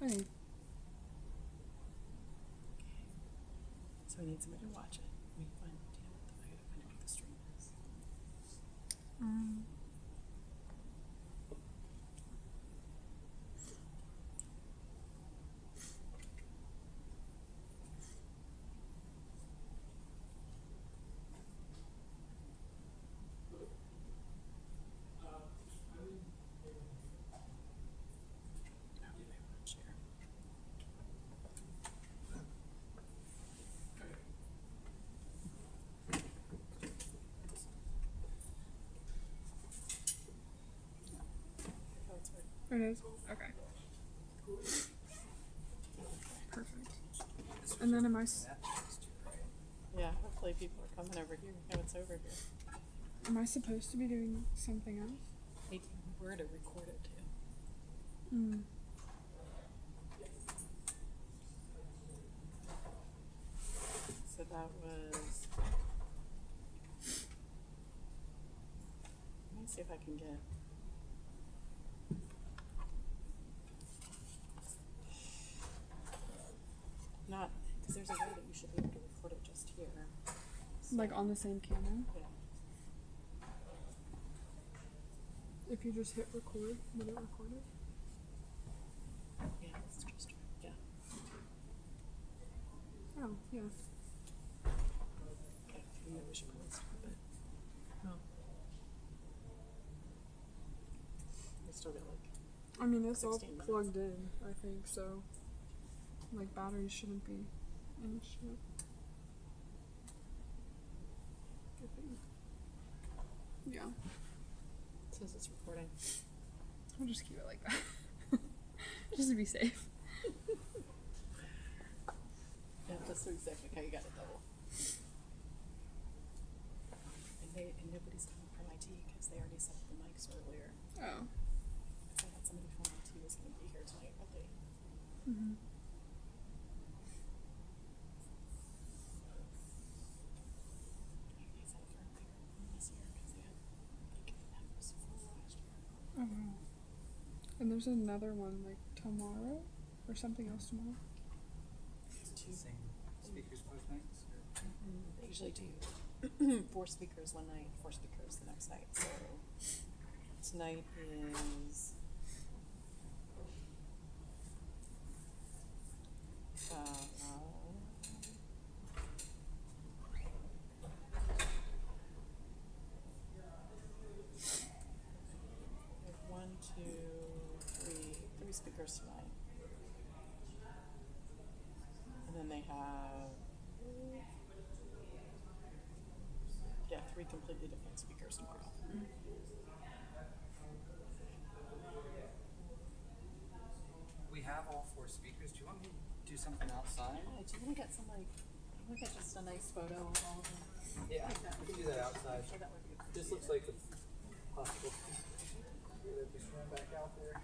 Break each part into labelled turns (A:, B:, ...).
A: Hey.
B: So we need somebody to watch it. We find, I gotta find out what the stream is.
A: Um.
B: Share. Oh, it's right.
A: It is? Okay. Perfect. And then
B: Yeah, hopefully people are coming over here. Know what's over here.
A: am I supposed to be doing something else?
B: Hey, we're to record it too.
A: Hmm.
B: So that was. Let me see if I can get. Not, because there's a way that you should be able to record it just here. So,
A: Like on the same camera?
B: yeah.
A: If you just hit record, would it record it?
B: Yeah, it's just, yeah.
A: Oh, yeah.
B: Okay, maybe we should probably stop it. No. We still got like.
A: I mean, it's all
B: 16 minutes.
A: plugged in, I think, so. Like, batteries shouldn't be an issue. I think. Yeah.
B: It says it's recording.
A: I'll just keep it like that. Just to be safe.
B: Yeah, just so exactly how you got it double. And nobody's coming from IT because they already set up the mics earlier.
A: Oh.
B: I thought somebody from IT was going to be here tonight, but they.
A: Mm-hmm.
B: He's out for bigger this year because they had like that was full last year.
A: Oh, wow. And there's another one, like, tomorrow? Or something else tomorrow?
C: Same speakers both nights?
B: They usually do 4 speakers one night, 4 speakers the next night. So tonight is we have 1, 2, 3 speakers tonight. And then they have 3 completely different speakers tomorrow.
C: We have all 4 speakers. Do you want me to do something outside?
B: Do you want to get some like? You want to get just a nice photo of all of them?
C: Yeah,
B: Like that
C: we
B: would
C: can
B: be
C: do that
B: nice.
C: outside.
B: Sure, that would be
C: This looks like a possible. Just run back out there.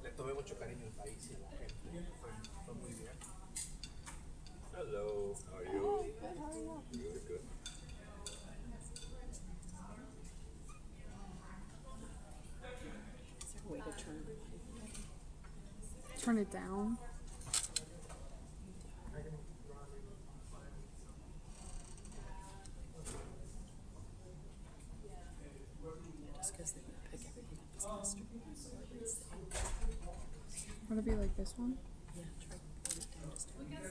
C: Le tomé mucho cariño al país y a la gente. Fue muy bien. Hello, how are you?
B: Good, how are you?
C: Good, good.
B: Is there a way to turn?
A: Turn it down.
B: Just because they would pick everything up as master.
A: Would it be like this one?
B: Yeah, try pulling it down just a little bit.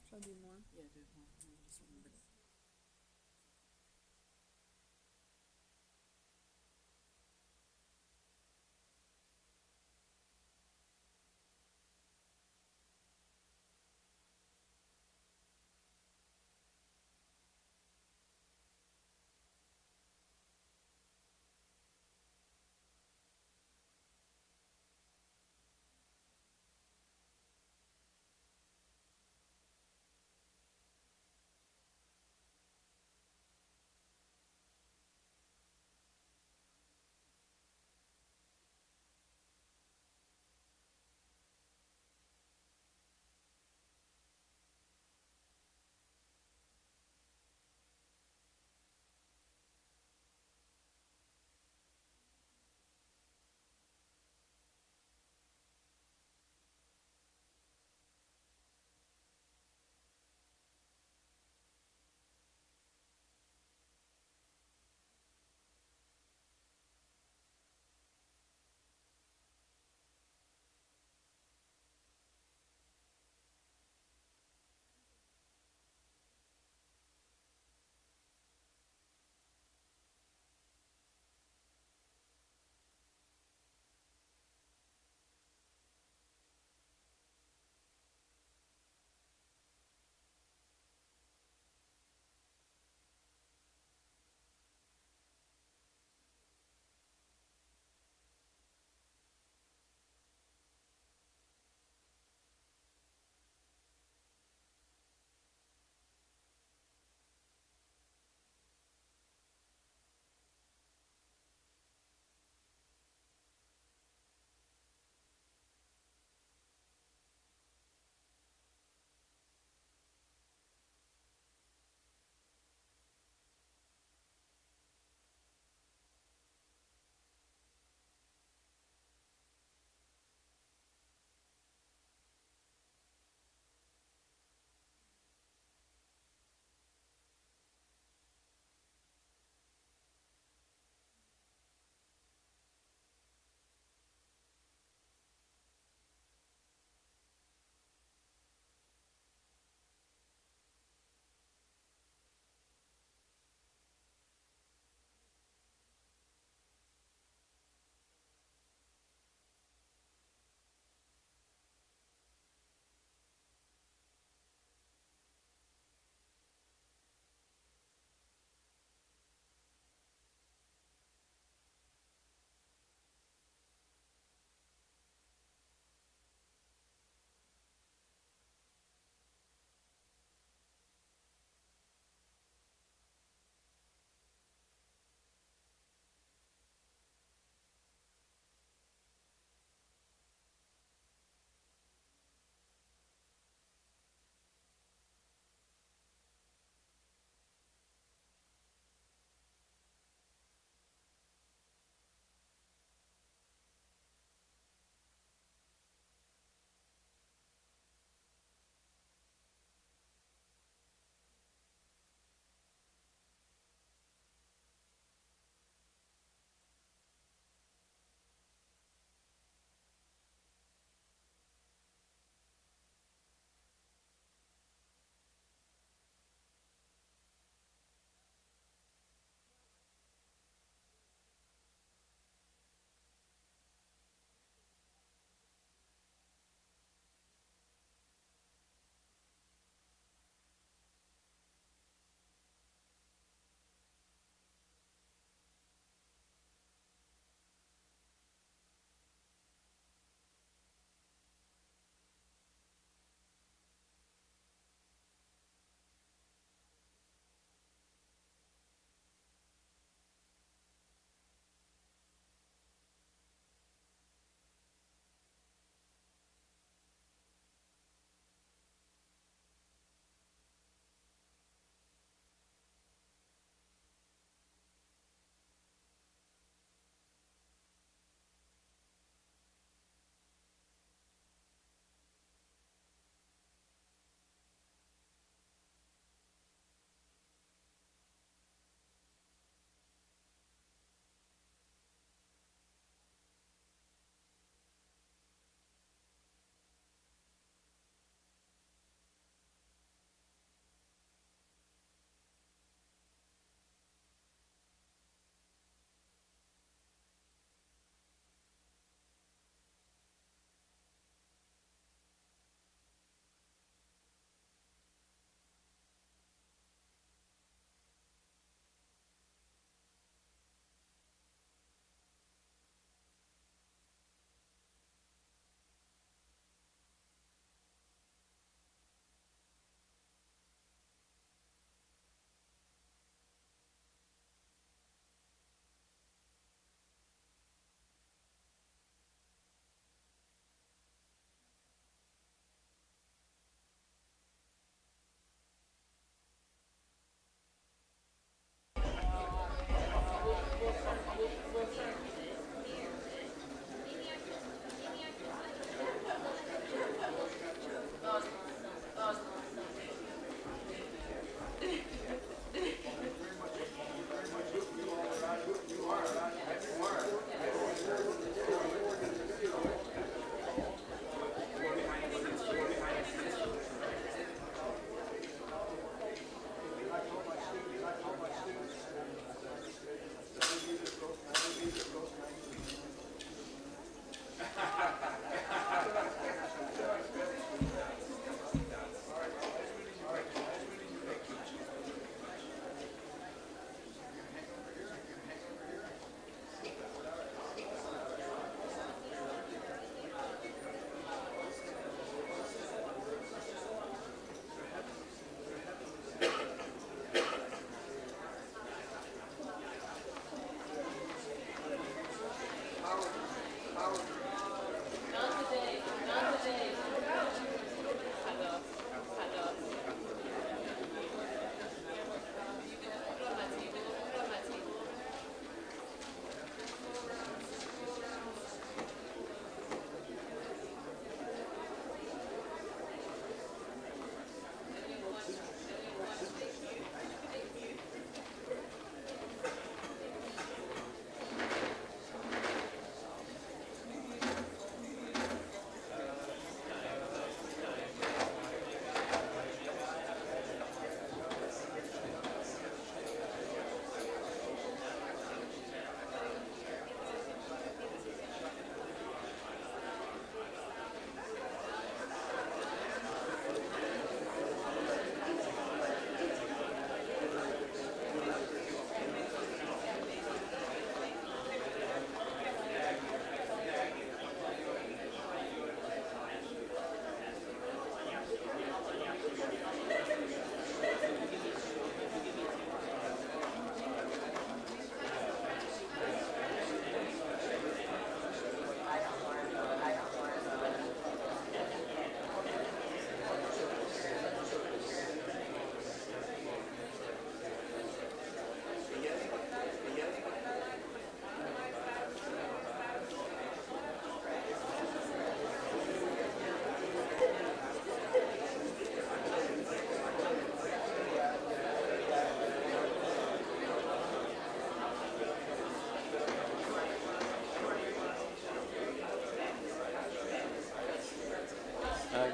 A: Should I do more?
B: Yeah, do it more. I just remembered it.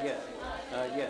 D: Yeah. Yeah.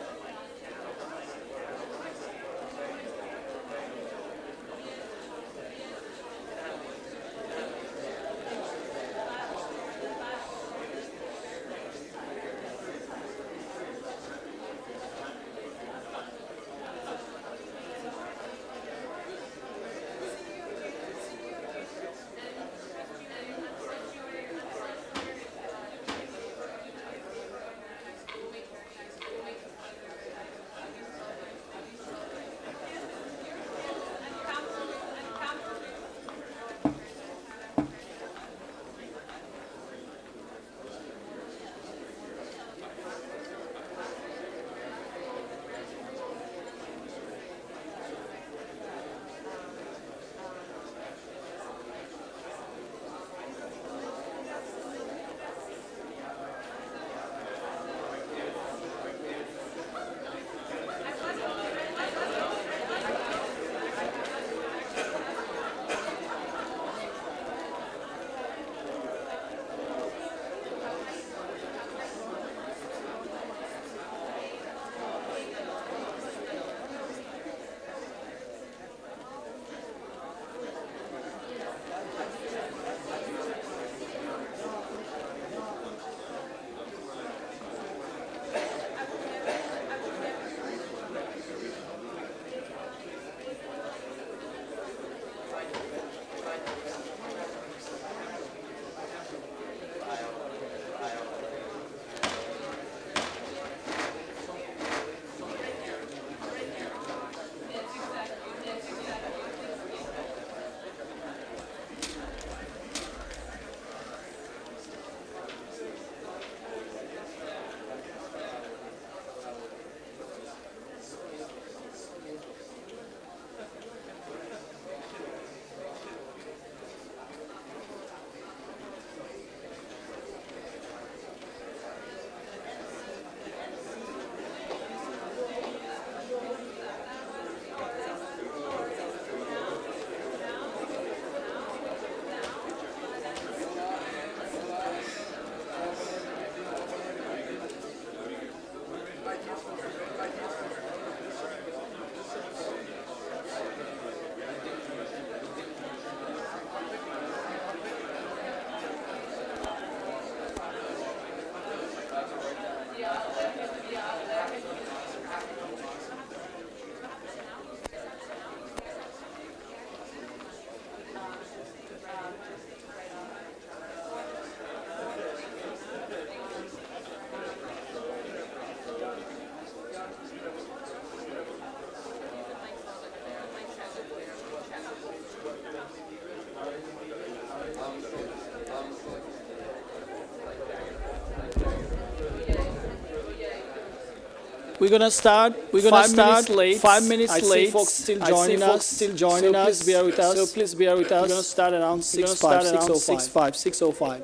E: We're gonna start. We're gonna start late. 5 minutes
D: I see
E: late.
D: folks still
E: I see
D: joining
E: folks
D: us.
E: still joining
D: So
E: us.
D: please bear with us.
E: So please bear with us.
D: We're gonna start around
E: We're gonna
D: 6:05,
E: start around
D: 6:05.
E: 6:05.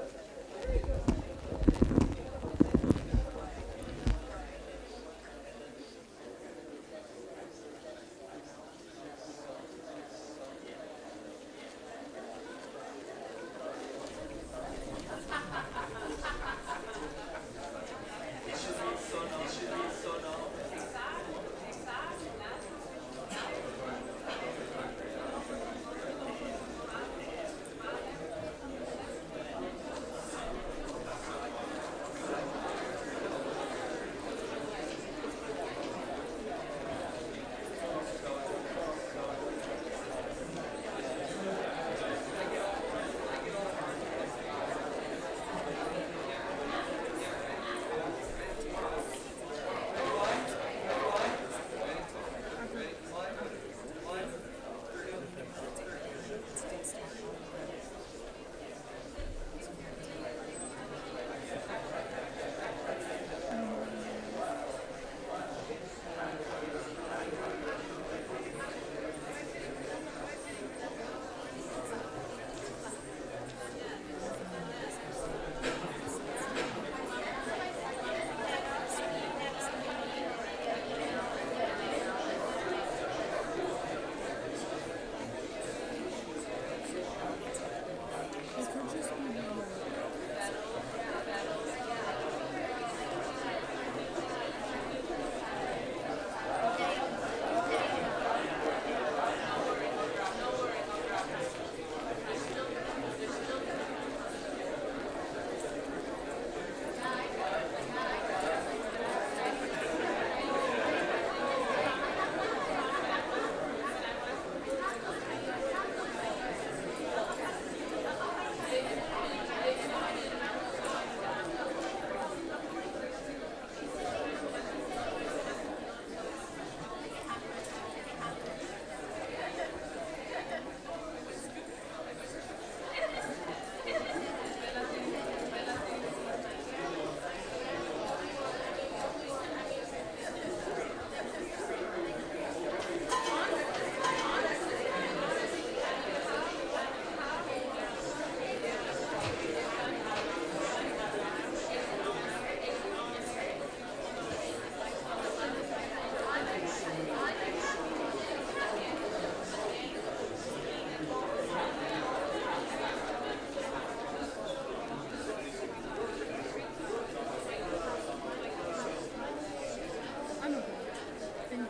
A: It could just be like I'm okay. Thank you.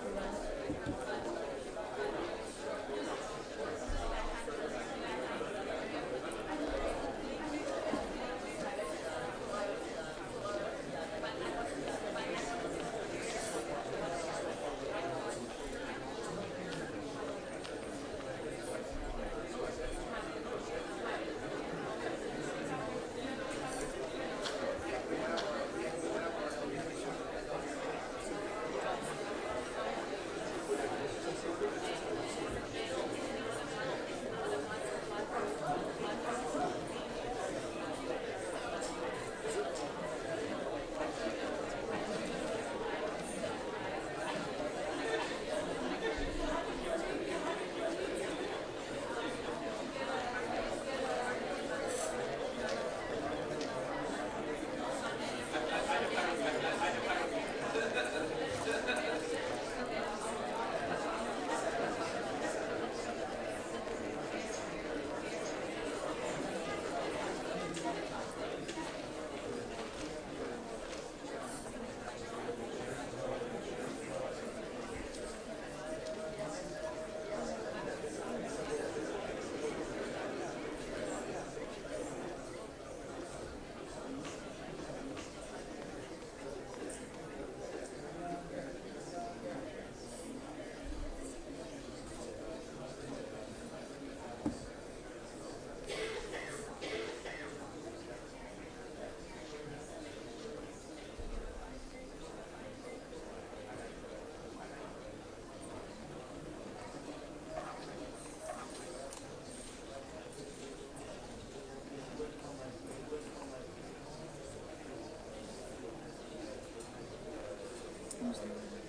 A: I'm sorry.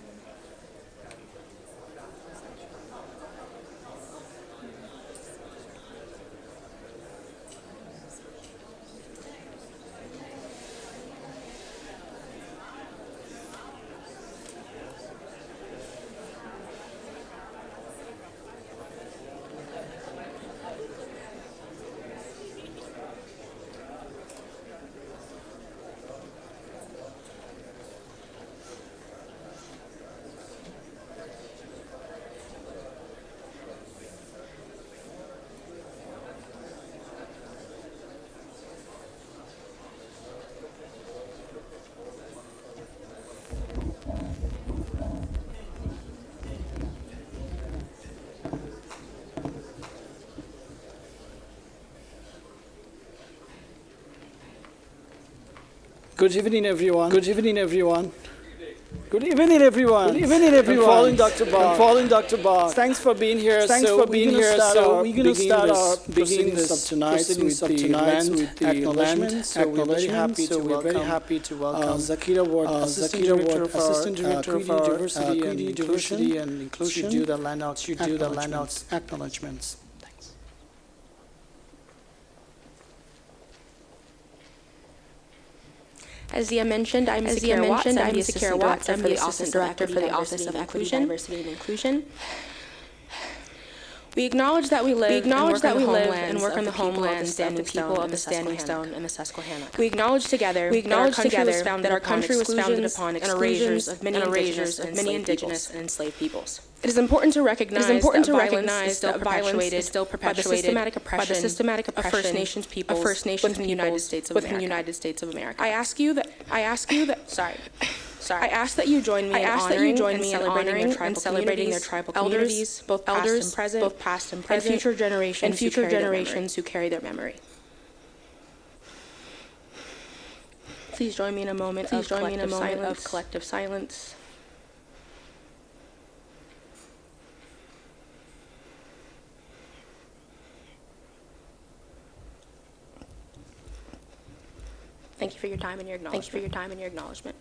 E: Good evening, everyone. Good evening, everyone. Good evening, everyone. Good evening, everyone. I'm following Dr. Bach. I'm following Dr. Bach. Thanks for being here. Thanks for being here. So we're going to start our proceedings of tonight with the land acknowledgement. So we're very happy to welcome Zakira Ward, Assistant Director of our Diversity and Inclusion, to do the land acknowledgements.
F: As Zia mentioned, I'm Zakira Watts. I'm the Assistant Director for the Office of Equity, Diversity, and Inclusion. We acknowledge that we live and work on the homelands of the people of the Standing Stone and the Susquehanna. We acknowledge together that our country was founded upon erasures of many indigenous and enslaved peoples. It is important to recognize that violence is still perpetuated by the systematic oppression of First Nations peoples within the United States of America. I ask that you join me in celebrating their tribal communities, both past and present, and future generations who carry their memory. Please join me in a moment of collective silence. Thank you for your time and your acknowledgement.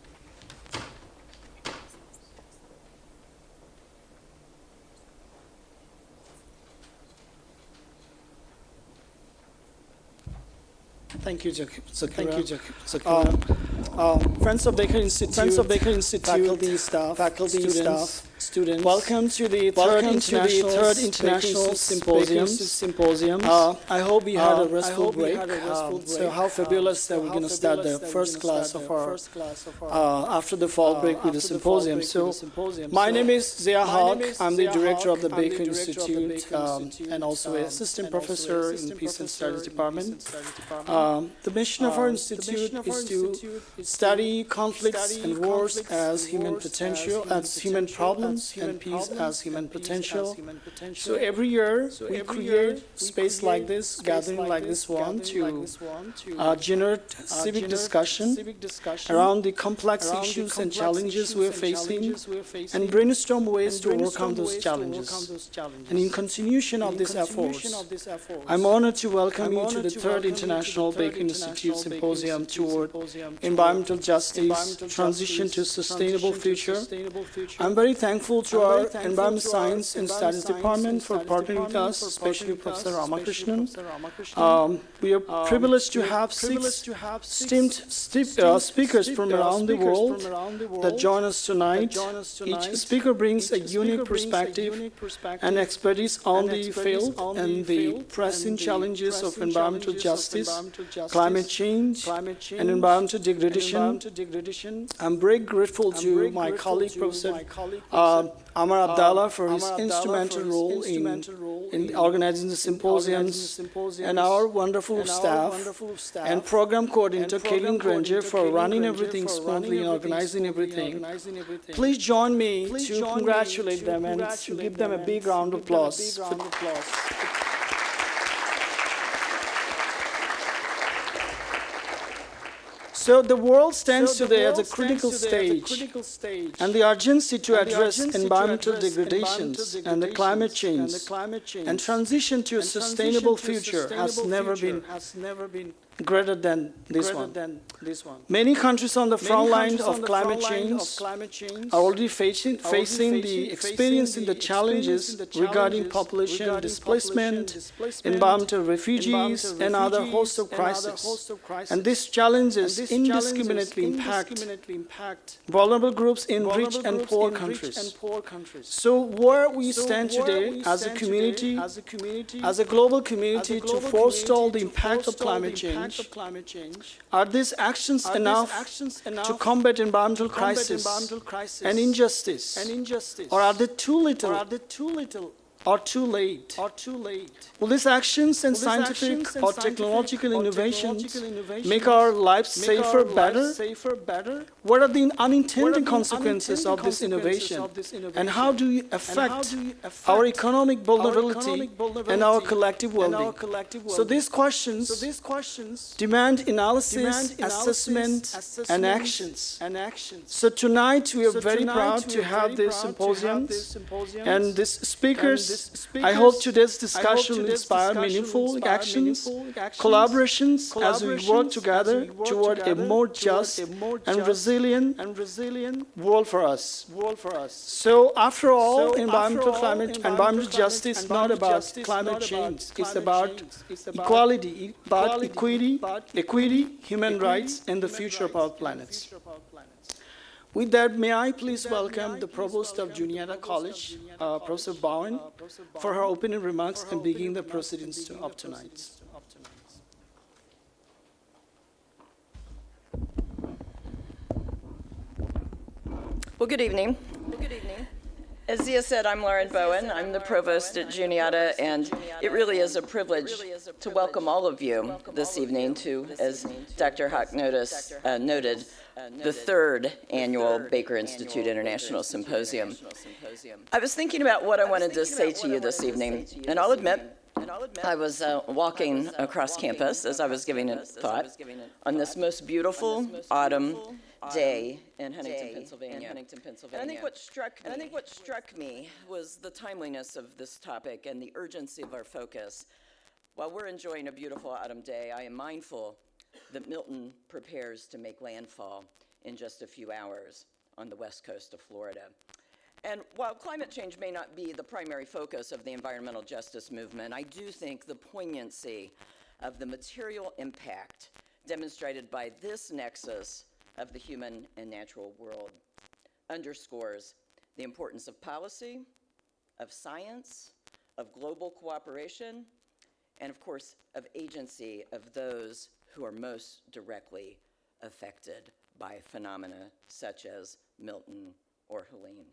E: Thank you, Zakira. Friends of Baker Institute, faculty, students. Welcome to the third international symposium. I hope you had a restful break. So how fabulous that we're going to start the first class of our after the fall break with the symposium. So my name is Zia Hawk. I'm the director of the Baker Institute and also an assistant professor in the Peace and Studies Department. The mission of our institute is to study conflicts and wars as human potential, as human problems, and peace as human potential. So every year we create space like this, gathering like this one, to generate civic discussion around the complex issues and challenges we're facing, and brainstorm ways to overcome those challenges. And in continuation of this effort, I'm honored to welcome you to the third International Baker Institute Symposium toward Environmental Justice, Transition to Sustainable Future. I'm very thankful to our Environment Science and Studies Department for partnering with us, especially Professor Ramakrishnan. We are privileged to have six esteemed speakers from around the world that join us tonight. Each speaker brings a unique perspective and expertise on the field and the pressing challenges of environmental justice, climate change, and environmental degradation. I'm very grateful to my colleague, Professor Amar Abdallah, for his instrumental role in organizing the symposiums, and our wonderful staff, and program coordinator, Kaylin Granger, for running everything smoothly and organizing everything. Please join me to congratulate them and to give them a big round of applause. So the world stands today at a critical stage, and the urgency to address environmental degradations and the climate change and transition to a sustainable future has never been greater than this one. Many countries on the front line of climate change are already experiencing the challenges regarding population displacement, environmental refugees, and other host of crises. And these challenges indiscriminately impact vulnerable groups in rich and poor countries. So where we stand today as a community, as a global community, to forestall the impact of climate change, are these actions enough to combat environmental crisis and injustice, or are they too little or too late? Will these actions and scientific or technological innovations make our lives safer, better? What are the unintended consequences of this innovation? And how do you affect our economic vulnerability and our collective well-being? So these questions demand analysis, assessment, and actions. So tonight we are very proud to have this symposium and these speakers. I hope today's discussion will inspire meaningful actions, collaborations as we work together toward a more just and resilient world for us. So after all, environmental justice is not about climate change. It's about equality, about equity, human rights, and the future of our planet. With that, may I please welcome the Provost of Juniata College, Professor Bowen, for her opening remarks and begin the proceedings of tonight.
G: Well, good evening. As Zia said, I'm Lauren Bowen. I'm the provost at Juniata, and it really is a privilege to welcome all of you this evening to, as Dr. Hawk noted, the third annual Baker Institute International Symposium. I was thinking about what I wanted to say to you this evening, and I'll admit, I was walking across campus as I was giving it thought on this most beautiful autumn day in Huntington, Pennsylvania. And I think what struck me was the timeliness of this topic and the urgency of our focus. While we're enjoying a beautiful autumn day, I am mindful that Milton prepares to make landfall in just a few hours on the west coast of Florida. And while climate change may not be the primary focus of the environmental justice movement, I do think the poignancy of the material impact demonstrated by this nexus of the human and natural world underscores the importance of policy, of science, of global cooperation, and of course, of agency of those who are most directly affected by phenomena such as Milton or Helene.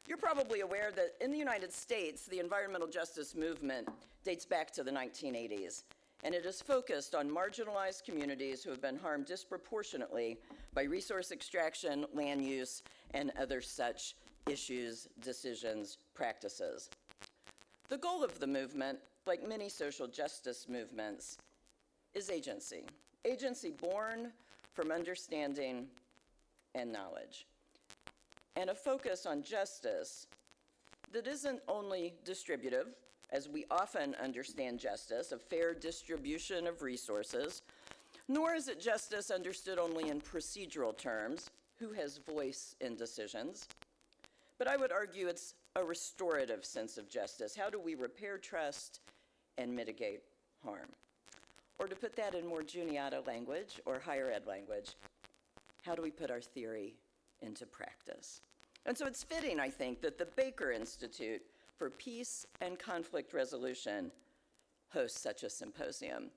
G: You're probably aware that in the United States, the environmental justice movement dates back to the 1980s, and it is focused on marginalized communities who have been harmed disproportionately by resource extraction, land use, and other such issues, decisions, practices. The goal of the movement, like many social justice movements, is agency. Agency born from understanding and knowledge. And a focus on justice that isn't only distributive, as we often understand justice, a fair distribution of resources, nor is it justice understood only in procedural terms, who has voice in decisions, but I would argue it's a restorative sense of justice. How do we repair trust and mitigate harm? Or to put that in more Juniata language or higher ed language, how do we put our theory into practice? And so it's fitting, I think, that the Baker Institute for Peace and Conflict Resolution hosts such a symposium.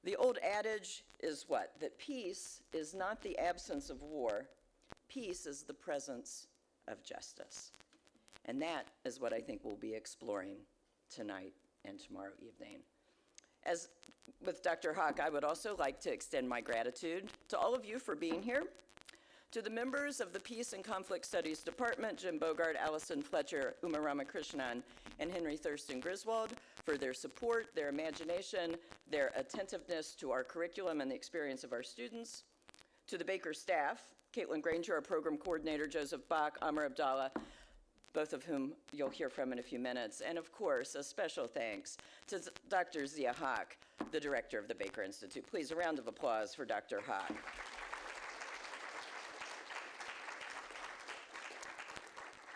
G: The old adage is what? That peace is not the absence of war. Peace is the presence of justice. And that is what I think we'll be exploring tonight and tomorrow evening. As with Dr. Hawk, I would also like to extend my gratitude to all of you for being here, to the members of the Peace and Conflict Studies Department, Jim Bogart, Allison Fletcher, Uma Ramakrishnan, and Henry Thurston Griswold, for their support, their imagination, their attentiveness to our curriculum and the experience of our students. To the Baker staff, Caitlin Granger, our program coordinator, Joseph Bach, Amr Abdallah, both of whom you'll hear from in a few minutes. And of course, a special thanks to Dr. Zia Hawk, the director of the Baker Institute. Please, a round of applause for Dr. Hawk.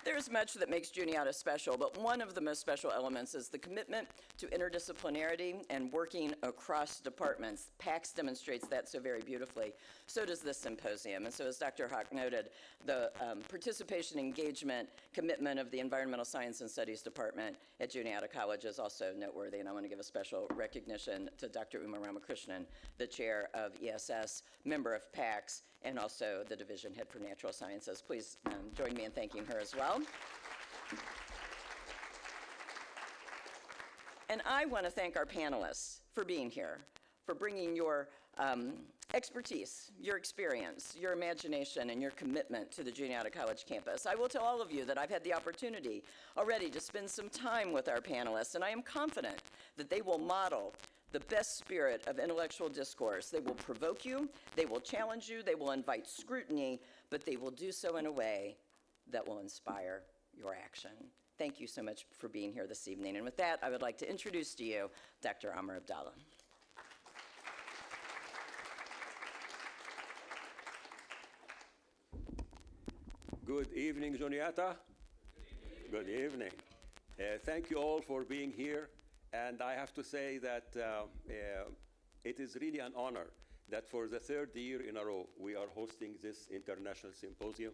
G: There's much that makes Juniata special, but one of the most special elements is the commitment to interdisciplinarity and working across departments. PACS demonstrates that so very beautifully. So does this symposium. And so as Dr. Hawk noted, the participation, engagement, commitment of the Environmental Science and Studies Department at Juniata College is also noteworthy. And I want to give a special recognition to Dr. Uma Ramakrishnan, the chair of ESS, member of PACS, and also the division head for natural sciences. Please join me in thanking her as well. And I want to thank our panelists for being here, for bringing your expertise, your experience, your imagination, and your commitment to the Juniata College campus. I will tell all of you that I've had the opportunity already to spend some time with our panelists, and I am confident that they will model the best spirit of intellectual discourse. They will provoke you, they will challenge you, they will invite scrutiny, but they will do so in a way that will inspire your action. Thank you so much for being here this evening. And with that, I would like to introduce to you Dr. Amr Abdallah.
D: Good evening, Juniata. Good evening. Thank you all for being here. And I have to say that it is really an honor that for the third year in a row, we are hosting this international symposium,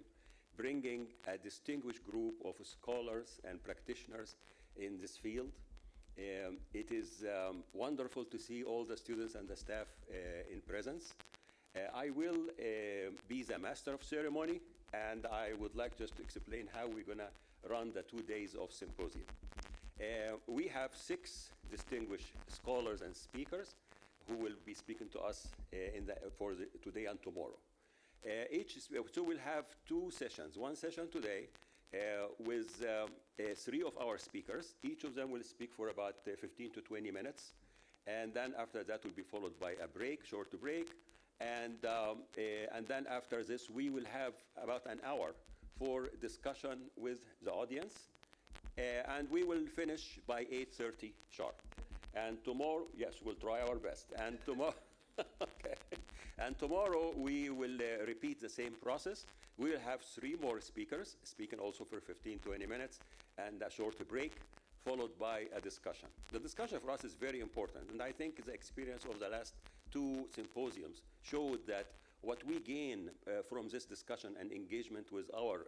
D: bringing a distinguished group of scholars and practitioners in this field. It is wonderful to see all the students and the staff in presence. I will be the master of ceremony, and I would like just to explain how we're going to run the 2 days of symposium. We have 6 distinguished scholars and speakers who will be speaking to us for today and tomorrow. So we'll have 2 sessions. One session today with 3 of our speakers. Each of them will speak for about 15 to 20 minutes. And then after that will be followed by a break, short break. And then after this, we will have about an hour for discussion with the audience. And we will finish by 8:30 sharp. And tomorrow, yes, we'll try our best. And tomorrow, okay. And tomorrow we will repeat the same process. We will have 3 more speakers speaking also for 15, 20 minutes, and a short break, followed by a discussion. The discussion for us is very important, and I think the experience of the last 2 symposiums showed that what we gain from this discussion and engagement with our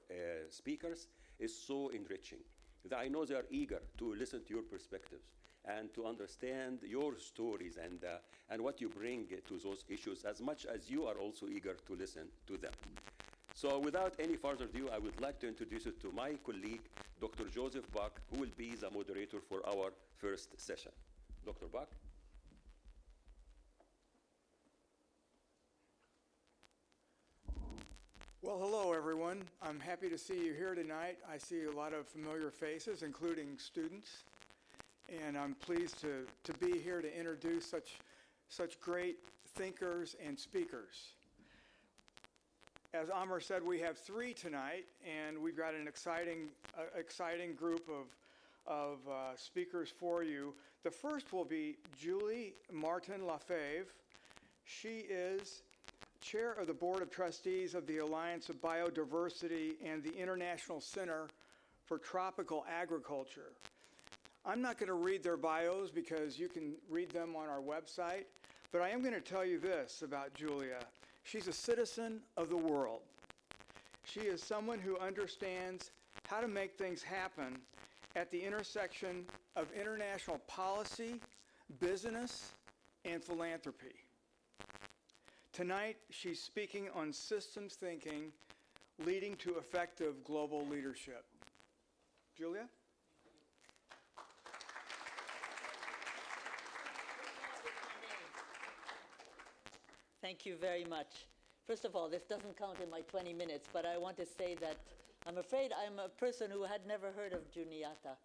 D: speakers is so enriching. That I know they are eager to listen to your perspectives and to understand your stories and what you bring to those issues, as much as you are also eager to listen to them. So without any further ado, I would like to introduce you to my colleague, Dr. Joseph Buck, who will be the moderator for our first session. Dr. Buck?
H: Well, hello, everyone. I'm happy to see you here tonight. I see a lot of familiar faces, including students, and I'm pleased to be here to introduce such great thinkers and speakers. As Amr said, we have 3 tonight, and we've got an exciting group of speakers for you. The first will be Julie Martin-Lafave. She is Chair of the Board of Trustees of the Alliance of Biodiversity and the International Center for Tropical Agriculture. I'm not going to read their bios because you can read them on our website, but I am going to tell you this about Julia. She's a citizen of the world. She is someone who understands how to make things happen at the intersection of international policy, business, and philanthropy. Tonight, she's speaking on systems thinking leading to effective global leadership. Julia?
I: Thank you very much. First of all, this doesn't count in my 20 minutes, but I want to say that I'm afraid I'm a person who had never heard of Juniata,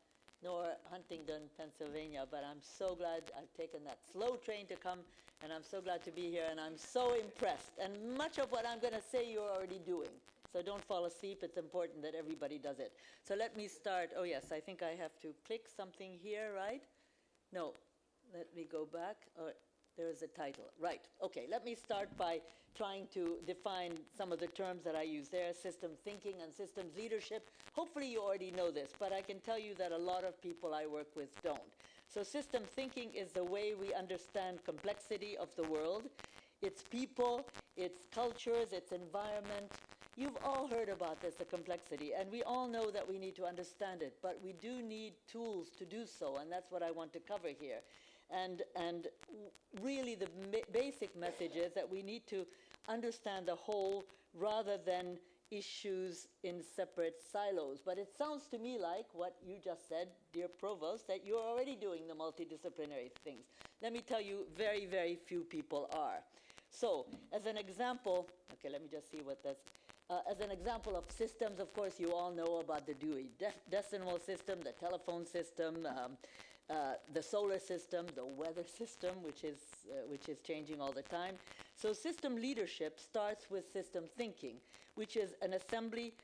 I: nor Huntingdon, Pennsylvania, but I'm so glad I've taken that slow train to come, and I'm so glad to be here, and I'm so impressed. And much of what I'm going to say you're already doing. So don't fall asleep. It's important that everybody does it. So let me start. Oh, yes, I think I have to click something here, right? No, let me go back. Oh, there is a title. Right. Okay, let me start by trying to define some of the terms that I use there, system thinking and systems leadership. Hopefully you already know this, but I can tell you that a lot of people I work with don't. So system thinking is the way we understand complexity of the world, its people, its cultures, its environment. You've all heard about this, the complexity, and we all know that we need to understand it, but we do need tools to do so, and that's what I want to cover here. And really the basic message is that we need to understand the whole rather than issues in separate silos. But it sounds to me like what you just said, dear Provost, that you're already doing the multidisciplinary things. Let me tell you, very, very few people are. So, as an example, okay, let me just see what that's. As an example of systems, of course, you all know about the Dewey Decimal System, the telephone system, the solar system, the weather system, which is changing all the time. So system leadership starts with system thinking, which is an assembly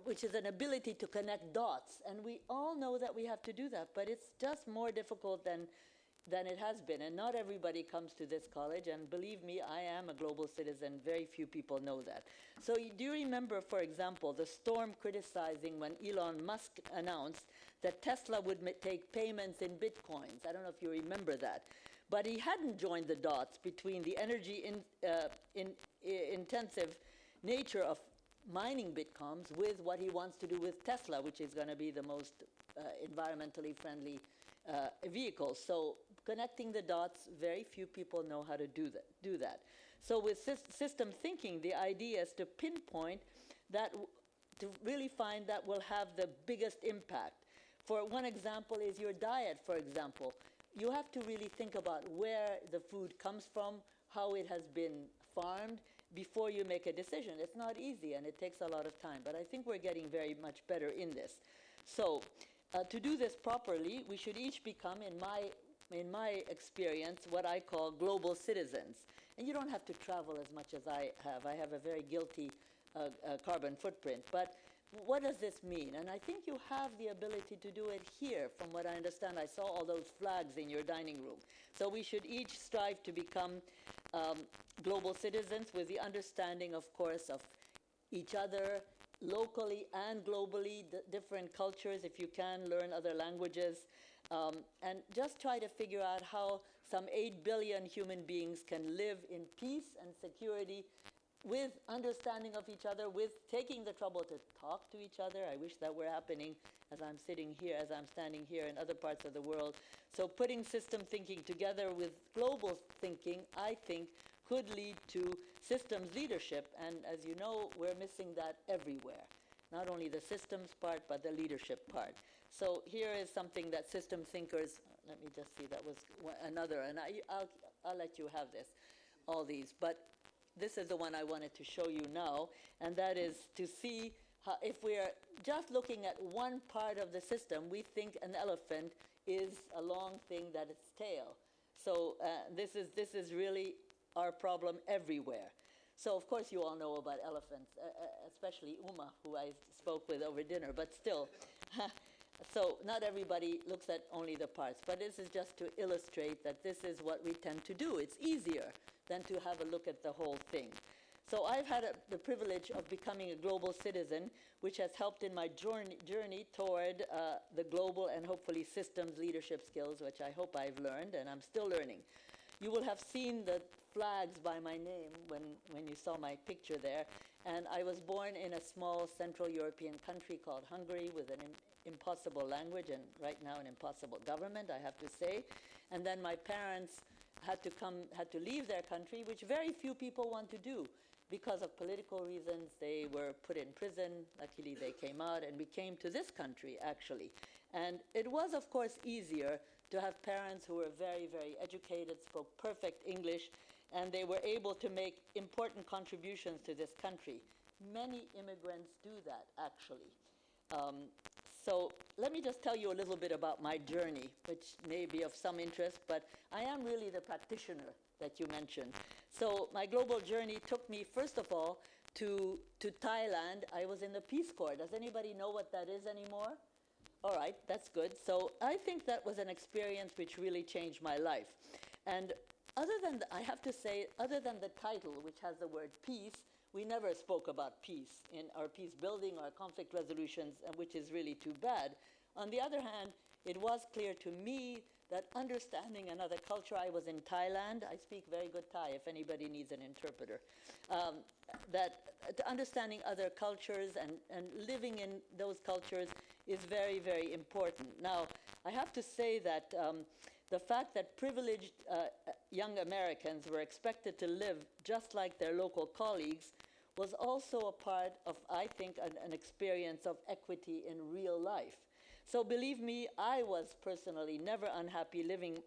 I: which is an ability to connect dots. And we all know that we have to do that, but it's just more difficult than it has been. And not everybody comes to this college, and believe me, I am a global citizen. Very few people know that. So do you remember, for example, the storm criticizing when Elon Musk announced that Tesla would take payments in bitcoins? I don't know if you remember that. But he hadn't joined the dots between the energy intensive nature of mining bitcoins with what he wants to do with Tesla, which is going to be the most environmentally friendly vehicle. So connecting the dots, very few people know how to do that. So with system thinking, the idea is to pinpoint that, to really find that will have the biggest impact. For one example is your diet, for example. You have to really think about where the food comes from, how it has been farmed, before you make a decision. It's not easy, and it takes a lot of time, but I think we're getting very much better in this. So to do this properly, we should each become, in my experience, what I call global citizens. And you don't have to travel as much as I have. I have a very guilty carbon footprint. But what does this mean? And I think you have the ability to do it here. From what I understand, I saw all those flags in your dining room. So we should each strive to become global citizens with the understanding, of course, of each other, locally and globally, different cultures. If you can, learn other languages. And just try to figure out how some 8 billion human beings can live in peace and security with understanding of each other, with taking the trouble to talk to each other. I wish that were happening as I'm sitting here, as I'm standing here in other parts of the world. So putting system thinking together with global thinking, I think, could lead to systems leadership. And as you know, we're missing that everywhere. Not only the systems part, but the leadership part. So here is something that system thinkers, let me just see, that was another, and I'll let you have this, all these. But this is the one I wanted to show you now, and that is to see how, if we're just looking at one part of the system, we think an elephant is a long thing that its tail. So this is really our problem everywhere. So of course you all know about elephants, especially Uma, who I spoke with over dinner, but still. So not everybody looks at only the parts, but this is just to illustrate that this is what we tend to do. It's easier than to have a look at the whole thing. So I've had the privilege of becoming a global citizen, which has helped in my journey toward the global and hopefully systems leadership skills, which I hope I've learned, and I'm still learning. You will have seen the flags by my name when you saw my picture there. And I was born in a small Central European country called Hungary with an impossible language and right now an impossible government, I have to say. And then my parents had to leave their country, which very few people want to do. Because of political reasons, they were put in prison. Luckily, they came out, and we came to this country, actually. And it was, of course, easier to have parents who were very, very educated, spoke perfect English, and they were able to make important contributions to this country. Many immigrants do that, actually. So let me just tell you a little bit about my journey, which may be of some interest, but I am really the practitioner that you mentioned. So my global journey took me, first of all, to Thailand. I was in the Peace Corps. Does anybody know what that is anymore? All right, that's good. So I think that was an experience which really changed my life. And other than, I have to say, other than the title, which has the word peace, we never spoke about peace in our peace building or conflict resolutions, which is really too bad. On the other hand, it was clear to me that understanding another culture, I was in Thailand. I speak very good Thai if anybody needs an interpreter. That understanding other cultures and living in those cultures is very, very important. Now, I have to say that the fact that privileged young Americans were expected to live just like their local colleagues was also a part of, I think, an experience of equity in real life. So believe me, I was personally never unhappy living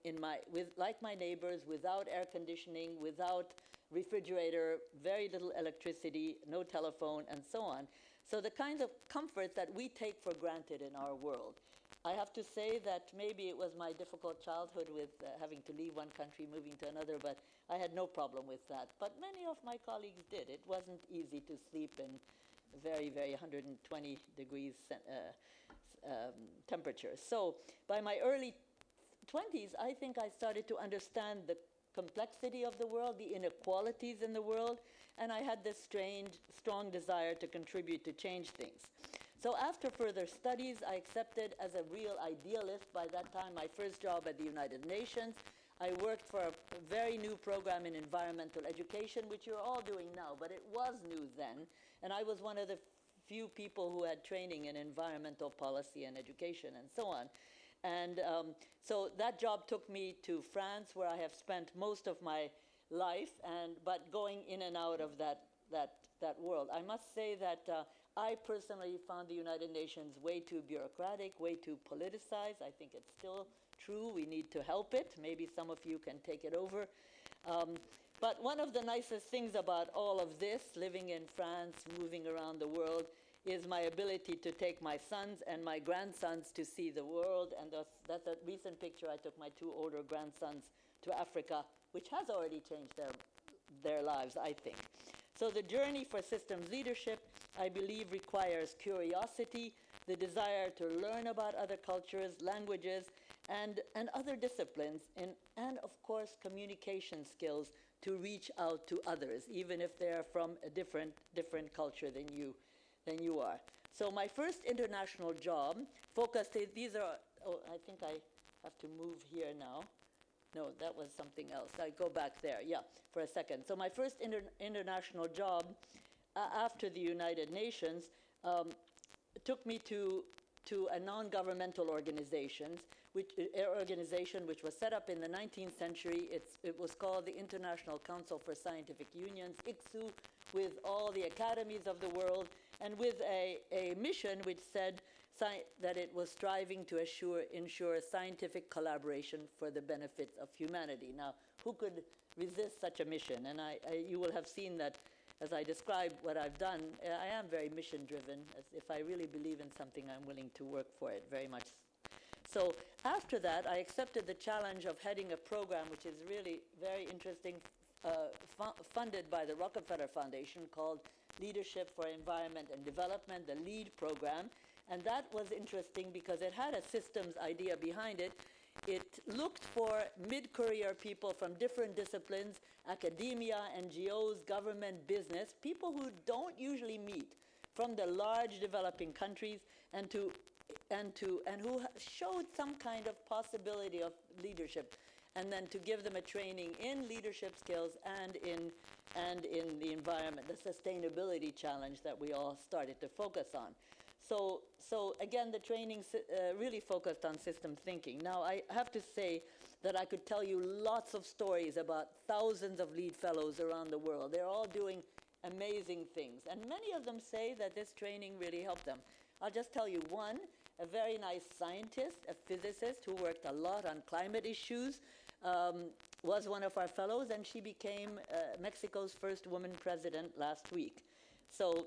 I: like my neighbors, without air conditioning, without refrigerator, very little electricity, no telephone, and so on. So the kinds of comforts that we take for granted in our world. I have to say that maybe it was my difficult childhood with having to leave one country, moving to another, but I had no problem with that. But many of my colleagues did. It wasn't easy to sleep in very, very 120 degrees temperature. So by my early 20s, I think I started to understand the complexity of the world, the inequalities in the world, and I had this strong desire to contribute to change things. So after further studies, I accepted as a real idealist, by that time, my first job at the United Nations. I worked for a very new program in environmental education, which you're all doing now, but it was new then. And I was one of the few people who had training in environmental policy and education and so on. And so that job took me to France, where I have spent most of my life, but going in and out of that world. I must say that I personally found the United Nations way too bureaucratic, way too politicized. I think it's still true. We need to help it. Maybe some of you can take it over. But one of the nicest things about all of this, living in France, moving around the world, is my ability to take my sons and my grandsons to see the world. And that's a recent picture. I took my two older grandsons to Africa, which has already changed their lives, I think. So the journey for systems leadership, I believe, requires curiosity, the desire to learn about other cultures, languages, and other disciplines, and of course communication skills to reach out to others, even if they're from a different culture than you are. So my first international job focused, these are, oh, I think I have to move here now. No, that was something else. I go back there, yeah, for a second. So my first international job after the United Nations took me to a non-governmental organization which was set up in the 19th century. It was called the International Council for Scientific Unions, ICSU, with all the academies of the world, and with a mission which said that it was striving to ensure scientific collaboration for the benefits of humanity. Now, who could resist such a mission? And you will have seen that as I describe what I've done, I am very mission-driven. As if I really believe in something, I'm willing to work for it very much. So after that, I accepted the challenge of heading a program which is really very interesting, funded by the Rockefeller Foundation, called Leadership for Environment and Development, the LEAD program. And that was interesting because it had a systems idea behind it. It looked for mid-career people from different disciplines, academia, NGOs, government, business, people who don't usually meet from the large developing countries, and who showed some kind of possibility of leadership, and then to give them a training in leadership skills and in the environment, the sustainability challenge that we all started to focus on. So again, the training really focused on system thinking. Now, I have to say that I could tell you lots of stories about thousands of LEAD fellows around the world. They're all doing amazing things. And many of them say that this training really helped them. I'll just tell you one, a very nice scientist, a physicist who worked a lot on climate issues, was one of our fellows, and she became Mexico's first woman president last week. So,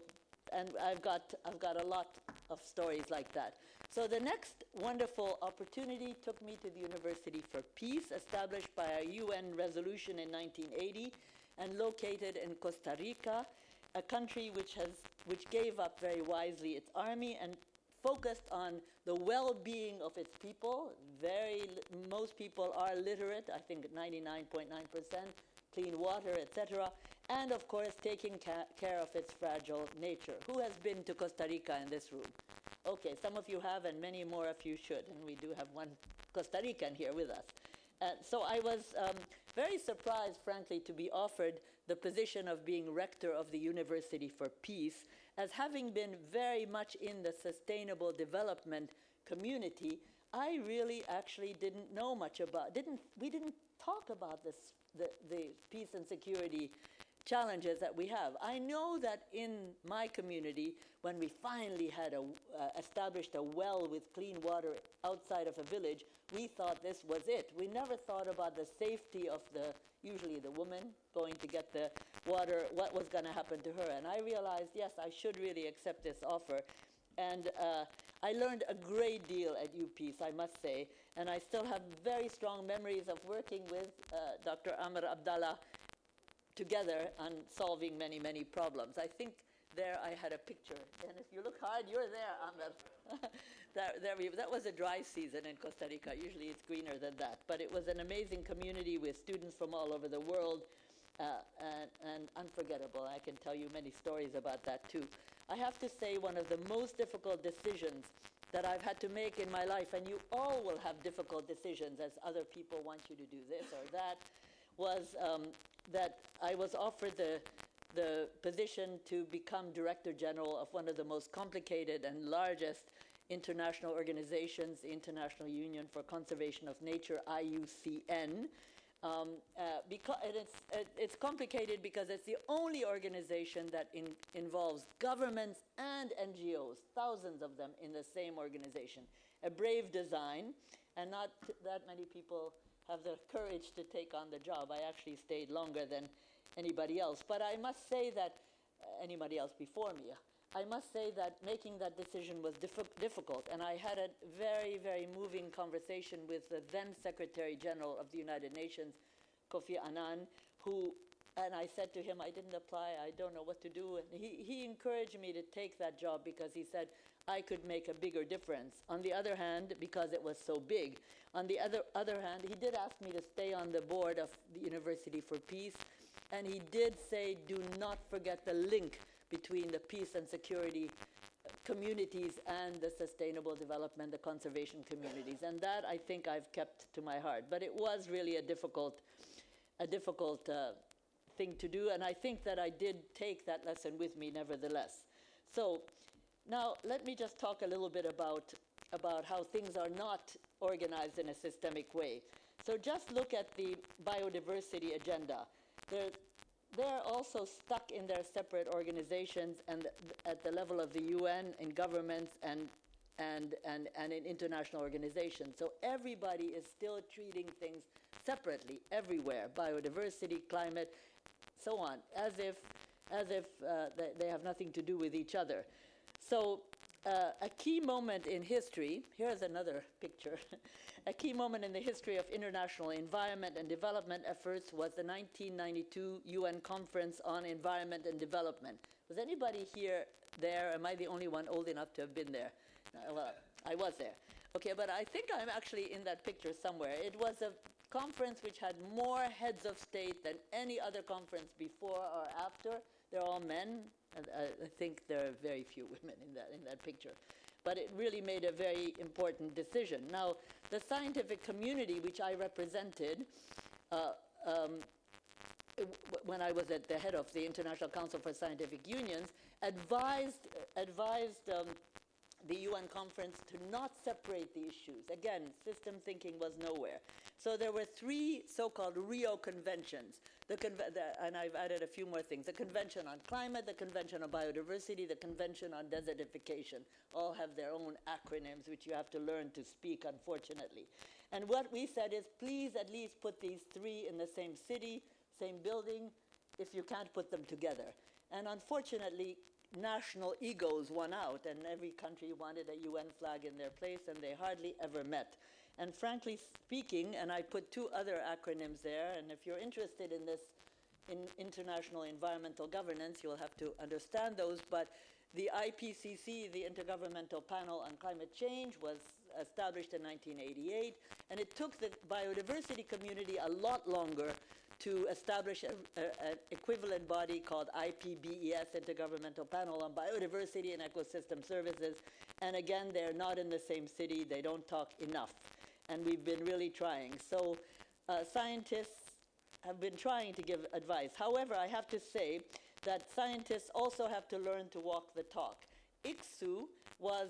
I: and I've got a lot of stories like that. So the next wonderful opportunity took me to the University for Peace, established by a UN resolution in 1980 and located in Costa Rica, a country which gave up very wisely its army and focused on the well-being of its people. Most people are literate, I think 99.9%, clean water, etc., and of course taking care of its fragile nature. Who has been to Costa Rica in this room? Okay, some of you have, and many more of you should, and we do have one Costa Rican here with us. So I was very surprised, frankly, to be offered the position of being rector of the University for Peace, as having been very much in the sustainable development community. I really actually didn't know much about, we didn't talk about this, the peace and security challenges that we have. I know that in my community, when we finally had established a well with clean water outside of a village, we thought this was it. We never thought about the safety of usually the woman going to get the water, what was going to happen to her. And I realized, yes, I should really accept this offer. And I learned a great deal at UPeace, I must say, and I still have very strong memories of working with Dr. Amr Abdallah together on solving many, many problems. I think there I had a picture, and if you look hard, you're there, Amr. That was a dry season in Costa Rica. Usually it's greener than that, but it was an amazing community with students from all over the world, and unforgettable. I can tell you many stories about that too. I have to say one of the most difficult decisions that I've had to make in my life, and you all will have difficult decisions as other people want you to do this or that, was that I was offered the position to become Director General of one of the most complicated and largest international organizations, the International Union for Conservation of Nature, IUCN. It's complicated because it's the only organization that involves governments and NGOs, thousands of them in the same organization. A brave design, and not that many people have the courage to take on the job. I actually stayed longer than anybody else. But I must say that, anybody else before me, I must say that making that decision was difficult. And I had a very, very moving conversation with the then Secretary General of the United Nations, Kofi Annan, and I said to him, I didn't apply, I don't know what to do. And he encouraged me to take that job because he said I could make a bigger difference. On the other hand, because it was so big. On the other hand, he did ask me to stay on the board of the University for Peace, and he did say, do not forget the link between the peace and security communities and the sustainable development, the conservation communities. And that, I think, I've kept to my heart. But it was really a difficult thing to do, and I think that I did take that lesson with me nevertheless. So now let me just talk a little bit about how things are not organized in a systemic way. So just look at the biodiversity agenda. They're also stuck in their separate organizations and at the level of the UN, in governments, and in international organizations. So everybody is still treating things separately everywhere, biodiversity, climate, so on, as if they have nothing to do with each other. So a key moment in history, here's another picture, a key moment in the history of international environment and development efforts was the 1992 UN Conference on Environment and Development. Was anybody here there? Am I the only one old enough to have been there? Well, I was there. Okay, but I think I'm actually in that picture somewhere. It was a conference which had more heads of state than any other conference before or after. They're all men. I think there are very few women in that picture. But it really made a very important decision. Now, the scientific community, which I represented when I was at the head of the International Council for Scientific Unions, advised the UN conference to not separate the issues. Again, system thinking was nowhere. So there were three so-called Rio conventions, and I've added a few more things. The Convention on Climate, the Convention on Biodiversity, the Convention on Desertification, all have their own acronyms, which you have to learn to speak, unfortunately. And what we said is, please at least put these three in the same city, same building, if you can't put them together. And unfortunately, national egos won out, and every country wanted a UN flag in their place, and they hardly ever met. And frankly speaking, and I put two other acronyms there, and if you're interested in this, in international environmental governance, you'll have to understand those, but the IPCC, the Intergovernmental Panel on Climate Change, was established in 1988, and it took the biodiversity community a lot longer to establish an equivalent body called IPBES, Intergovernmental Panel on Biodiversity and Ecosystem Services. And again, they're not in the same city. They don't talk enough. And we've been really trying. So scientists have been trying to give advice. However, I have to say that scientists also have to learn to walk the talk. ICSU was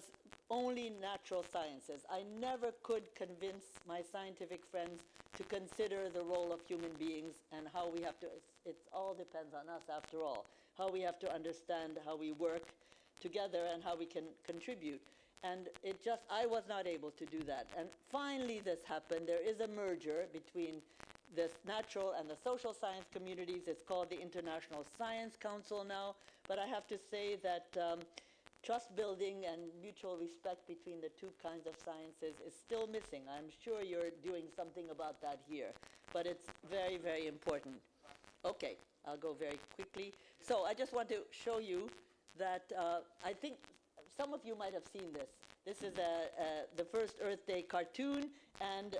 I: only natural sciences. I never could convince my scientific friends to consider the role of human beings and how we have to it all depends on us after all, how we have to understand how we work together and how we can contribute. And I was not able to do that. And finally this happened. There is a merger between the natural and the social science communities. It's called the International Science Council now. But I have to say that trust building and mutual respect between the two kinds of sciences is still missing. I'm sure you're doing something about that here, but it's very, very important. Okay, I'll go very quickly. So I just want to show you that I think some of you might have seen this. This is the first Earth Day cartoon, and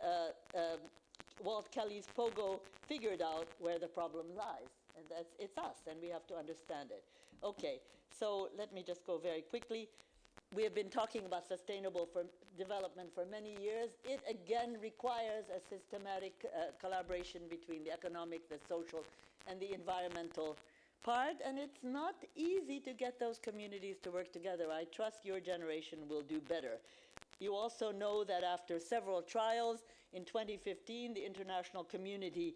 I: Walt Kelly's Pogo figured out where the problem lies. And it's us, and we have to understand it. Okay, so let me just go very quickly. We have been talking about sustainable development for many years. It again requires a systematic collaboration between the economic, the social, and the environmental part, and it's not easy to get those communities to work together. I trust your generation will do better. You also know that after several trials, in 2015, the international community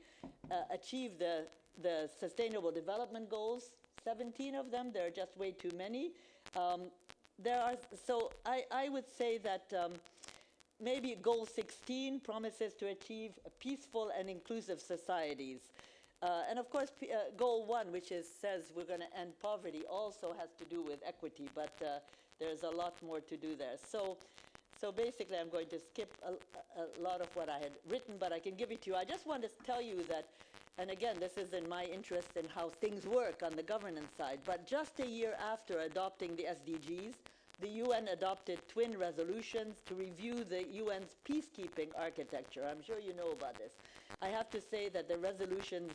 I: achieved the Sustainable Development Goals, 17 of them. There are just way too many. So I would say that maybe Goal 16 promises to achieve peaceful and inclusive societies. And of course, Goal 1, which says we're going to end poverty, also has to do with equity, but there's a lot more to do there. So basically, I'm going to skip a lot of what I had written, but I can give it to you. I just want to tell you that, and again, this is in my interest in how things work on the governance side, but just a year after adopting the SDGs, the UN adopted twin resolutions to review the UN's peacekeeping architecture. I'm sure you know about this. I have to say that the resolutions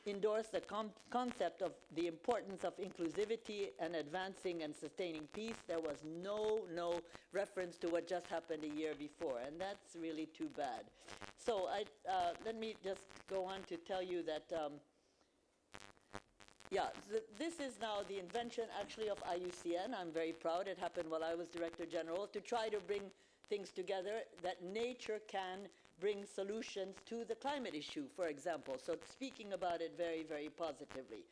I: endorse the concept of the importance of inclusivity and advancing and sustaining peace. There was no reference to what just happened a year before, and that's really too bad. So let me just go on to tell you that this is now the invention actually of IUCN. I'm very proud. It happened while I was Director General, to try to bring things together that nature can bring solutions to the climate issue, for example. So speaking about it very, very positively.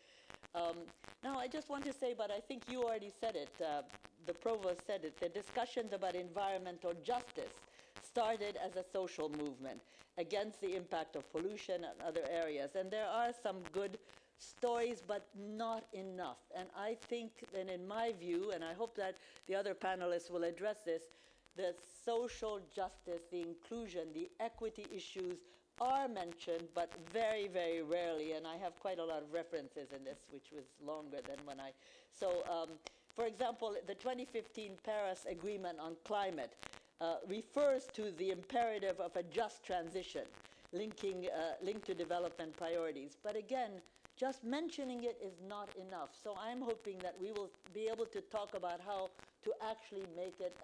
I: Now I just want to say, but I think you already said it, the Provost said it, the discussions about environmental justice started as a social movement against the impact of pollution and other areas. And there are some good stories, but not enough. And I think, and in my view, and I hope that the other panelists will address this, the social justice, the inclusion, the equity issues are mentioned, but very, very rarely. And I have quite a lot of references in this, which was longer than when I... So, for example, the 2015 Paris Agreement on Climate refers to the imperative of a just transition, linked to development priorities. But again, just mentioning it is not enough. So I'm hoping that we will be able to talk about how to actually make it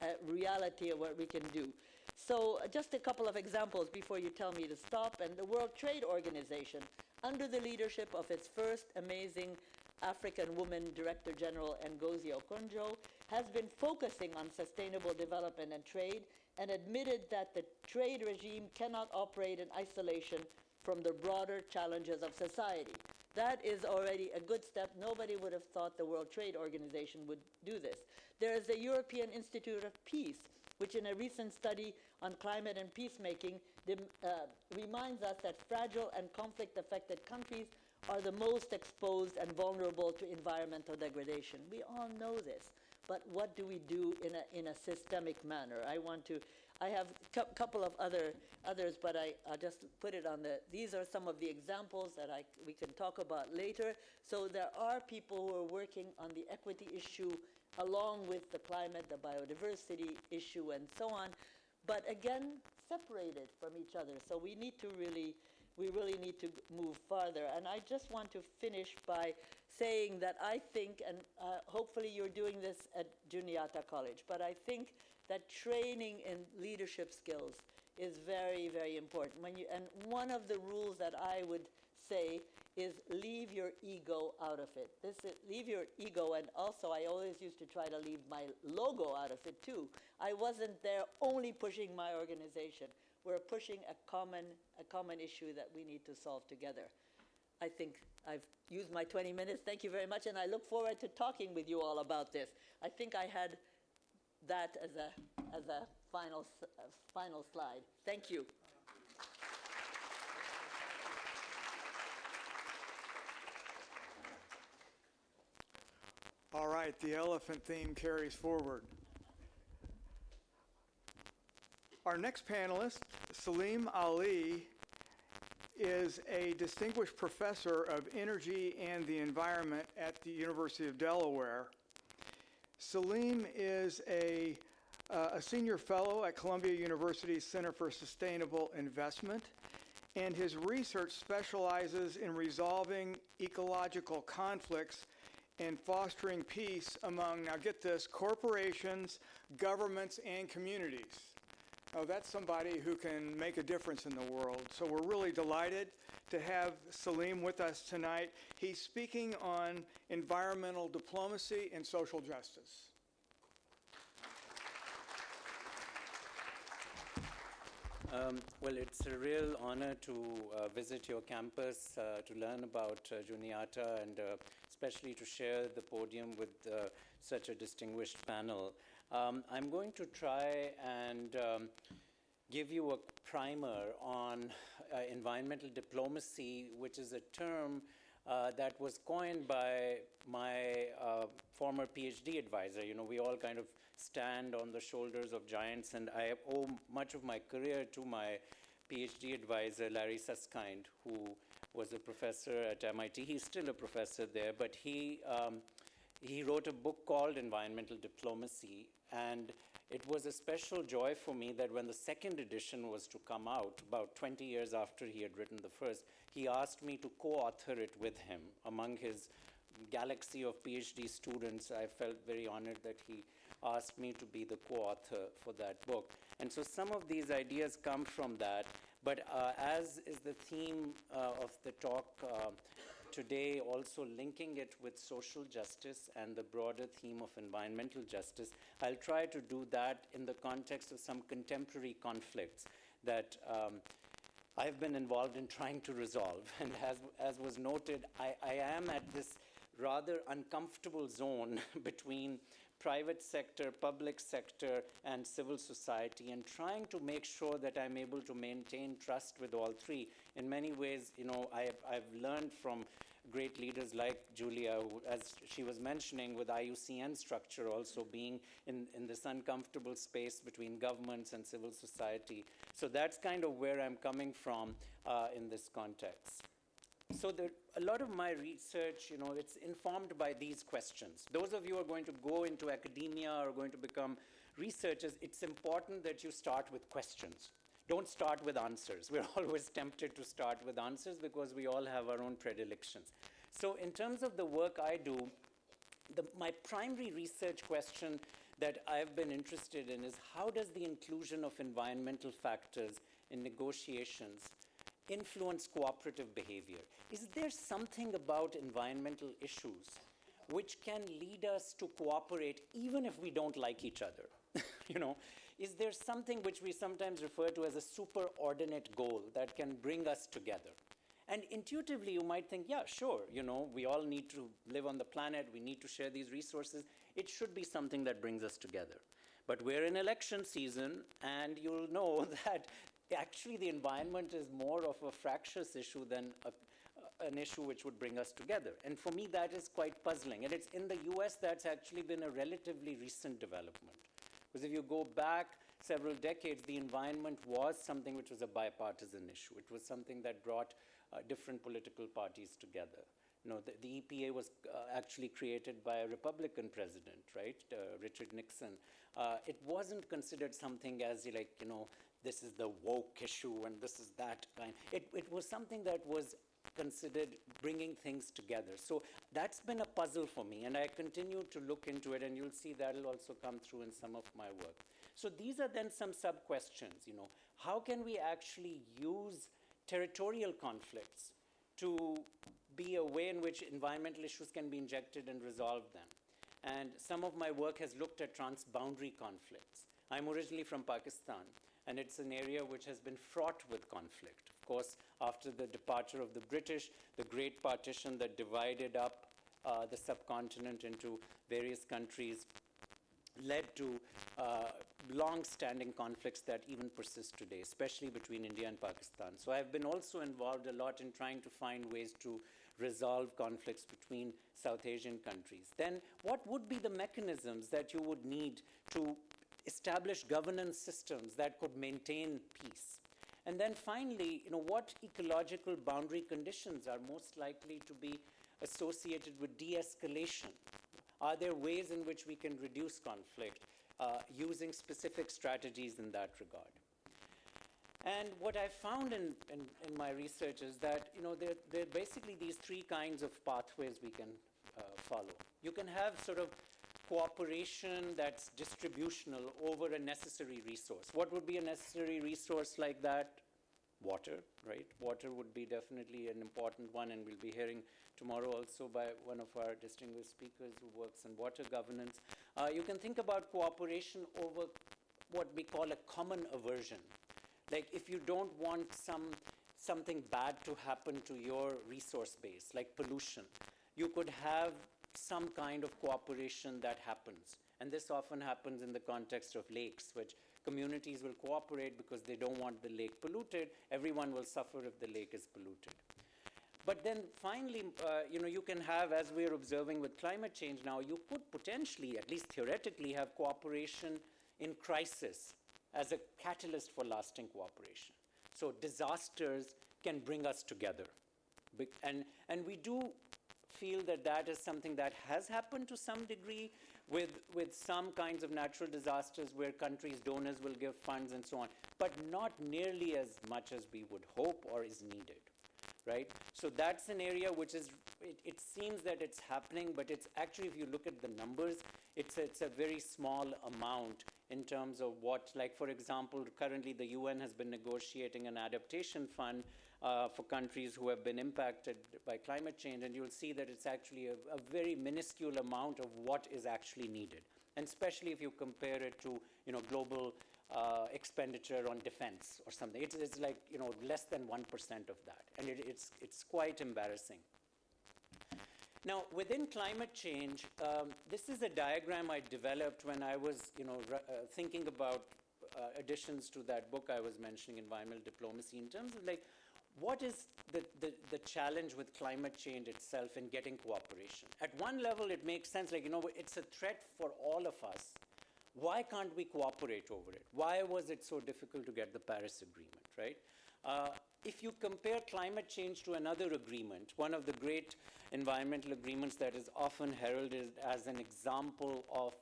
I: a reality of what we can do. So just a couple of examples before you tell me to stop. And the World Trade Organization, under the leadership of its first amazing African woman Director General, Ngozi Okonjo, has been focusing on sustainable development and trade, and admitted that the trade regime cannot operate in isolation from the broader challenges of society. That is already a good step. Nobody would have thought the World Trade Organization would do this. There is the European Institute of Peace, which in a recent study on climate and peacemaking reminds us that fragile and conflict-affected countries are the most exposed and vulnerable to environmental degradation. We all know this, but what do we do in a systemic manner? I have a couple of others, but I'll just put it on these are some of the examples that we can talk about later. So there are people who are working on the equity issue along with the climate, the biodiversity issue, and so on, but again, separated from each other. So we really need to move farther. And I just want to finish by saying that I think, and hopefully you're doing this at Juniata College, but I think that training in leadership skills is very, very important. And one of the rules that I would say is leave your ego out of it. Leave your ego, and also I always used to try to leave my logo out of it too. I wasn't there only pushing my organization. We're pushing a common issue that we need to solve together. I think I've used my 20 minutes. Thank you very much, and I look forward to talking with you all about this. I think I had that as a final slide. Thank you.
H: All right, the elephant theme carries forward. Our next panelist, Salim Ali, is a distinguished professor of energy and the environment at the University of Delaware. Salim is a senior fellow at Columbia University's Center for Sustainable Investment, and his research specializes in resolving ecological conflicts and fostering peace among, now get this, corporations, governments, and communities. Now that's somebody who can make a difference in the world. So we're really delighted to have Salim with us tonight. He's speaking on environmental diplomacy and social justice.
J: Well, it's a real honor to visit your campus, to learn about Juniata, and especially to share the podium with such a distinguished panel. I'm going to try and give you a primer on environmental diplomacy, which is a term that was coined by my former PhD advisor. You know, we all kind of stand on the shoulders of giants, and I owe much of my career to my PhD advisor, Larry Susskind, who was a professor at MIT. He's still a professor there, but he wrote a book called Environmental Diplomacy, and it was a special joy for me that when the second edition was to come out, about 20 years after he had written the first, he asked me to co-author it with him. Among his galaxy of PhD students, I felt very honored that he asked me to be the co-author for that book. And so some of these ideas come from that, but as is the theme of the talk today, also linking it with social justice and the broader theme of environmental justice, I'll try to do that in the context of some contemporary conflicts that I've been involved in trying to resolve. And as was noted, I am at this rather uncomfortable zone between private sector, public sector, and civil society, and trying to make sure that I'm able to maintain trust with all three. In many ways, you know, I've learned from great leaders like Julia, who, as she was mentioning, with IUCN structure also being in this uncomfortable space between governments and civil society. So that's kind of where I'm coming from in this context. So a lot of my research, you know, it's informed by these questions. Those of you who are going to go into academia or going to become researchers, it's important that you start with questions. Don't start with answers. We're always tempted to start with answers because we all have our own predilections. So in terms of the work I do, my primary research question that I've been interested in is how does the inclusion of environmental factors in negotiations influence cooperative behavior? Is there something about environmental issues which can lead us to cooperate even if we don't like each other? You know, is there something which we sometimes refer to as a superordinate goal that can bring us together? And intuitively, you might think, yeah, sure, you know, we all need to live on the planet, we need to share these resources. It should be something that brings us together. But we're in election season, and you'll know that actually the environment is more of a fractious issue than an issue which would bring us together. And for me, that is quite puzzling. And it's in the US that's actually been a relatively recent development. Because if you go back several decades, the environment was something which was a bipartisan issue. It was something that brought different political parties together. You know, the EPA was actually created by a Republican president, right, Richard Nixon. It wasn't considered something as like, you know, this is the woke issue and this is that kind. It was something that was considered bringing things together. So that's been a puzzle for me, and I continue to look into it, and you'll see that'll also come through in some of my work. So these are then some sub-questions, you know. How can we actually use territorial conflicts to be a way in which environmental issues can be injected and resolve them? And some of my work has looked at transboundary conflicts. I'm originally from Pakistan, and it's an area which has been fraught with conflict. Of course, after the departure of the British, the Great Partition that divided up the subcontinent into various countries led to long-standing conflicts that even persist today, especially between India and Pakistan. So I've been also involved a lot in trying to find ways to resolve conflicts between South Asian countries. Then what would be the mechanisms that you would need to establish governance systems that could maintain peace? And then finally, what ecological boundary conditions are most likely to be associated with de-escalation? Are there ways in which we can reduce conflict using specific strategies in that regard? And what I found in my research is that there are basically these three kinds of pathways we can follow. You can have sort of cooperation that's distributional over a necessary resource. What would be a necessary resource like that? Water, right? Water would be definitely an important one, and we'll be hearing tomorrow also by one of our distinguished speakers who works in water governance. You can think about cooperation over what we call a common aversion. Like if you don't want something bad to happen to your resource base, like pollution, you could have some kind of cooperation that happens. And this often happens in the context of lakes, which communities will cooperate because they don't want the lake polluted. Everyone will suffer if the lake is polluted. But then finally, you can have, as we're observing with climate change now, you could potentially, at least theoretically, have cooperation in crisis as a catalyst for lasting cooperation. So disasters can bring us together. And we do feel that that is something that has happened to some degree with some kinds of natural disasters where countries, donors will give funds and so on, but not nearly as much as we would hope or is needed, right? So that's an area which is, it seems that it's happening, but it's actually, if you look at the numbers, it's a very small amount in terms of what, like for example, currently the UN has been negotiating an adaptation fund for countries who have been impacted by climate change, and you'll see that it's actually a very minuscule amount of what is actually needed, and especially if you compare it to global expenditure on defense or something. It's like less than 1% of that, and it's quite embarrassing. Now, within climate change, this is a diagram I developed when I was thinking about additions to that book I was mentioning, Environmental Diplomacy, in terms of like, what is the challenge with climate change itself in getting cooperation? At one level, it makes sense, like, it's a threat for all of us. Why can't we cooperate over it? Why was it so difficult to get the Paris Agreement, right? If you compare climate change to another agreement, one of the great environmental agreements that is often heralded as an example of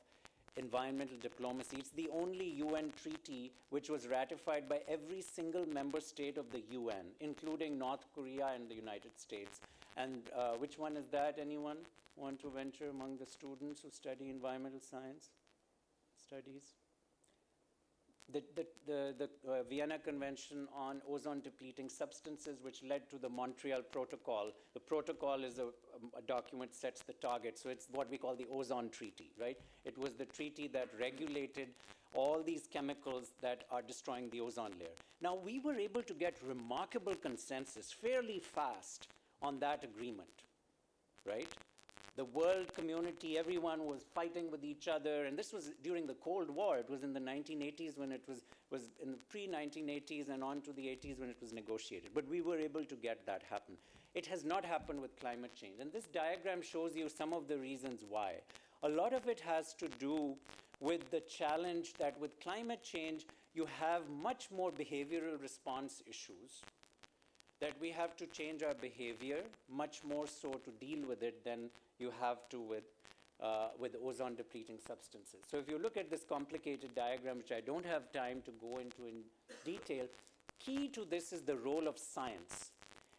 J: environmental diplomacy, it's the only UN treaty which was ratified by every single member state of the UN, including North Korea and the United States. And which one is that? Anyone want to venture among the students who study environmental science studies? The Vienna Convention on ozone-depleting substances, which led to the Montreal Protocol. The protocol is a document that sets the target, so it's what we call the ozone treaty, right? It was the treaty that regulated all these chemicals that are destroying the ozone layer. Now, we were able to get remarkable consensus fairly fast on that agreement, right? The world community, everyone was fighting with each other, and this was during the Cold War. It was in the 1980s when it was in the pre-1980s and on to the 80s when it was negotiated. But we were able to get that happen. It has not happened with climate change, and this diagram shows you some of the reasons why. A lot of it has to do with the challenge that with climate change, you have much more behavioral response issues, that we have to change our behavior much more so to deal with it than you have to with ozone-depleting substances. So if you look at this complicated diagram, which I don't have time to go into in detail, key to this is the role of science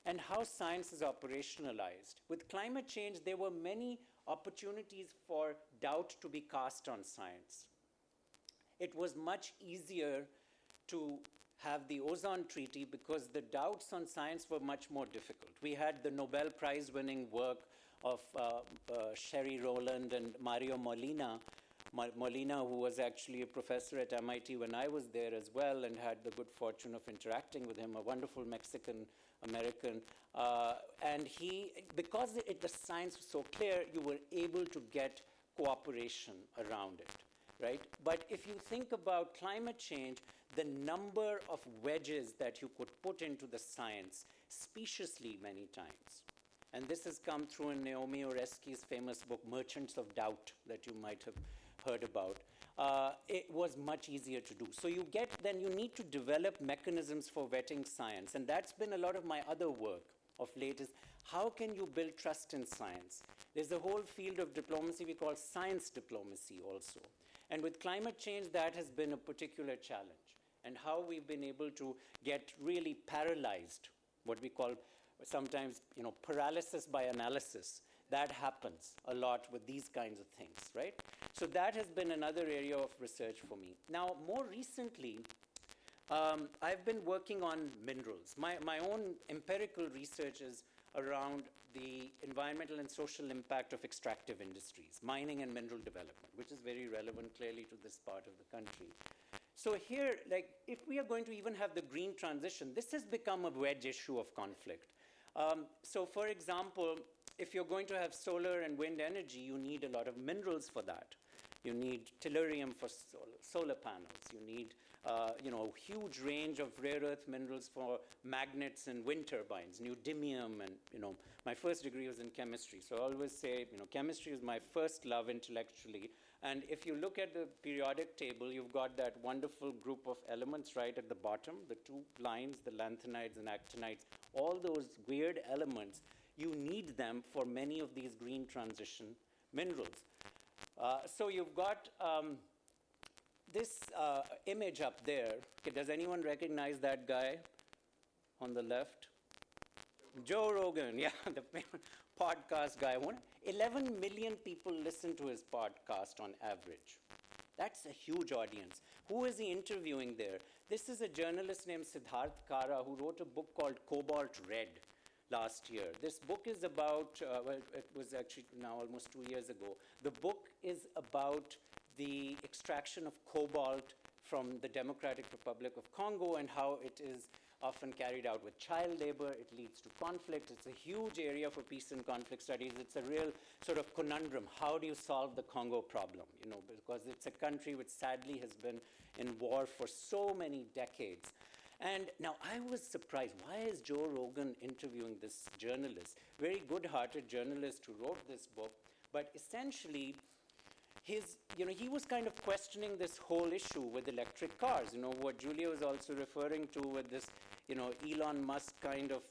J: and how science is operationalized. With climate change, there were many opportunities for doubt to be cast on science. It was much easier to have the ozone treaty because the doubts on science were much more difficult. We had the Nobel Prize winning work of Sherry Rowland and Mario Molina, Molina, who was actually a professor at MIT when I was there as well, and had the good fortune of interacting with him, a wonderful Mexican-American. And because the science was so clear, you were able to get cooperation around it, right? But if you think about climate change, the number of wedges that you could put into the science speciously many times. And this has come through in Naomi Oreskes' famous book, Merchants of Doubt, that you might have heard about. It was much easier to do. So you need to develop mechanisms for vetting science. And that's been a lot of my other work of late, is how can you build trust in science? There's a whole field of diplomacy we call science diplomacy also. And with climate change, that has been a particular challenge. And how we've been able to get really paralyzed, what we call sometimes, paralysis by analysis. That happens a lot with these kinds of things, right? So that has been another area of research for me. Now, more recently, I've been working on minerals. My own empirical research is around the environmental and social impact of extractive industries, mining and mineral development, which is very relevant clearly to this part of the country. So here, if we are going to even have the green transition, this has become a wedge issue of conflict. So for example, if you're going to have solar and wind energy, you need a lot of minerals for that. You need tellurium for solar panels. You need a huge range of rare earth minerals for magnets and wind turbines, neodymium, and my first degree was in chemistry. So I always say, chemistry is my first love intellectually. And if you look at the periodic table, you've got that wonderful group of elements right at the bottom, the two lines, the lanthanides and actinides, all those weird elements, you need them for many of these green transition minerals. So you've got this image up there. Okay, does anyone recognize that guy on the left? Joe Rogan, yeah, the podcast guy. 11 million people listen to his podcast on average. That's a huge audience. Who is he interviewing there? This is a journalist named Siddharth Kara who wrote a book called Cobalt Red last year. This book is about, it was actually now almost 2 years ago. The book is about the extraction of cobalt from the Democratic Republic of Congo and how it is often carried out with child labor. It leads to conflict. It's a huge area for peace and conflict studies. It's a real sort of conundrum. How do you solve the Congo problem? Because it's a country which sadly has been in war for so many decades. And now I was surprised. Why is Joe Rogan interviewing this journalist? Very good-hearted journalist who wrote this book. But essentially, he was kind of questioning this whole issue with electric cars. What Julia was also referring to with this, Elon Musk kind of,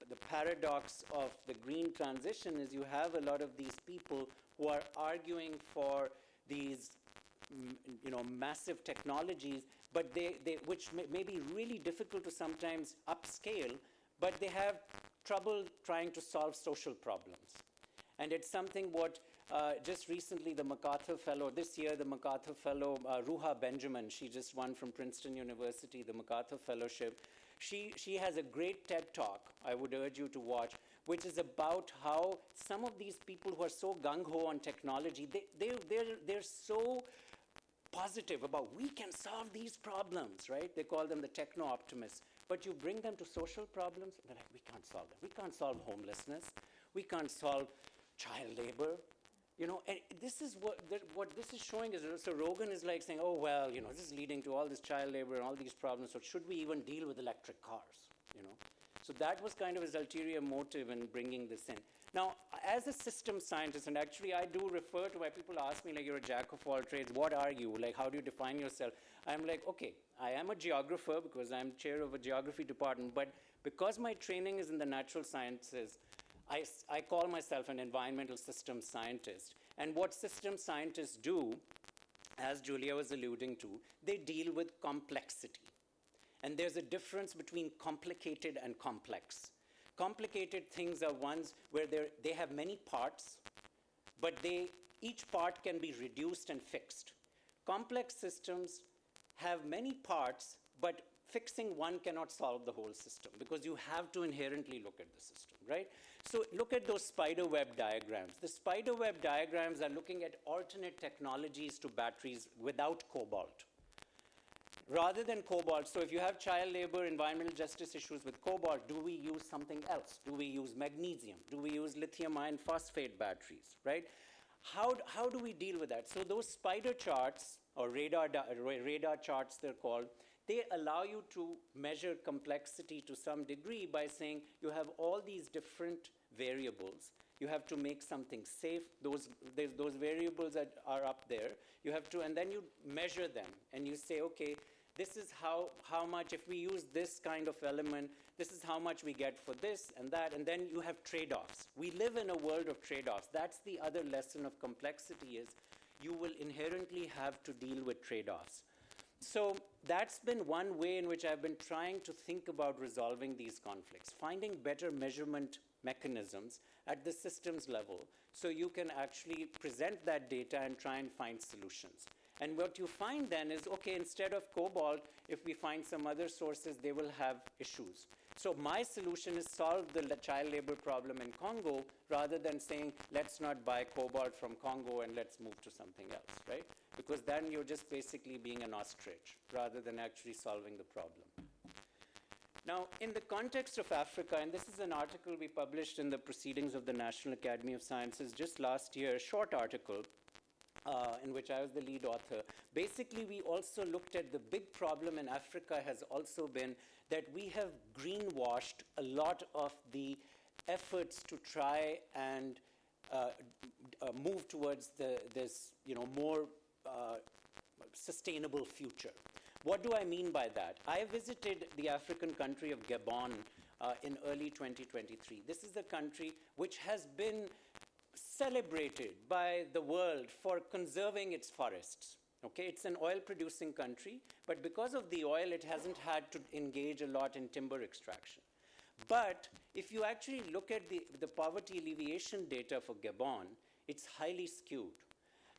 J: the paradox of the green transition is you have a lot of these people who are arguing for these, massive technologies, but which may be really difficult to sometimes upscale, but they have trouble trying to solve social problems. And it's something what just recently the MacArthur Fellow, this year the MacArthur Fellow, Ruha Benjamin, she just won from Princeton University, the MacArthur Fellowship. She has a great TED Talk, I would urge you to watch, which is about how some of these people who are so gung-ho on technology, they're so positive about we can solve these problems, right? They call them the techno-optimists. But you bring them to social problems, and they're like, we can't solve them. We can't solve homelessness. We can't solve child labor. And this is what this is showing is, so Rogan is like saying, oh, well, this is leading to all this child labor and all these problems, so should we even deal with electric cars, So that was kind of his ulterior motive in bringing this in. Now, as a systems scientist, and actually I do refer to why people ask me, you're a jack of all trades, what are you? How do you define yourself? I'm like, okay, I am a geographer because I'm chair of a geography department, but because my training is in the natural sciences, I call myself an environmental systems scientist. And what systems scientists do, as Julia was alluding to, they deal with complexity. And there's a difference between complicated and complex. Complicated things are ones where they have many parts, but each part can be reduced and fixed. Complex systems have many parts, but fixing one cannot solve the whole system because you have to inherently look at the system. right? So look at those spider web diagrams. The spider web diagrams are looking at alternate technologies to batteries without cobalt. Rather than cobalt, so if you have child labor, environmental justice issues with cobalt, do we use something else? Do we use magnesium? Do we use lithium iron phosphate batteries, right? How do we deal with that? So those spider charts, or radar charts they're called, they allow you to measure complexity to some degree by saying you have all these different variables. You have to make something safe. Those variables that are up there, you have to, and then you measure them, and you say, okay, this is how much, if we use this kind of element, this is how much we get for this and that, and then you have trade-offs. We live in a world of trade-offs. That's the other lesson of complexity is you will inherently have to deal with trade-offs. So that's been one way in which I've been trying to think about resolving these conflicts, finding better measurement mechanisms at the systems level so you can actually present that data and try and find solutions. And what you find then is, okay, instead of cobalt, if we find some other sources, they will have issues. So my solution is solve the child labor problem in Congo rather than saying, let's not buy cobalt from Congo and let's move to something else, right? Because then you're just basically being an ostrich rather than actually solving the problem. Now, in the context of Africa, and this is an article we published in the Proceedings of the National Academy of Sciences just last year, a short article, in which I was the lead author. Basically, we also looked at the big problem in Africa has also been that we have greenwashed a lot of the efforts to try and move towards this more sustainable future. What do I mean by that? I visited the African country of Gabon in early 2023. This is a country which has been celebrated by the world for conserving its forests. Okay, it's an oil-producing country, but because of the oil, it hasn't had to engage a lot in timber extraction. But if you actually look at the poverty alleviation data for Gabon, it's highly skewed.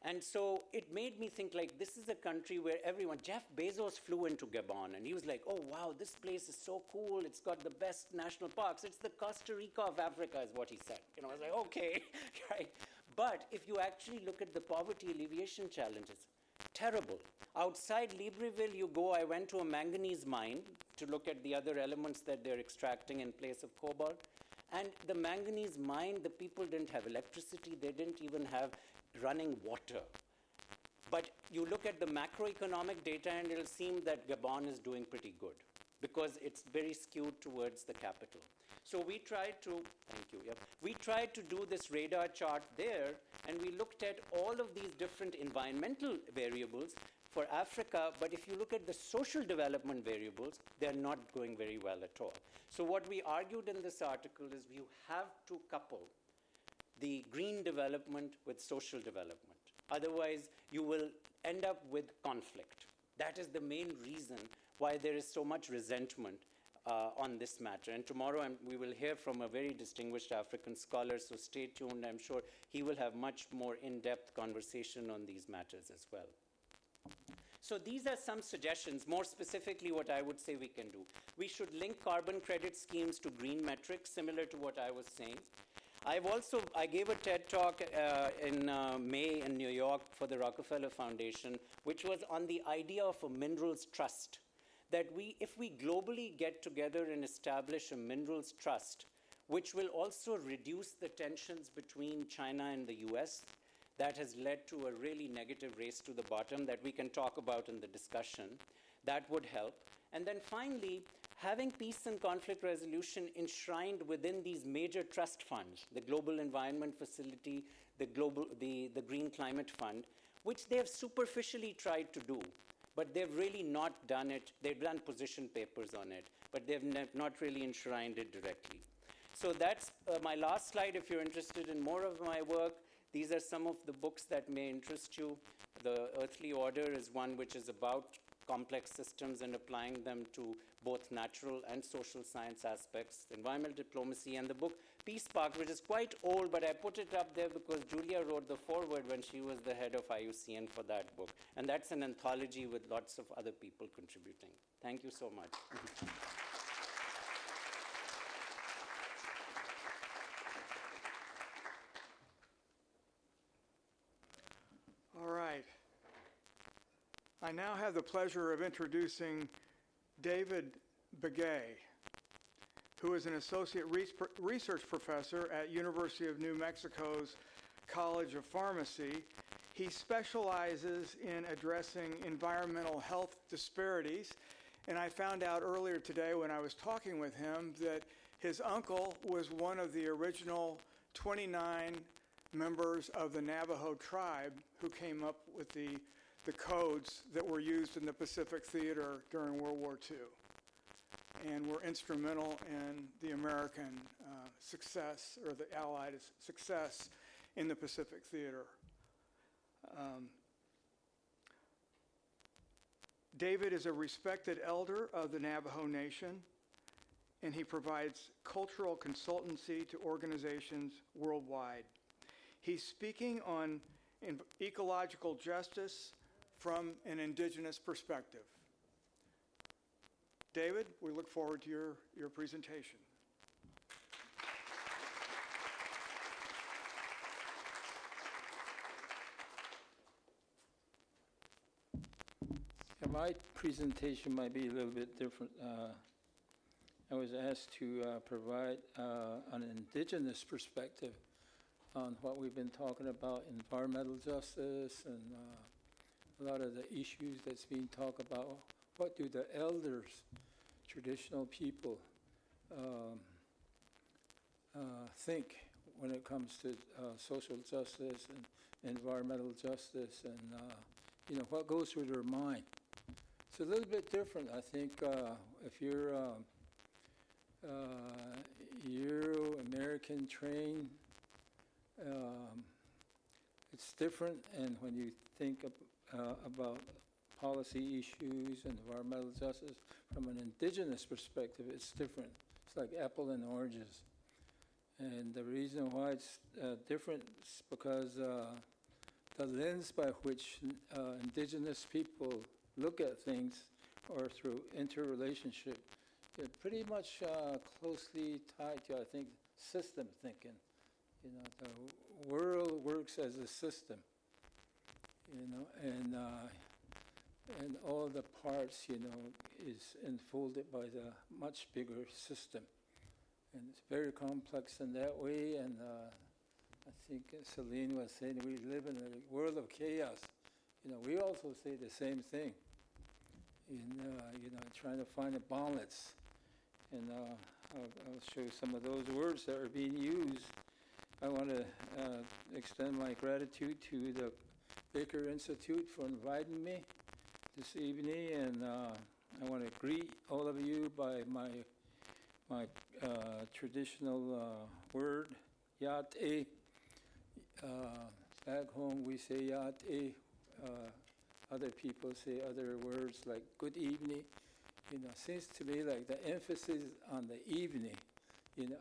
J: And so it made me think, like, this is a country where everyone, Jeff Bezos flew into Gabon, and he was like, oh, wow, this place is so cool. It's got the best national parks. It's the Costa Rica of Africa, is what he said. I was like, okay, right? But if you actually look at the poverty alleviation challenges, terrible. Outside Libreville, you go, I went to a manganese mine to look at the other elements that they're extracting in place of cobalt. And the manganese mine, the people didn't have electricity. They didn't even have running water. But you look at the macroeconomic data and it'll seem that Gabon is doing pretty good because it's very skewed towards the capital. So we tried to, we tried to do this radar chart there, and we looked at all of these different environmental variables for Africa, but if you look at the social development variables, they're not going very well at all. So what we argued in this article is you have to couple the green development with social development. Otherwise, you will end up with conflict. That is the main reason why there is so much resentment on this matter. And tomorrow we will hear from a very distinguished African scholar, so stay tuned. I'm sure he will have much more in-depth conversation on these matters as well. So these are some suggestions, more specifically what I would say we can do. We should link carbon credit schemes to green metrics, similar to what I was saying. I gave a TED talk in May in New York for the Rockefeller Foundation, which was on the idea of a minerals trust. That if we globally get together and establish a minerals trust, which will also reduce the tensions between China and the US, that has led to a really negative race to the bottom that we can talk about in the discussion, that would help. And then finally, having peace and conflict resolution enshrined within these major trust funds, the Global Environment Facility, the Green Climate Fund, which they have superficially tried to do, but they've really not done it. They've done position papers on it, but they've not really enshrined it directly. So that's my last slide. If you're interested in more of my work, these are some of the books that may interest you. The Earthly Order is one which is about complex systems and applying them to both natural and social science aspects, environmental diplomacy, and the book Peace Park, which is quite old, but I put it up there because Julia wrote the foreword when she was the head of IUCN for that book. And that's an anthology with lots of other people contributing. Thank you so much.
H: I now have the pleasure of introducing David Begay, who is an associate research professor at University of New Mexico's College of Pharmacy. He specializes in addressing environmental health disparities, and I found out earlier today when I was talking with him that his uncle was one of the original 29 members of the Navajo tribe who came up with the codes that were used in the Pacific Theater during World War II, and were instrumental in the American success, or the Allied success in the Pacific Theater. David is a respected elder of the Navajo Nation, and he provides cultural consultancy to organizations worldwide. He's speaking on ecological justice from an indigenous perspective. David, we look forward to your presentation.
K: Yeah, my presentation might be a little bit different. I was asked to provide an indigenous perspective on what we've been talking about, environmental justice, and a lot of the issues that's being talked about. What do the elders, traditional people, think when it comes to social justice and environmental justice, and what goes through their mind? It's a little bit different, I think, if you're Euro-American trained. It's different, and when you think about policy issues and environmental justice from an indigenous perspective, it's different. It's like apple and oranges. And the reason why it's different is because the lens by which indigenous people look at things, or through interrelationship, they're pretty much closely tied to, I think, system thinking. The world works as a system, and all the parts, is enfolded by the much bigger system. And it's very complex in that way, and I think Celine was saying we live in a world of chaos. We also say the same thing, trying to find a balance. And I'll show you some of those words that are being used. I want to extend my gratitude to the Baker Institute for inviting me this evening, and I want to greet all of you by my traditional word, Yate. Back home we say Yate. Other people say other words like good evening. Seems to me like the emphasis on the evening.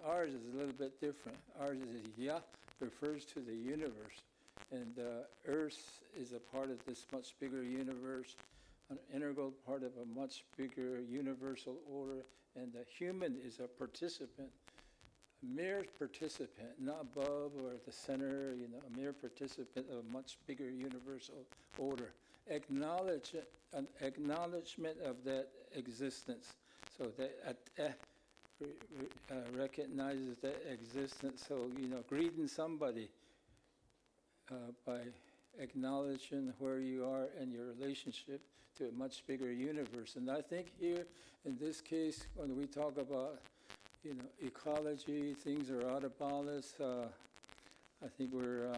K: Ours is a little bit different. Ours is Ya, refers to the universe. And Earth is a part of this much bigger universe, an integral part of a much bigger universal order. And the human is a participant, a mere participant, not above or at the center, a mere participant of a much bigger universal order. An acknowledgement of that existence. So that recognizes that existence. So, greeting somebody by acknowledging where you are and your relationship to a much bigger universe. And I think here, in this case, when we talk about, ecology, things are out of balance. I think we're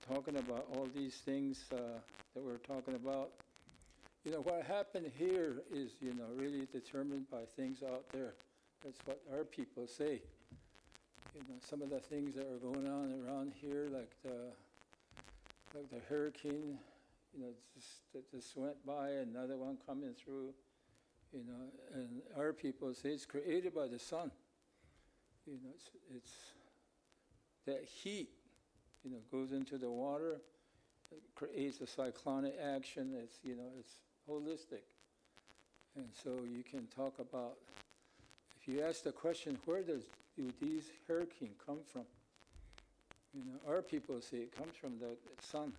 K: talking about all these things that we're talking about. What happened here is, really determined by things out there. That's what our people say. Some of the things that are going on around here, like the hurricane, that just went by, another one coming through, and our people say it's created by the sun. It's that heat, goes into the water, it creates a cyclonic action. It's holistic. And so you can talk about, if you ask the question, where do these hurricanes come from? Our people say it comes from the sun.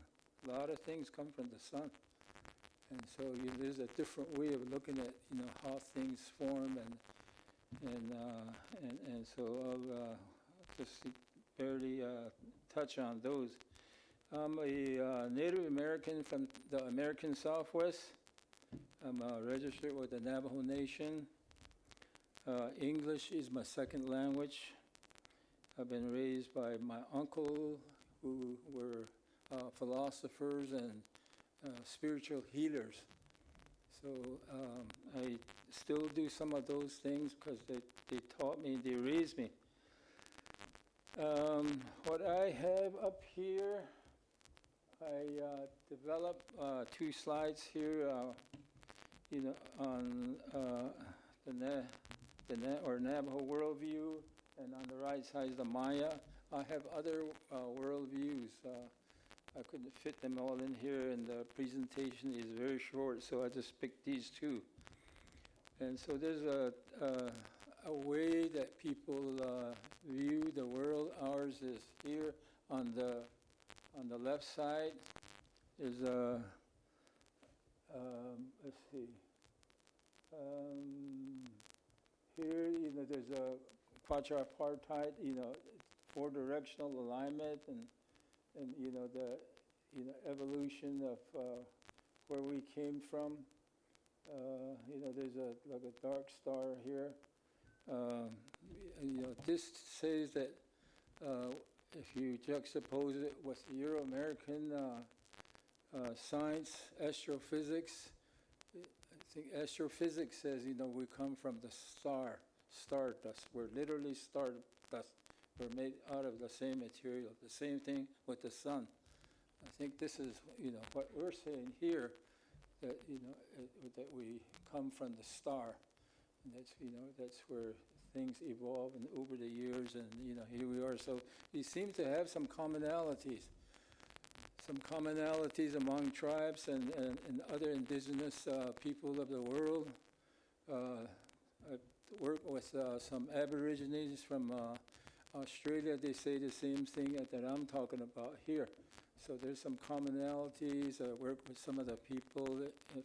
K: A lot of things come from the sun. And so there's a different way of looking at how things form, and so I'll just barely touch on those. I'm a Native American from the American Southwest. I'm registered with the Navajo Nation. English is my second language. I've been raised by my uncle, who were philosophers and spiritual healers. So I still do some of those things because they taught me, they raised me. What I have up here, I developed 2 slides here, on the Navajo worldview, and on the right side is the Maya. I have other worldviews. I couldn't fit them all in here, and the presentation is very short, so I just picked these 2. And so there's a way that people view the world. Ours is here on the left side. There's a let's see. Here, there's a quadripartite, 4-directional alignment, and the evolution of where we came from. There's like a dark star here. This says that if you juxtapose it with Euro-American science, astrophysics, I think astrophysics says, we come from the stardust. We're literally stardust. We're made out of the same material. The same thing with the sun. I think this is, what we're saying here, that, that we come from the star. And that's where things evolve and over the years, and, here we are. So we seem to have some commonalities among tribes and other indigenous people of the world. I've worked with some Aborigines from Australia. They say the same thing that I'm talking about here. So there's some commonalities. I work with some of the people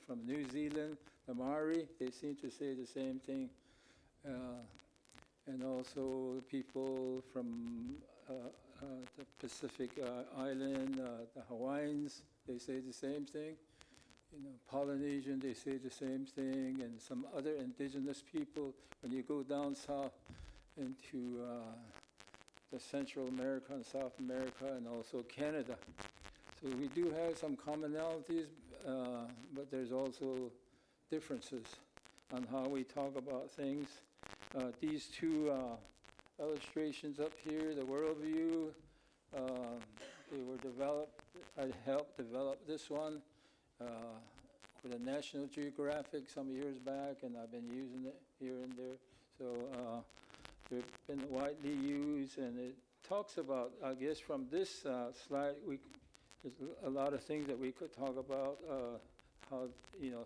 K: from New Zealand, the Maori. They seem to say the same thing. And also people from the Pacific Island, the Hawaiians, they say the same thing. Polynesian, they say the same thing, and some other indigenous people. When you go down south into the Central America and South America, and also Canada. So we do have some commonalities, but there's also differences on how we talk about things. These 2 illustrations up here, the worldview, they were developed. I helped develop this one for the National Geographic some years back, and I've been using it here and there. So they've been widely used, and it talks about, I guess from this slide, there's a lot of things that we could talk about, how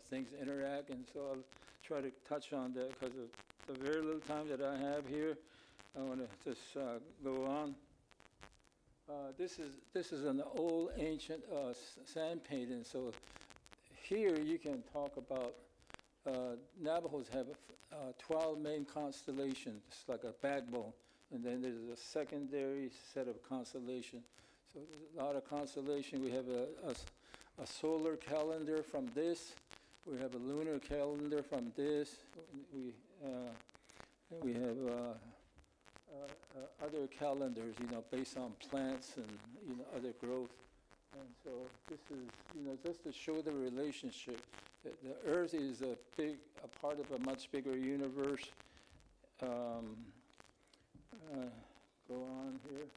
K: things interact, and so I'll try to touch on that because of the very little time that I have here. I want to just go on. This is an old ancient sand painting. So here you can talk about Navajos have 12 main constellations, like a backbone, and then there's a secondary set of constellations. So there's a lot of constellation. We have a solar calendar from this. We have a lunar calendar from this. We have other calendars, based on plants and other growth. And so this is, just to show the relationship. The Earth is a part of a much bigger universe. Go on here.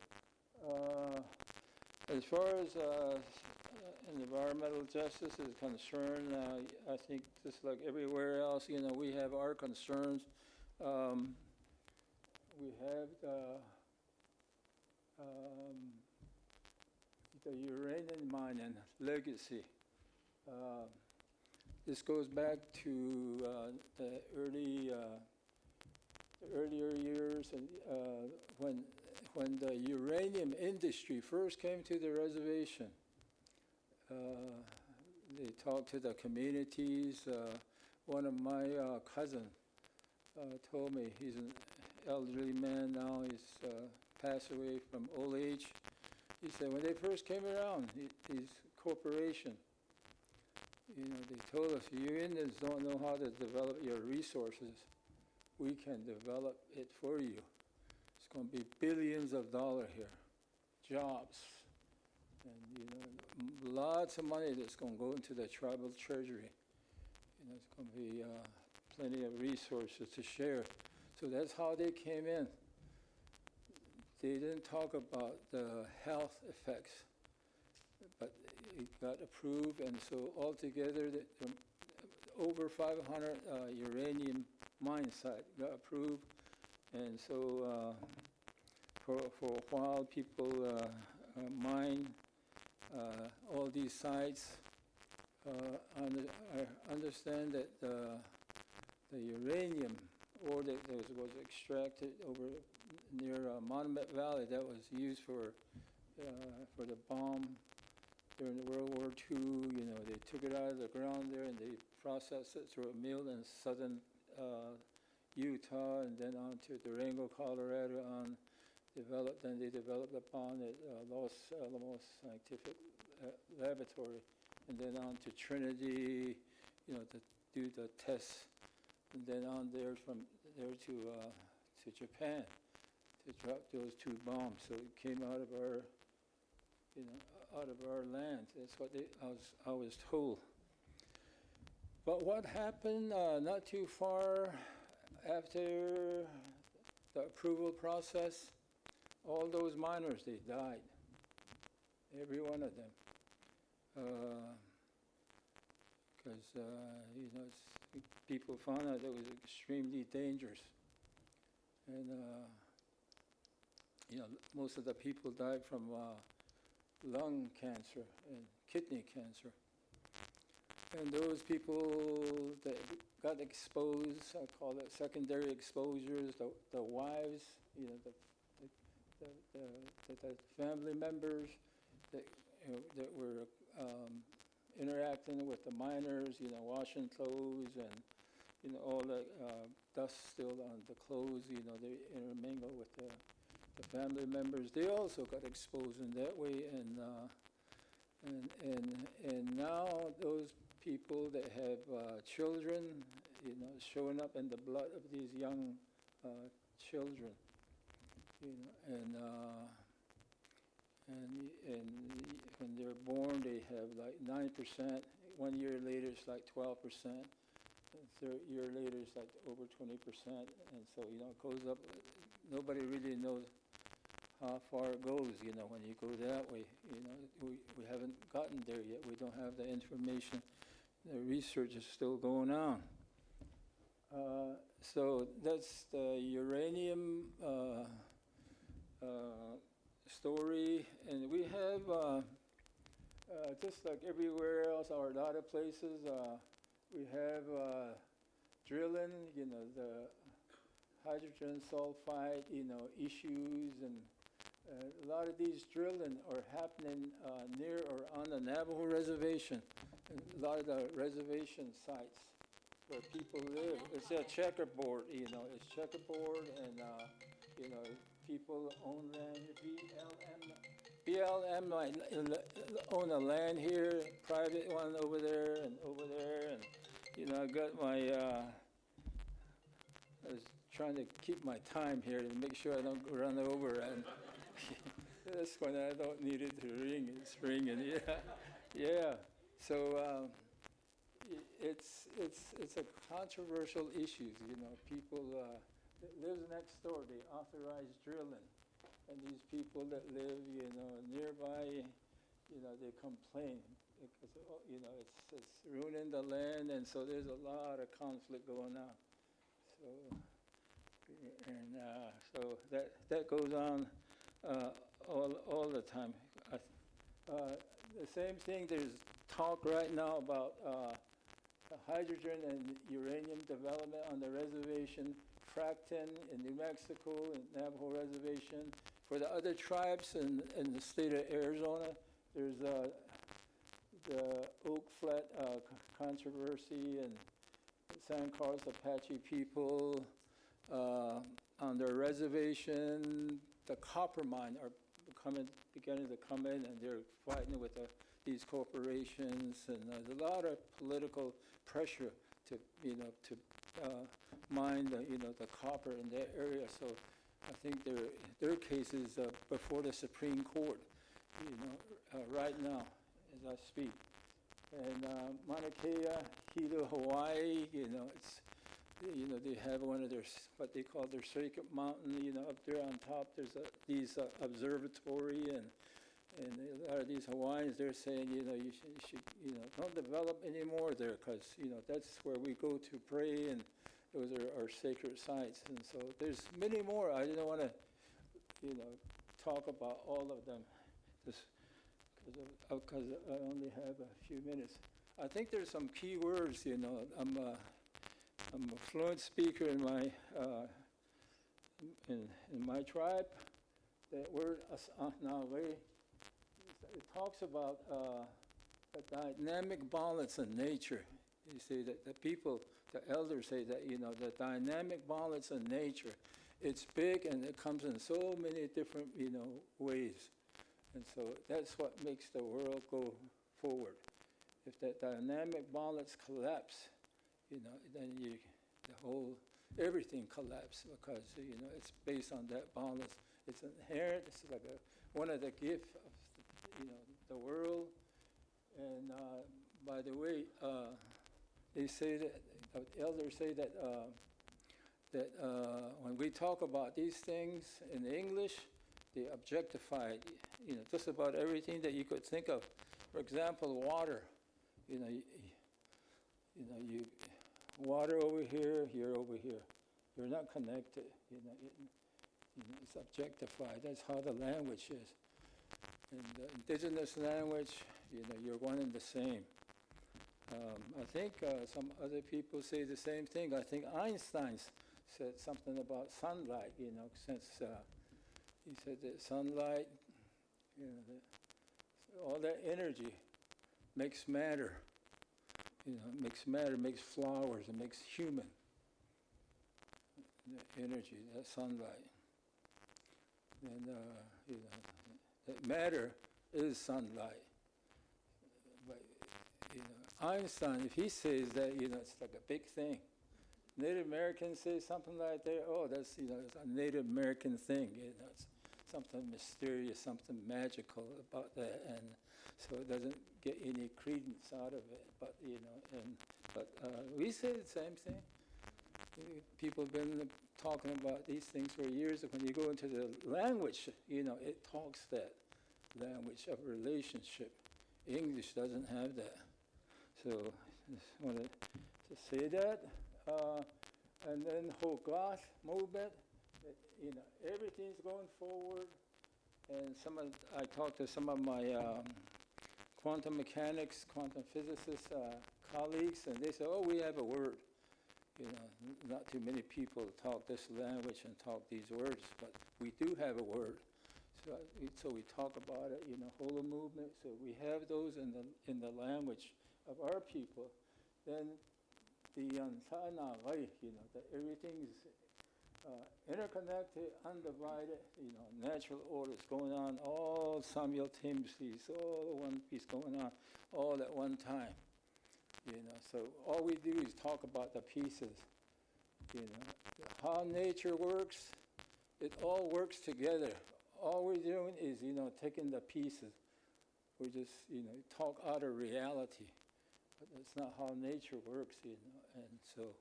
K: As far as environmental justice is concerned, I think just like everywhere else, we have our concerns. We have the uranium mining legacy. This goes back to the earlier years, and when the uranium industry first came to the reservation. they talk to the communities. One of my cousins told me, he's an elderly man now, he's passed away from old age. He said when they first came around, these corporations, you know, they told us, you Indians don't know how to develop your resources. We can develop it for you. It's going to be billions of dollars here, jobs, and, you know, lots of money that's going to go into the tribal treasury. You know, it's going to be plenty of resources to share. So that's how they came in. They didn't talk about the health effects, but it got approved, and so altogether, over 500 uranium mine site got approved, and so for a while, people mine all these sites. I understand that the uranium ore that was extracted over near Monument Valley, that was used for the bomb during World War II. You know, they took it out of the ground there and they processed it through a mill in southern Utah and then on to Durango, Colorado. Then they developed the bomb at Los Alamos Scientific Laboratory, and then on to Trinity, you know, to do the tests, and then on there from there to Japan to drop those two bombs. So it came out of our, you know, out of our land. That's what I was told. But what happened not too far after the approval process, all those miners, they died. Every one of them. Because, you know, people found out it was extremely dangerous. And, you know, most of the people died from lung cancer and kidney cancer. And those people that got exposed, I call it secondary exposures, the wives, you know, the family members that, you know, that were interacting with the miners, you know, washing clothes and, you know, all the dust still on the clothes, you know, they intermingle with the family members. They also got exposed in that way, and now those people that have children, you know, showing up in the blood of these young children, you know, and when they're born, they have like 9%. 1 year later, it's like 12%. Third year later, it's like over 20%. And so, you know, it goes up. Nobody really knows how far it goes, you know, when you go that way. You know, we haven't gotten there yet. We don't have the information. The research is still going on. So that's the uranium story, and we have, just like everywhere else, or a lot of places, we have drilling, you know, the hydrogen sulfide, you know, issues, and a lot of these drilling are happening near or on the Navajo reservation, a lot of the reservation sites where people live. It's a checkerboard, you know, it's checkerboard, and, you know, people own land, BLM own a land here, private one over there, and, you know, I got my, I was trying to keep my time here to make sure I don't run over, and this one I don't need it to ring, it's ringing, yeah. So it's a controversial issue, you know, people that lives next door, they authorize drilling. And these people that live, you know, nearby, you know, they complain because, you know, it's ruining the land, and so there's a lot of conflict going on. So, and so that goes on all the time. The same thing. There's talk right now about hydrogen and uranium development on the reservation, Fracton in New Mexico and Navajo Reservation. For the other tribes in the state of Arizona, there's Oak Flat controversy and San Carlos Apache people on their reservation. The copper mine are beginning to come in, and they're fighting with these corporations, and there's a lot of political pressure to mine the copper in that area. So I think their case is before the Supreme Court, right now as I speak. And Mauna Kea, Hilo, Hawaii, it's they have one of their what they call their Circuit Mountain, up there on top. There's these observatory and a lot of these Hawaiians, they're saying, you should don't develop anymore there, because, that's where we go to pray, and those are our sacred sites. And so there's many more. I didn't want to, talk about all of them, just because I only have a few minutes. I think there's some key words, I'm a fluent speaker in my in my tribe. That word asanawe, it talks about the dynamic balance in nature. You see that the people, the elders say that the dynamic balance in nature, it's big and it comes in so many different ways, and so that's what makes the world go forward. If that dynamic balance collapse, then everything collapses, because it's based on that balance. It's inherent. It's like one of the gifts of the world. And by the way, they say that elders say that when we talk about these things in English, they objectify just about everything that you could think of. For example, water. You water over here, you're over here. You're not connected. It's objectified. That's how the language is. In the indigenous language, you're one and the same. I think some other people say the same thing. I think Einstein said something about sunlight, since he said that sunlight, all that energy makes matter. Makes matter, makes flowers, and makes human. The energy, that sunlight. And, that matter is sunlight. But, Einstein, if he says that, it's like a big thing. Native Americans say something like that, oh, that's, it's a Native American thing. It's something mysterious, something magical about that. And so it doesn't get any credence out of it. But, but we say the same thing. People have been talking about these things for years. When you go into the language, it talks that language of relationship. English doesn't have that. So I just wanted to say that. And then whole glass movement, everything's going forward. And I talked to some of my quantum mechanics, quantum physicists colleagues, and they said, oh, we have a word. Not too many people talk this language and talk these words, but we do have a word. So we talk about it, hula movement. So we have those in the language of our people. Then the Antanawai, that everything is interconnected, undivided, natural order is going on all simultaneously. It's all one piece going on all at one time. So all we do is talk about the pieces. How nature works, it all works together. All we're doing is, taking the pieces. We just, talk out of reality. But that's not how nature works, And so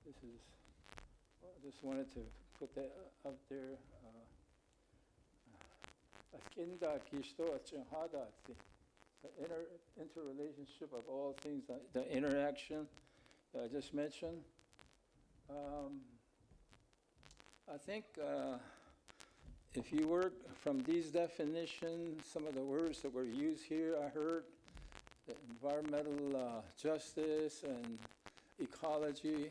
K: this is, I just wanted to put that up there. Akinda Kishto Achinhadati. The interrelationship of all things, the interaction that I just mentioned. I think if you work from these definitions, some of the words that were used here, I heard that environmental justice and ecology.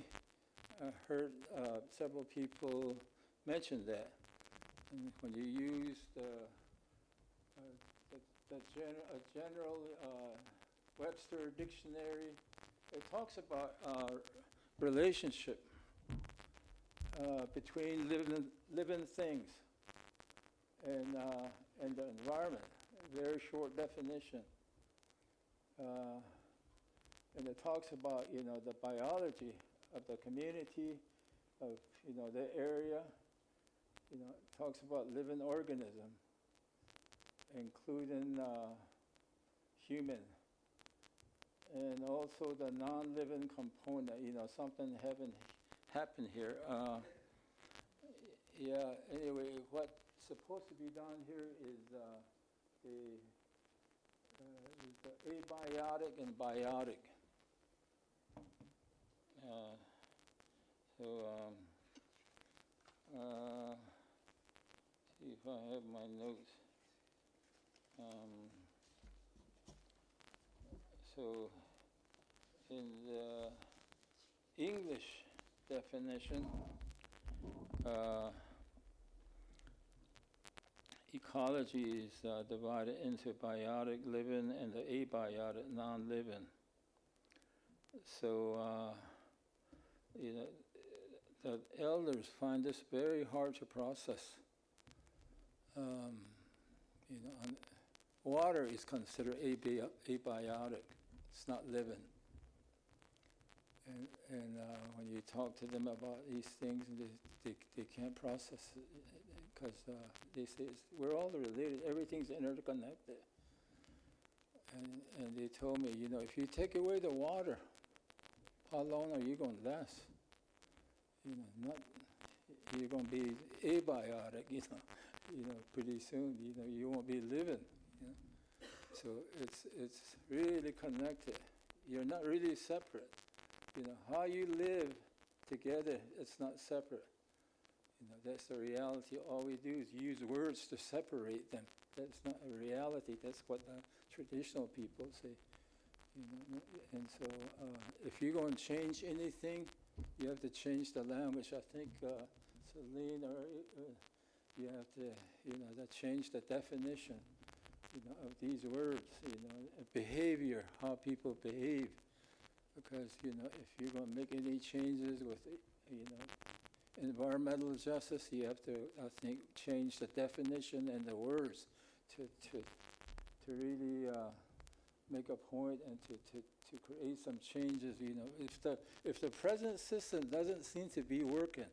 K: I heard several people mention that. And when you use the a general Webster dictionary. It talks about relationship between living things and the environment. A very short definition. And it talks about, the biology of the community, of, the area. It talks about living organism, including human. And also the non-living component, something happened here. Anyway, what's supposed to be done here is the abiotic and biotic. See if I have my notes. So in the English definition, ecology is divided into biotic living and the abiotic non-living. So, the elders find this very hard to process. Water is considered abiotic. It's not living. And when you talk to them about these things, they can't process it because they say we're all related. Everything's interconnected. And they told me, if you take away the water, how long are you going to last? You're going to be abiotic, pretty soon, you won't be living. So it's really connected. You're not really separate. How you live together, it's not separate. That's the reality. All we do is use words to separate them. That's not a reality. That's what the traditional people say. And so if you're going to change anything, you have to change the language. I think Celine, you have to change the definition, of these words, behavior, how people behave. Because, if you're going to make any changes with, environmental justice, you have to, I think, change the definition and the words to really make a point and to create some changes. If the present system doesn't seem to be working,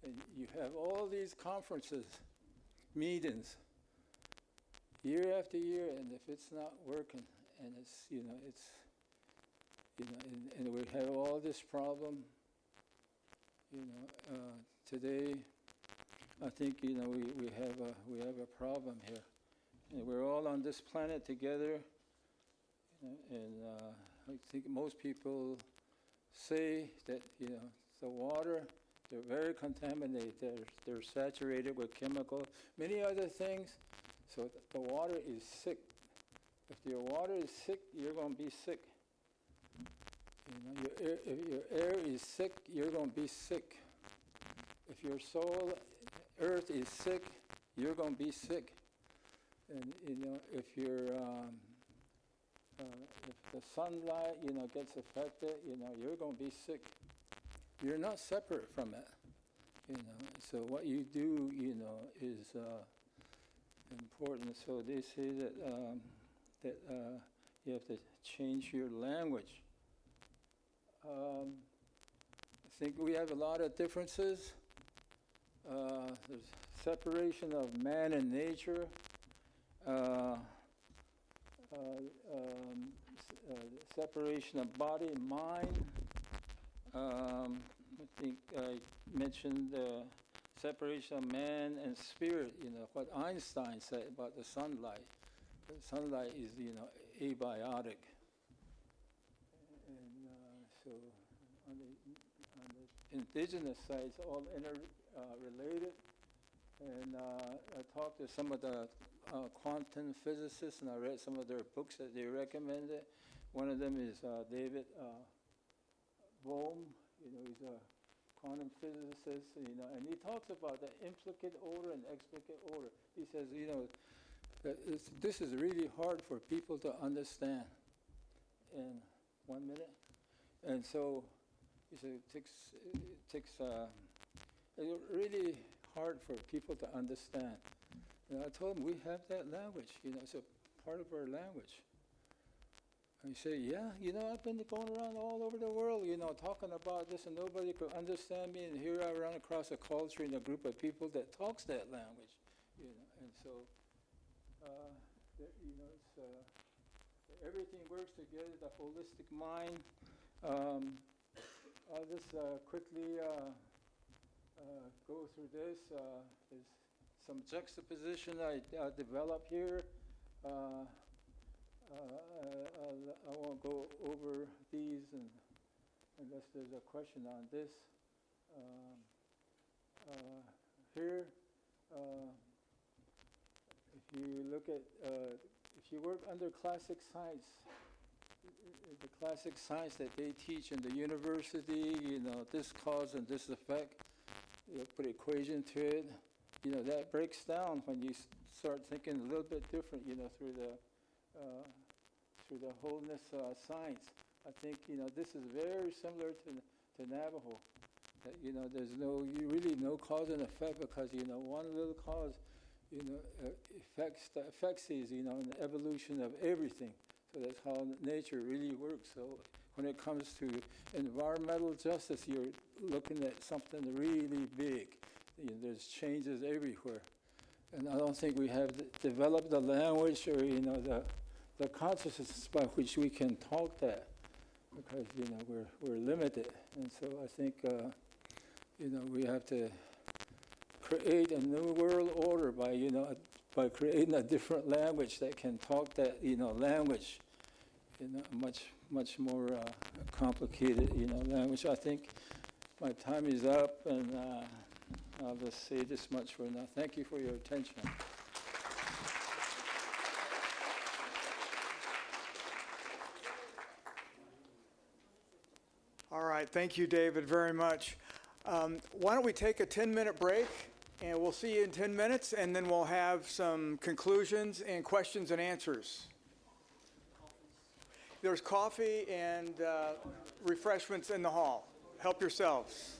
K: and you have all these conferences, meetings, year after year, and if it's not working, and and we have all this problem, today, I think, we have a problem here. And we're all on this planet together, and I think most people say that, the water, they're very contaminated. They're saturated with chemicals, many other things. So the water is sick. If your water is sick, you're going to be sick. If your air is sick, you're going to be sick. If your soul, earth is sick, you're going to be sick. And if if the sunlight, gets affected, you're going to be sick. You're not separate from it, So what you do, is important. So they say that you have to change your language. I think we have a lot of differences. There's separation of man and nature. Separation of body and mind. I think I mentioned separation of man and spirit, what Einstein said about the sunlight. The sunlight is, abiotic. And so on the indigenous side, it's all interrelated. And I talked to some of the quantum physicists, and I read some of their books that they recommended. One of them is David Bohm. He's a quantum physicist, and he talks about the implicate order and explicit order. He says, This is really hard for people to understand in 1 minute. And so it's really hard for people to understand. I told them we have that language, it's a part of our language. And you say, yeah, I've been going around all over the world, talking about this, and nobody could understand me. And here I run across a culture and a group of people that talks that language, And so, it's everything works together. The holistic mind. I'll just quickly go through this. There's some juxtaposition I developed here. I won't go over these unless there's a question on this. Here, if you look at, if you work under classic science, the classic science that they teach in the university, this cause and this effect, put equation to it, that breaks down when you start thinking a little bit different, through the wholeness science. I think, this is very similar to Navajo. That, there's really no cause and effect because, one little cause, affects these, in the evolution of everything. So that's how nature really works. So when it comes to environmental justice, you're looking at something really big. There's changes everywhere. And I don't think we have developed the language or, the consciousness by which we can talk that because, we're limited. And so I think, we have to create a new world order by creating a different language that can talk that, language, much more complicated, language. I think my time is up, and I'll just say this much for now. Thank you for your attention.
H: All right, thank you, David, very much. Why don't we take a 10-minute break, and we'll see you in 10 minutes, and then we'll have some conclusions and questions and answers. There's coffee and refreshments in the hall. Help yourselves.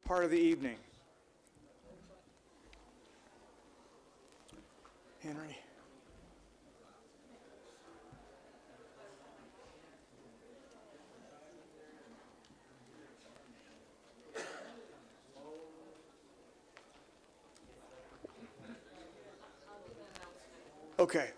H: part of the evening. Henry. Okay.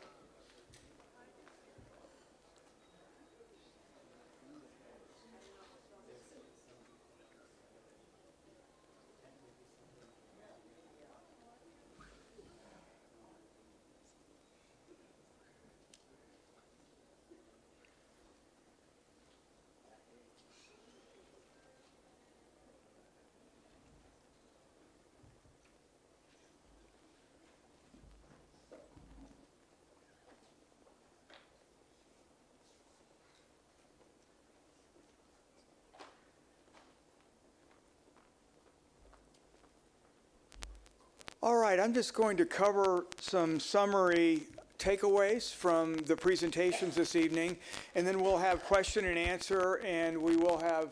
H: All right, I'm just going to cover some summary takeaways from the presentations this evening, and then we'll have question and answer, and we will have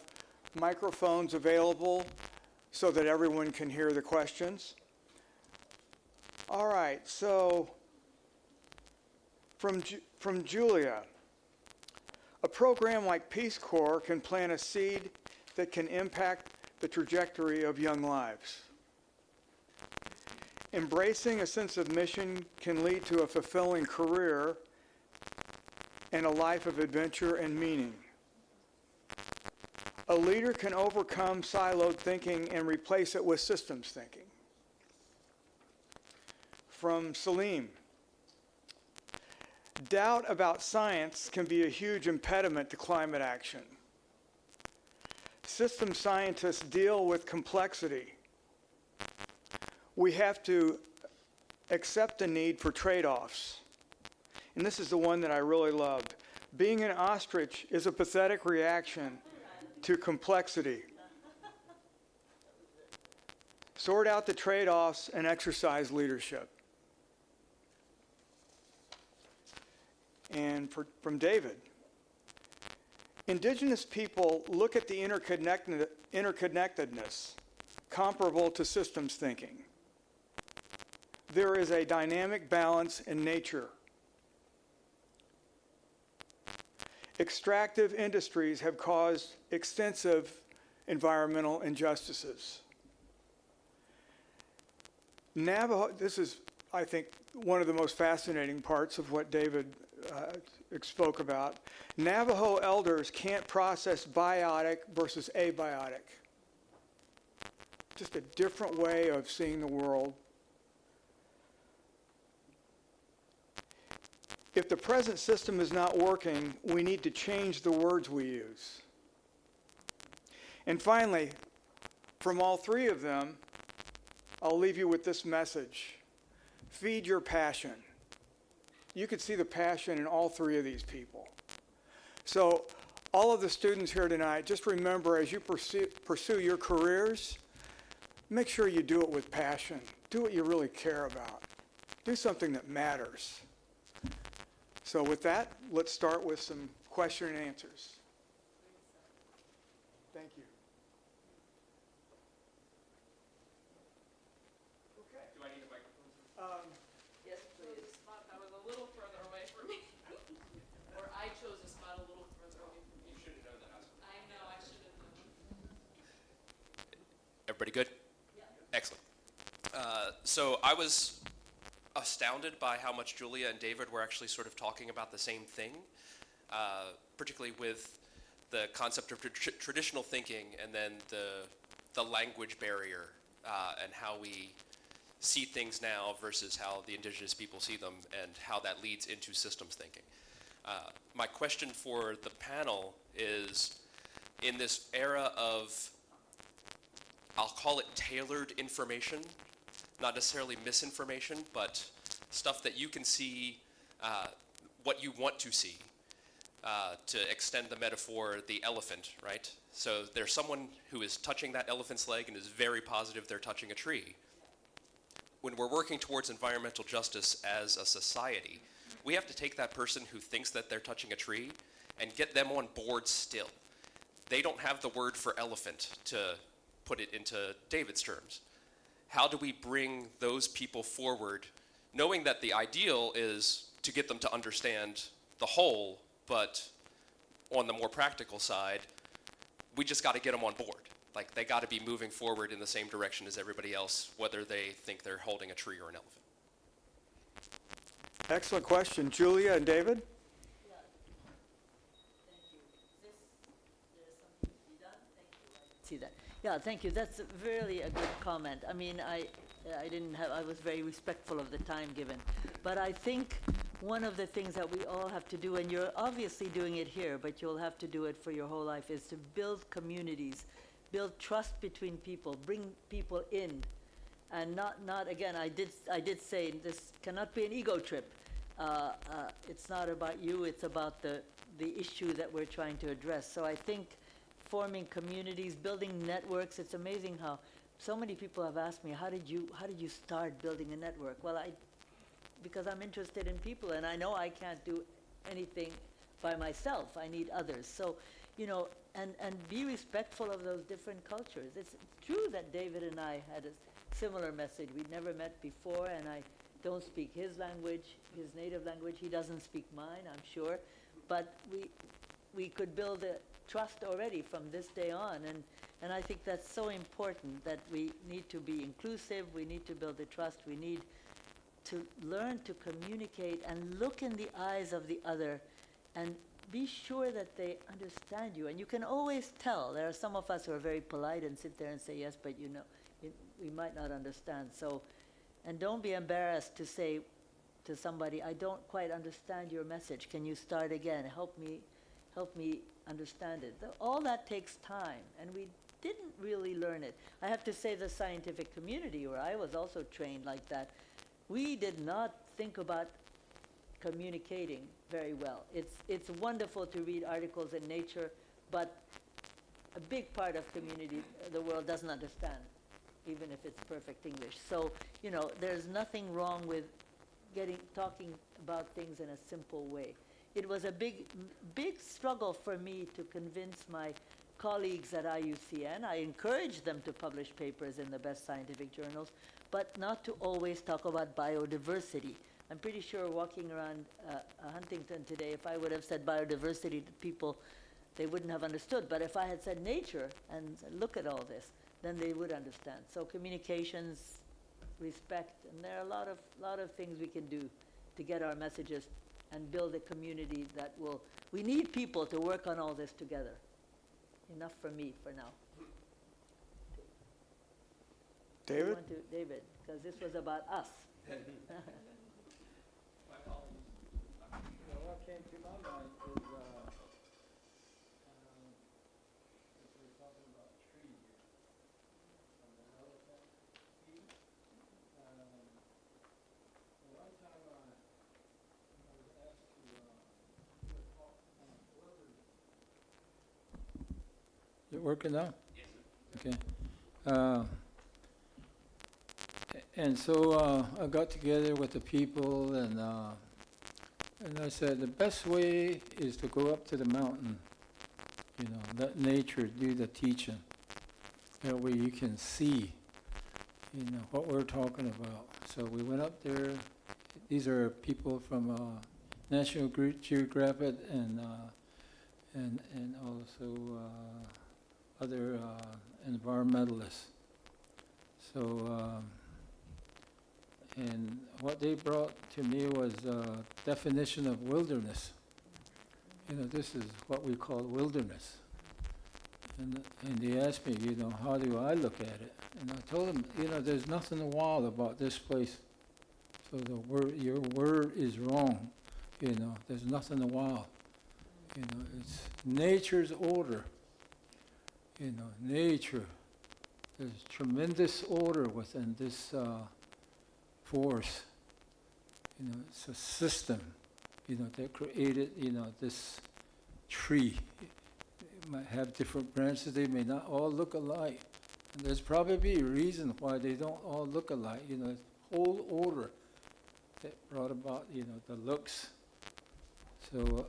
H: microphones available so that everyone can hear the questions. All right, so from Julia, a program like Peace Corps can plant a seed that can impact the trajectory of young lives. Embracing a sense of mission can lead to a fulfilling career and a life of adventure and meaning. A leader can overcome siloed thinking and replace it with systems thinking. From Salim, doubt about science can be a huge impediment to climate action. System scientists deal with complexity. We have to accept the need for trade-offs. And this is the one that I really loved. Being an ostrich is a pathetic reaction to complexity. Sort out the trade-offs and exercise leadership. And from David, Indigenous people look at the interconnectedness comparable to systems thinking. There is a dynamic balance in nature. Extractive industries have caused extensive environmental injustices. Navajo, this is, I think, one of the most fascinating parts of what David spoke about. Navajo elders can't process biotic versus abiotic. Just a different way of seeing the world. If the present system is not working, we need to change the words we use. And finally, from all three of them, I'll leave you with this message. Feed your passion. You could see the passion in all three of these people. So all of the students here tonight, just remember as you pursue your careers, make sure you do it with passion. Do what you really care about. Do something that matters. So with that, let's start with some question and answers. Thank you. Okay.
L: Do I need a microphone?
G: Yes, please.
L: The spot that was a little further away from me. Or I chose a spot a little further away from me. You should have known that. I know, I should have known. Everybody good? Yeah. Excellent. So I was astounded by how much Julia and David were actually sort of talking about the same thing, particularly with the concept of traditional thinking and then the language barrier and how we see things now versus how the indigenous people see them and how that leads into systems thinking. My question for the panel is, in this era of, I'll call it tailored information, not necessarily misinformation, but stuff that you can see what you want to see, to extend the metaphor, the elephant, right? So there's someone who is touching that elephant's leg and is very positive they're touching a tree. When we're working towards environmental justice as a society, we have to take that person who thinks that they're touching a tree and get them on board still. They don't have the word for elephant to put it into David's terms. How do we bring those people forward, knowing that the ideal is to get them to understand the whole, but on the more practical side, we just got to get them on board. Like, they got to be moving forward in the same direction as everybody else, whether they think they're holding a tree or an elephant.
E: Excellent question. Julia and David?
I: See that? Yeah, thank you. That's really a good comment. I mean, I was very respectful of the time given. But I think one of the things that we all have to do, and you're obviously doing it here, but you'll have to do it for your whole life, is to build communities, build trust between people, bring people in. And not again, I did say this cannot be an ego trip. It's not about you, it's about the issue that we're trying to address. So I think forming communities, building networks, it's amazing how so many people have asked me, how did you start building a network? Well, because I'm interested in people, and I know I can't do anything by myself. I need others. So, and be respectful of those different cultures. It's true that David and I had a similar message. We'd never met before, and I don't speak his language, his native language. He doesn't speak mine, I'm sure. But we could build a trust already from this day on, and I think that's so important, that we need to be inclusive, we need to build the trust, we need to learn to communicate and look in the eyes of the other and be sure that they understand you. And you can always tell. There are some of us who are very polite and sit there and say, yes, but we might not understand. So, and don't be embarrassed to say to somebody, I don't quite understand your message. Can you start again? Help me understand it. All that takes time, and we didn't really learn it. I have to say, the scientific community, where I was also trained like that, we did not think about communicating very well. It's wonderful to read articles in Nature, but a big part of the world doesn't understand, even if it's perfect English. So, there's nothing wrong with talking about things in a simple way. It was a big struggle for me to convince my colleagues at IUCN. I encouraged them to publish papers in the best scientific journals, but not to always talk about biodiversity. I'm pretty sure walking around Huntington today, if I would have said biodiversity to people, they wouldn't have understood. But if I had said nature and look at all this, then they would understand. So communications, respect, and there are a lot of things we can do to get our messages and build a community that will. We need people to work on all this together. Enough for me for now.
E: David?
I: David, because this was about us.
K: What came to my mind is, if we're talking about tree here, on the elephant tree, one time I was asked to do a talk on wilderness. Is it working now? Yes. Okay. And so I got together with the people, and I said the best way is to go up to the mountain, let nature do the teaching. That way you can see, what we're talking about. So we went up there. These are people from National Geographic and also other environmentalists. So. And what they brought to me was a definition of wilderness. This is what we call wilderness. And they asked me, how do I look at it? And I told them, there's nothing wild about this place. So your word is wrong. There's nothing wild. It's nature's order. Nature. There's tremendous order within this force. It's a system, that created, this tree. It might have different branches. They may not all look alike. And there's probably a reason why they don't all look alike. Whole order that brought about, the looks. So,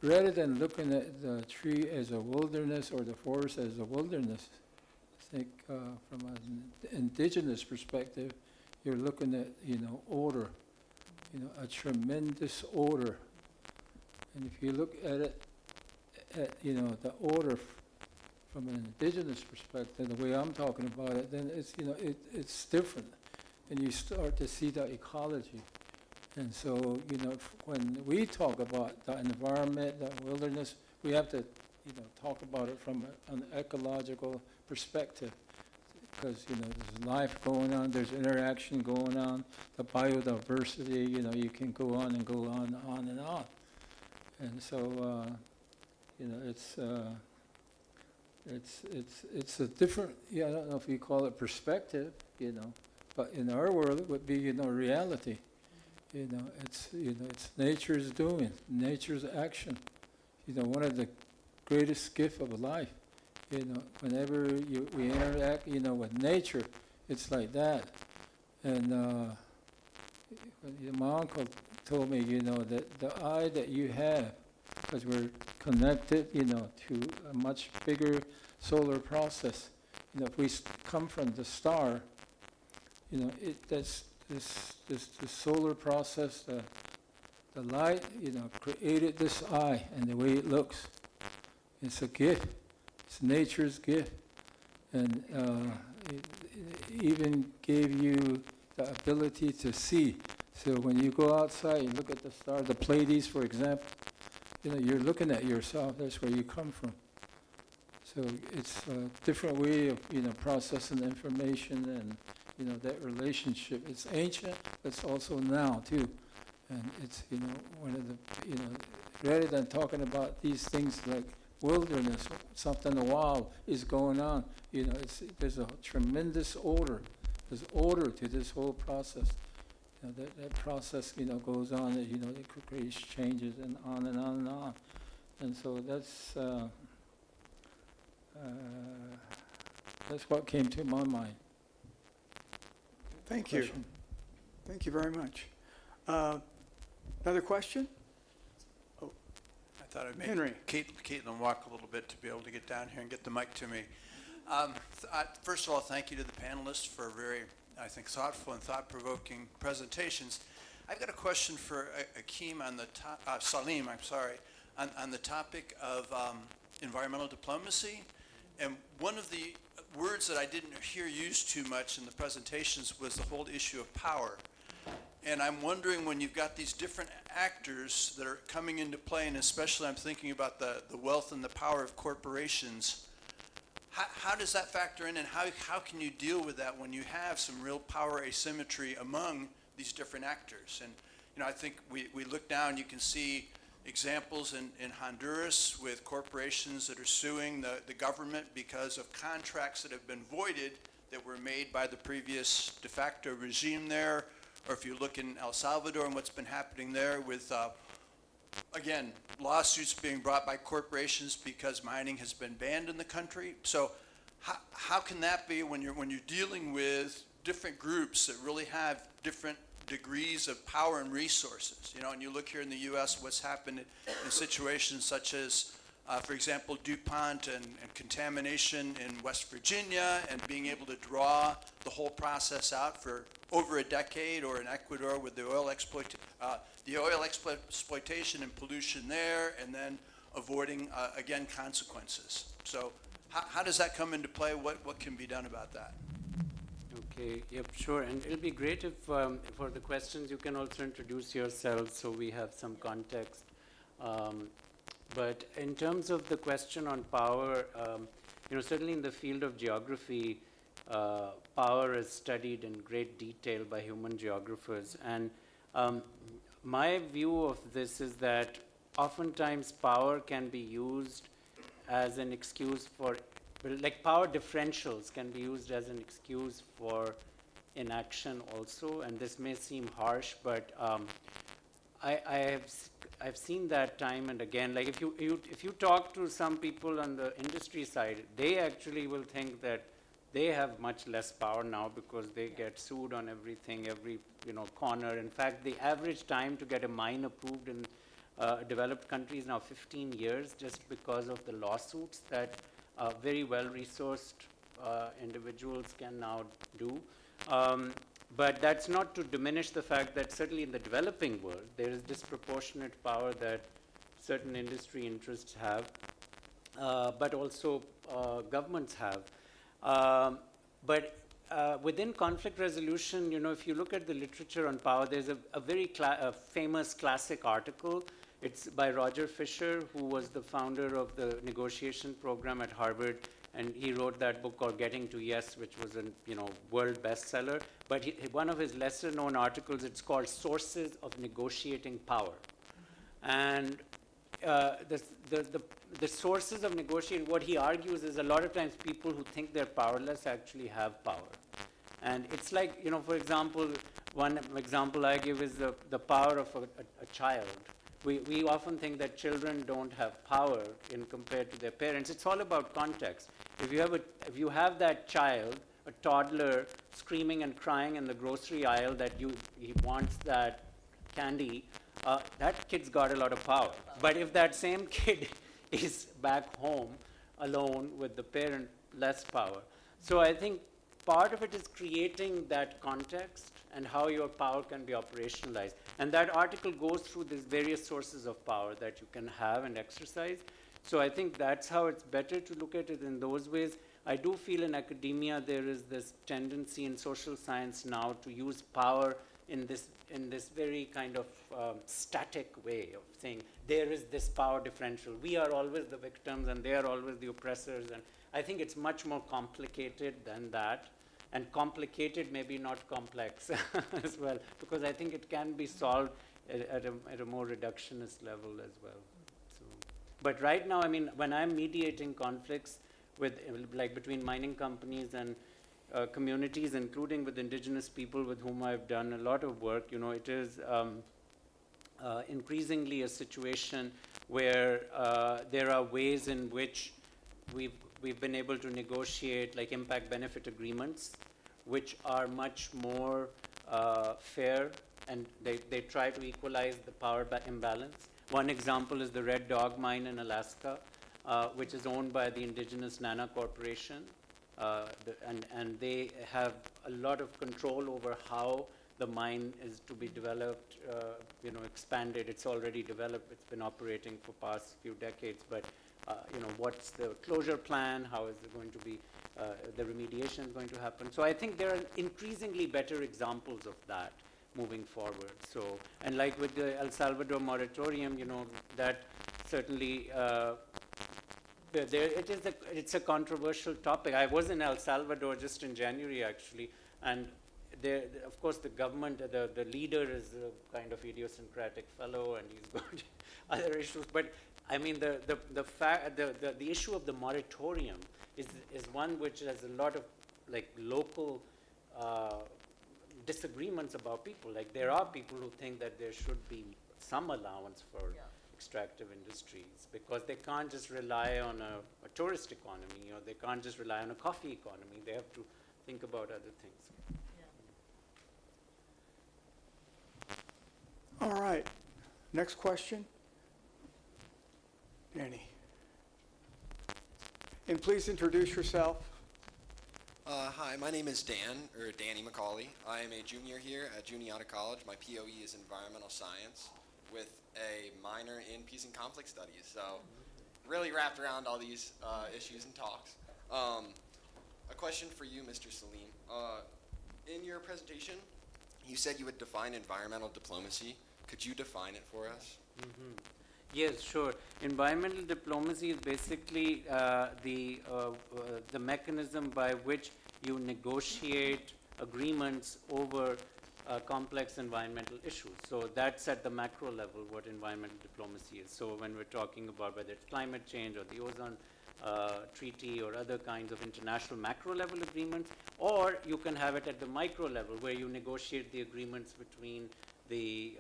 K: rather than looking at the tree as a wilderness or the forest as a wilderness, I think from an indigenous perspective, you're looking at, order, a tremendous order. And if you look at it, the order from an indigenous perspective, the way I'm talking about it, then it's, it's different. And you start to see the ecology. And so, when we talk about the environment, the wilderness, we have to, talk about it from an ecological perspective. Because, there's life going on, there's interaction going on, the biodiversity, you can go on and go on and on. And so, it's a different, I don't know if you call it perspective, but in our world it would be, reality. It's nature's doing, nature's action. One of the greatest gifts of life. Whenever we interact, with nature, it's like that. And my uncle told me, that the eye that you have, because we're connected, to a much bigger solar process. If we come from the star, that's this solar process, the light, created this eye and the way it looks. It's a gift. It's nature's gift. And it even gave you the ability to see. So when you go outside, you look at the stars, the Pleiades, for example, you're looking at yourself. That's where you come from. So it's a different way of, processing information and, that relationship. It's ancient, but it's also now, too. And it's, one of the, rather than talking about these things like wilderness, something wild is going on, there's a tremendous order. There's order to this whole process. That process, goes on, it creates changes and on and on and on. And so that's what came to my mind.
H: Thank you. Thank you very much. Another question?
M: I thought I'd make
H: Henry.
M: Caitlin walk a little bit to be able to get down here and get the mic to me. First of all, thank you to the panelists for very, I think, thoughtful and thought-provoking presentations. I've got a question for Akeem on the Salim, I'm sorry, on the topic of environmental diplomacy. And one of the words that I didn't hear used too much in the presentations was the whole issue of power. And I'm wondering, when you've got these different actors that are coming into play, and especially I'm thinking about the wealth and the power of corporations, how does that factor in, and how can you deal with that when you have some real power asymmetry among these different actors? And I think we look down, you can see examples in Honduras with corporations that are suing the government because of contracts that have been voided that were made by the previous de facto regime there. Or if you look in El Salvador and what's been happening there with, again, lawsuits being brought by corporations because mining has been banned in the country. So how can that be when you're dealing with different groups that really have different degrees of power and resources? And you look here in the U.S. what's happened in situations such as, for example, DuPont and contamination in West Virginia, and being able to draw the whole process out for over a decade, or in Ecuador with the oil exploitation and pollution there, and then avoiding, again, consequences. So how does that come into play? What can be done about that?
J: Okay, yep, sure. And it'll be great if, for the questions, you can also introduce yourselves so we have some context. But in terms of the question on power, certainly in the field of geography, power is studied in great detail by human geographers. And my view of this is that oftentimes power can be used as an excuse for, like power differentials can be used as an excuse for inaction also. And this may seem harsh, but I've seen that time and again. Like if you talk to some people on the industry side, they actually will think that they have much less power now because they get sued on everything, every corner. In fact, the average time to get a mine approved in developed countries now 15 years just because of the lawsuits that very well-resourced individuals can now do. But that's not to diminish the fact that certainly in the developing world, there is disproportionate power that certain industry interests have, but also governments have. But within conflict resolution, you know, if you look at the literature on power, there's a very famous classic article. It's by Roger Fisher, who was the founder of the negotiation program at Harvard, and he wrote that book called Getting to Yes, which was a world bestseller. But one of his lesser-known articles, it's called Sources of Negotiating Power. And the sources of negotiating, what he argues is a lot of times people who think they're powerless actually have power. And it's like, you know, for example, one example I give is the power of a child. We often think that children don't have power in compared to their parents. It's all about context. If you have that child, a toddler, screaming and crying in the grocery aisle that he wants that candy, that kid's got a lot of power. But if that same kid is back home alone with the parent, less power. So I think part of it is creating that context and how your power can be operationalized. And that article goes through these various sources of power that you can have and exercise. So I think that's how it's better to look at it in those ways. I do feel in academia there is this tendency in social science now to use power in this very kind of static way of saying there is this power differential. We are always the victims and they are always the oppressors. And I think it's much more complicated than that. And complicated, maybe not complex as well, because I think it can be solved at a more reductionist level as well. So, but right now, I mean, when I'm mediating conflicts with, like, between mining companies and communities, including with indigenous people with whom I've done a lot of work, you know, it is increasingly a situation where there are ways in which we've been able to negotiate like impact benefit agreements, which are much more fair, and they try to equalize the power imbalance. One example is the Red Dog mine in Alaska, which is owned by the indigenous Nana Corporation, and they have a lot of control over how the mine is to be developed, you know, expanded. It's already developed. It's been operating for past few decades, but you know, what's the closure plan? How is it going to be, the remediation is going to happen? So I think there are increasingly better examples of that moving forward. So, and like with the El Salvador moratorium, you know, that certainly, it's a controversial topic. I was in El Salvador just in January, actually, and there, of course, the government, the leader is a kind of idiosyncratic fellow, and he's got other issues. But I mean, the issue of the moratorium is one which has a lot of like local disagreements about people. Like there are people who think that there should be some allowance for extractive industries because they can't just rely on a tourist economy, or they can't just rely on a coffee economy. They have to think about other things.
H: All right. Next question. Danny. And please introduce yourself.
N: Hi, my name is Danny McCauley. I am a junior here at Juniata College. My POE is Environmental Science with a minor in Peace and Conflict Studies. So really wrapped around all these issues and talks. A question for you, Mr. Salim. In your presentation, you said you would define environmental diplomacy. Could you define it for us?
J: Mm-hmm. Yes, sure. Environmental diplomacy is basically the mechanism by which you negotiate agreements over complex environmental issues. So that's at the macro level what environmental diplomacy is. So when we're talking about whether it's climate change or the ozone treaty or other kinds of international macro level agreements, or you can have it at the micro level where you negotiate the agreements between the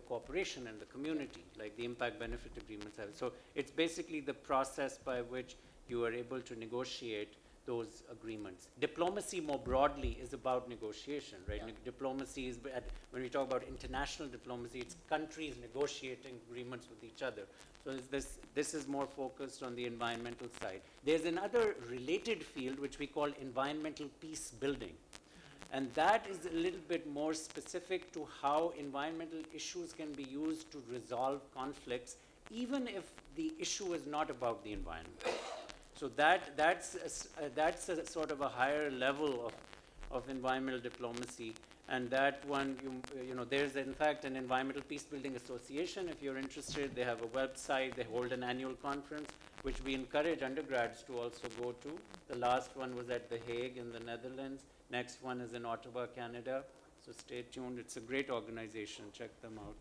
J: corporation and the community, like the impact benefit agreements have. So it's basically the process by which you are able to negotiate those agreements. Diplomacy more broadly is about negotiation, right? Diplomacy is, when we talk about international diplomacy, it's countries negotiating agreements with each other. So this is more focused on the environmental side. There's another related field which we call environmental peace building. And that is a little bit more specific to how environmental issues can be used to resolve conflicts, even if the issue is not about the environment. So that's a sort of a higher level of environmental diplomacy. And that one, there's in fact an Environmental Peace Building Association. If you're interested, they have a website, they hold an annual conference, which we encourage undergrads to also go to. The last one was at The Hague in the Netherlands. Next one is in Ottawa, Canada. So stay tuned. It's a great organization. Check them out.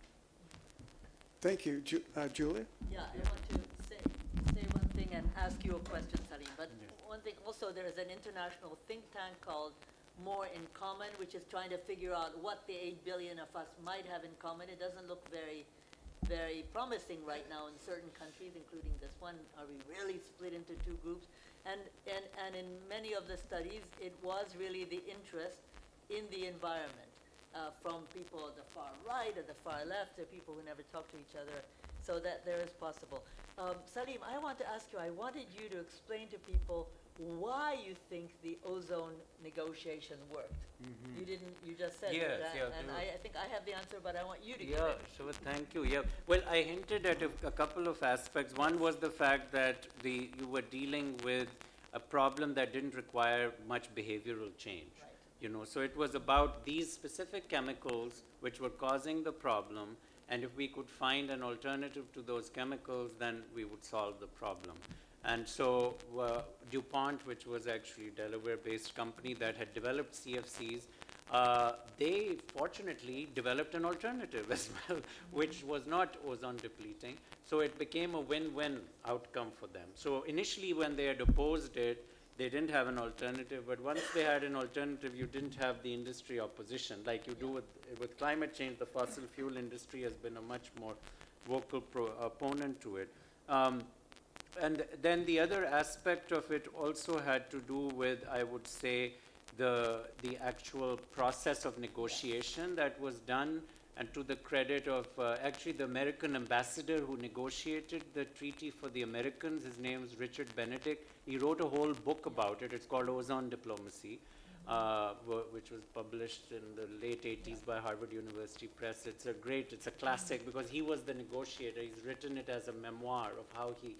H: Thank you. Julia?
I: Yeah, I want to say one thing and ask you a question, Salim. But one thing also, there is an international think tank called More in Common, which is trying to figure out what the 8 billion of us might have in common. It doesn't look very, very promising right now in certain countries, including this one. Are we really split into two groups? And in many of the studies, it was really the interest in the environment, from people at the far right or the far left to people who never talk to each other, so that there is possible. Salim, I want to ask you, I wanted you to explain to people why you think the ozone negotiation worked. You didn't, you just said that, and I think I have the answer, but I want you to give it.
J: Sure, thank you. Yeah, well, I hinted at a couple of aspects. One was the fact that you were dealing with a problem that didn't require much behavioral change. Right. So it was about these specific chemicals which were causing the problem, and if we could find an alternative to those chemicals, then we would solve the problem. And so DuPont, which was actually a Delaware-based company that had developed CFCs, they fortunately developed an alternative as well, which was not ozone depleting. So it became a win-win outcome for them. So initially when they had opposed it, they didn't have an alternative, but once they had an alternative, you didn't have the industry opposition. Like you do with climate change, the fossil fuel industry has been a much more vocal opponent to it. And then the other aspect of it also had to do with, I would say, the actual process of negotiation that was done, and to the credit of actually the American ambassador who negotiated the treaty for the Americans. His name is Richard Benedict. He wrote a whole book about it. It's called Ozone Diplomacy, which was published in the late 80s by Harvard University Press. It's a classic because he was the negotiator. He's written it as a memoir of how he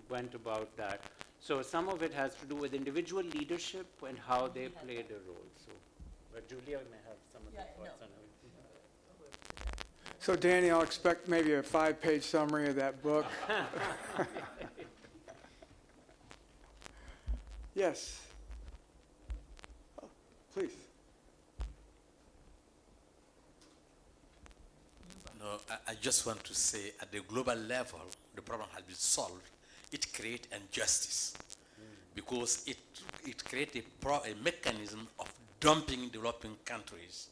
J: went about that. So some of it has to do with individual leadership and how they played a role. So, but Julia may have some of the thoughts on it.
H: So Danny, I'll expect maybe a 5-page summary of that book. Yes. Oh, please.
O: No, I just want to say at the global level, the problem has been solved. It creates injustice because it creates a mechanism of dumping developing countries,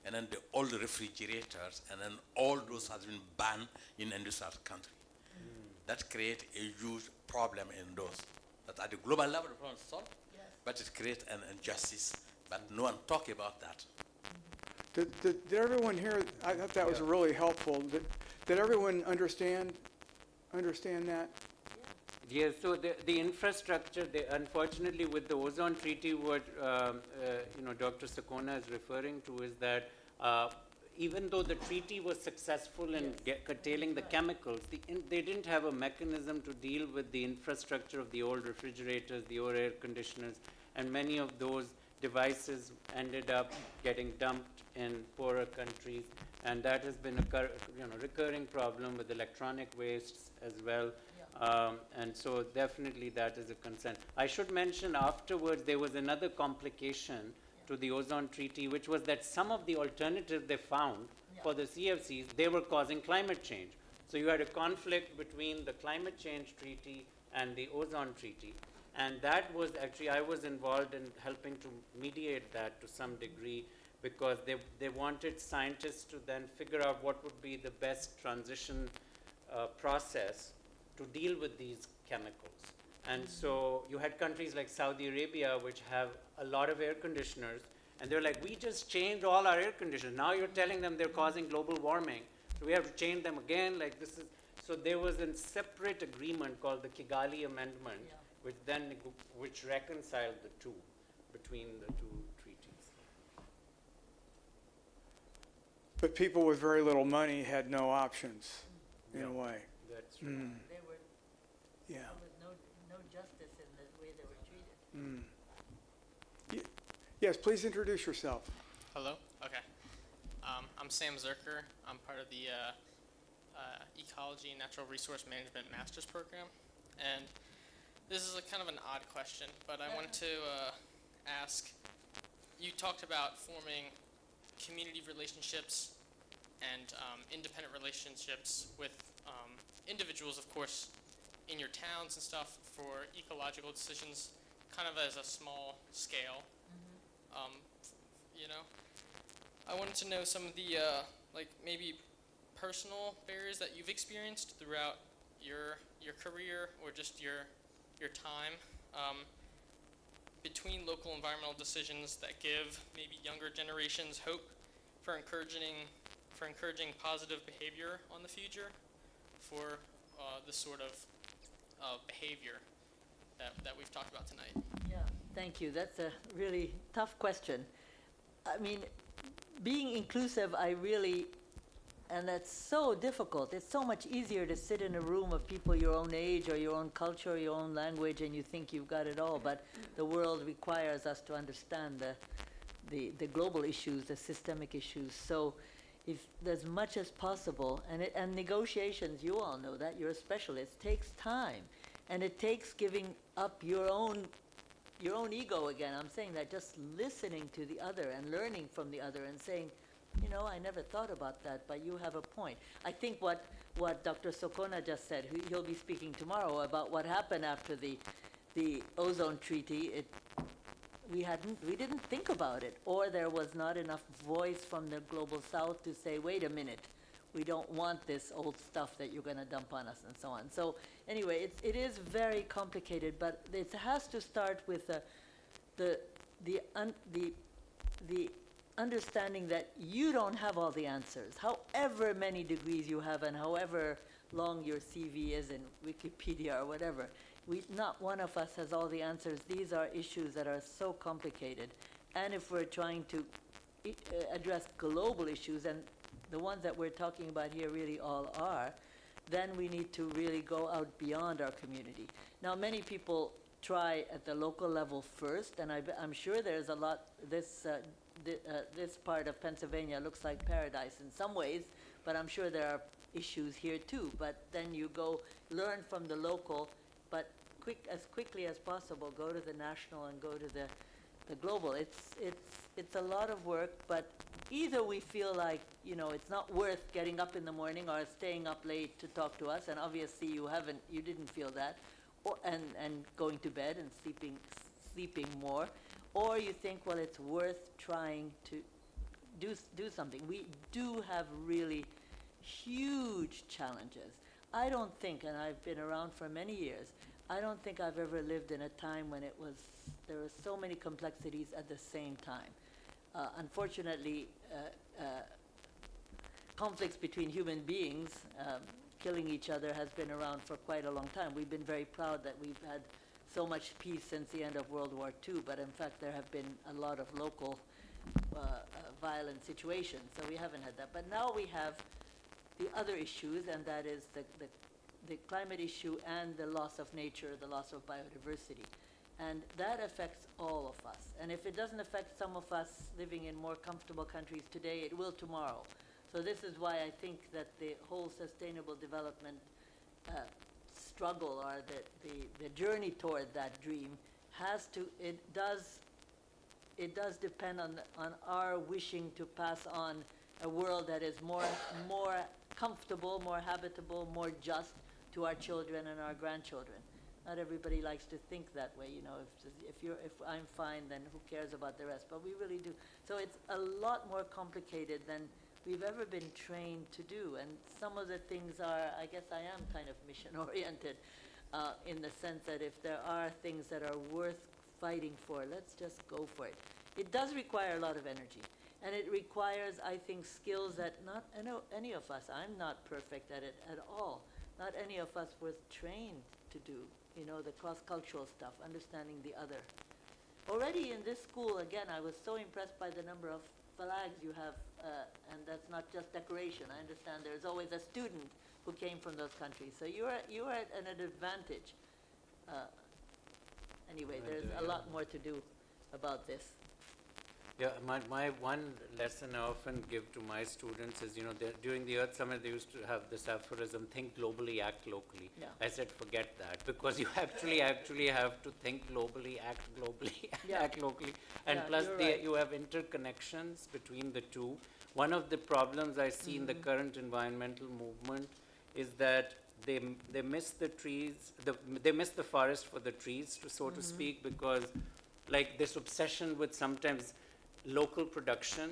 O: and then all the refrigerators, and then all those has been banned in industrial countries. That creates a huge problem in those. That at the global level, the problem is solved, but it creates an injustice. But no one talk about that.
H: Did everyone hear? I thought that was really helpful. Did everyone understand that?
J: Yes, so the infrastructure, unfortunately with the ozone treaty, what Dr. Sakona is referring to is that even though the treaty was successful in curtailing the chemicals, they didn't have a mechanism to deal with the infrastructure of the old refrigerators, the old air conditioners, and many of those devices ended up getting dumped in poorer countries, and that has been a recurring problem with electronic wastes as well. And so definitely that is a concern. I should mention afterwards there was another complication to the ozone treaty, which was that some of the alternatives they found for the CFCs, they were causing climate change. So you had a conflict between the climate change treaty and the ozone treaty. And that was actually, I was involved in helping to mediate that to some degree, because they wanted scientists to then figure out what would be the best transition process to deal with these chemicals. And so you had countries like Saudi Arabia, which have a lot of air conditioners, and they're like, we just changed all our air conditioners. Now you're telling them they're causing global warming. So we have to change them again. Like this is, so there was a separate agreement called the Kigali Amendment, which reconciled the two, between the two treaties.
H: But people with very little money had no options, in a way.
J: That's true.
I: They were,
H: Yeah.
I: there was no justice in the way they were treated.
H: Yes, please introduce yourself.
P: Hello? Okay. I'm Sam Zerker. I'm part of the Ecology and Natural Resource Management Master's Program. And this is a kind of an odd question, but I want to ask, you talked about forming community relationships and independent relationships with individuals, of course, in your towns and stuff for ecological decisions, kind of as a small scale. You know, I wanted to know some of the like maybe personal barriers that you've experienced throughout your career or just your time between local environmental decisions that give maybe younger generations hope for encouraging positive behavior on the future for the sort of behavior that we've talked about tonight.
I: Yeah, thank you. That's a really tough question. I mean, being inclusive, and that's so difficult. It's so much easier to sit in a room of people your own age or your own culture or your own language and you think you've got it all, but the world requires us to understand the global issues, the systemic issues. So if as much as possible, and negotiations, you all know that, you're a specialist, takes time. And it takes giving up your own ego again. I'm saying that, just listening to the other and learning from the other and saying, you know, I never thought about that, but you have a point. I think what Dr. Sokona just said, he'll be speaking tomorrow about what happened after the ozone treaty. We didn't think about it, or there was not enough voice from the global south to say, wait a minute, we don't want this old stuff that you're going to dump on us and so on. So anyway, it is very complicated, but it has to start with the understanding that you don't have all the answers. However many degrees you have and however long your CV is in Wikipedia or whatever, not one of us has all the answers. These are issues that are so complicated. And if we're trying to address global issues, and the ones that we're talking about here really all are, then we need to really go out beyond our community. Now, many people try at the local level first, and I'm sure there's a lot, this part of Pennsylvania looks like paradise in some ways, but I'm sure there are issues here too. But then you go learn from the local, but as quickly as possible, go to the national and go to the global. It's a lot of work, but either we feel like, you know, it's not worth getting up in the morning or staying up late to talk to us, and obviously you didn't feel that, and going to bed and sleeping more, or you think, well, it's worth trying to do something. We do have really huge challenges. I don't think, and I've been around for many years, I don't think I've ever lived in a time when there were so many complexities at the same time. Unfortunately, conflicts between human beings, killing each other, has been around for quite a long time. We've been very proud that we've had so much peace since the end of World War II, but in fact there have been a lot of local violent situations, so we haven't had that. But now we have the other issues, and that is the climate issue and the loss of nature, the loss of biodiversity. And that affects all of us. And if it doesn't affect some of us living in more comfortable countries today, it will tomorrow. So this is why I think that the whole sustainable development struggle, or the journey toward that dream, it does depend on our wishing to pass on a world that is more comfortable, more habitable, more just to our children and our grandchildren. Not everybody likes to think that way, you know. If I'm fine, then who cares about the rest? But we really do. So it's a lot more complicated than we've ever been trained to do. And some of the things are, I guess I am kind of mission-oriented. in the sense that if there are things that are worth fighting for, let's just go for it. It does require a lot of energy. And it requires, I think, skills that not any of us, I'm not perfect at it at all. Not any of us were trained to do, you know, the cross-cultural stuff, understanding the other. Already in this school, again, I was so impressed by the number of flags you have, and that's not just decoration. I understand there's always a student who came from those countries. So you are at an advantage. Anyway, there's a lot more to do about this.
J: Yeah, my one lesson I often give to my students is, you know, during the Earth Summit, they used to have this aphorism, think globally, act locally.
I: Yeah.
J: I said, forget that, because you actually have to think globally, act globally,
I: Yeah.
J: act locally. And
I: Yeah,
J: plus,
I: you're right.
J: you have interconnections between the two. One of the problems I see in the current environmental movement is that they miss the trees, they miss the forest for the trees, so to speak, because like this obsession with sometimes local production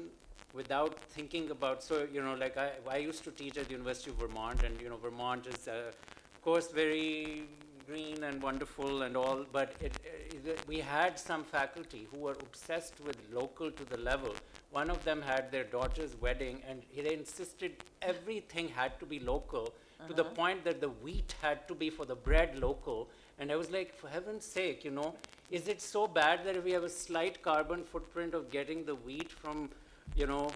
J: without thinking about, so, you know, like I used to teach at the University of Vermont, and, you know, Vermont is, of course, very green and wonderful and all, but we had some faculty who were obsessed with local to the level. One of them had their daughter's wedding, and they insisted everything had to be local, to the point that the wheat had to be for the bread local. And I was like, for heaven's sake, you know, is it so bad that if we have a slight carbon footprint of getting the wheat from, you know,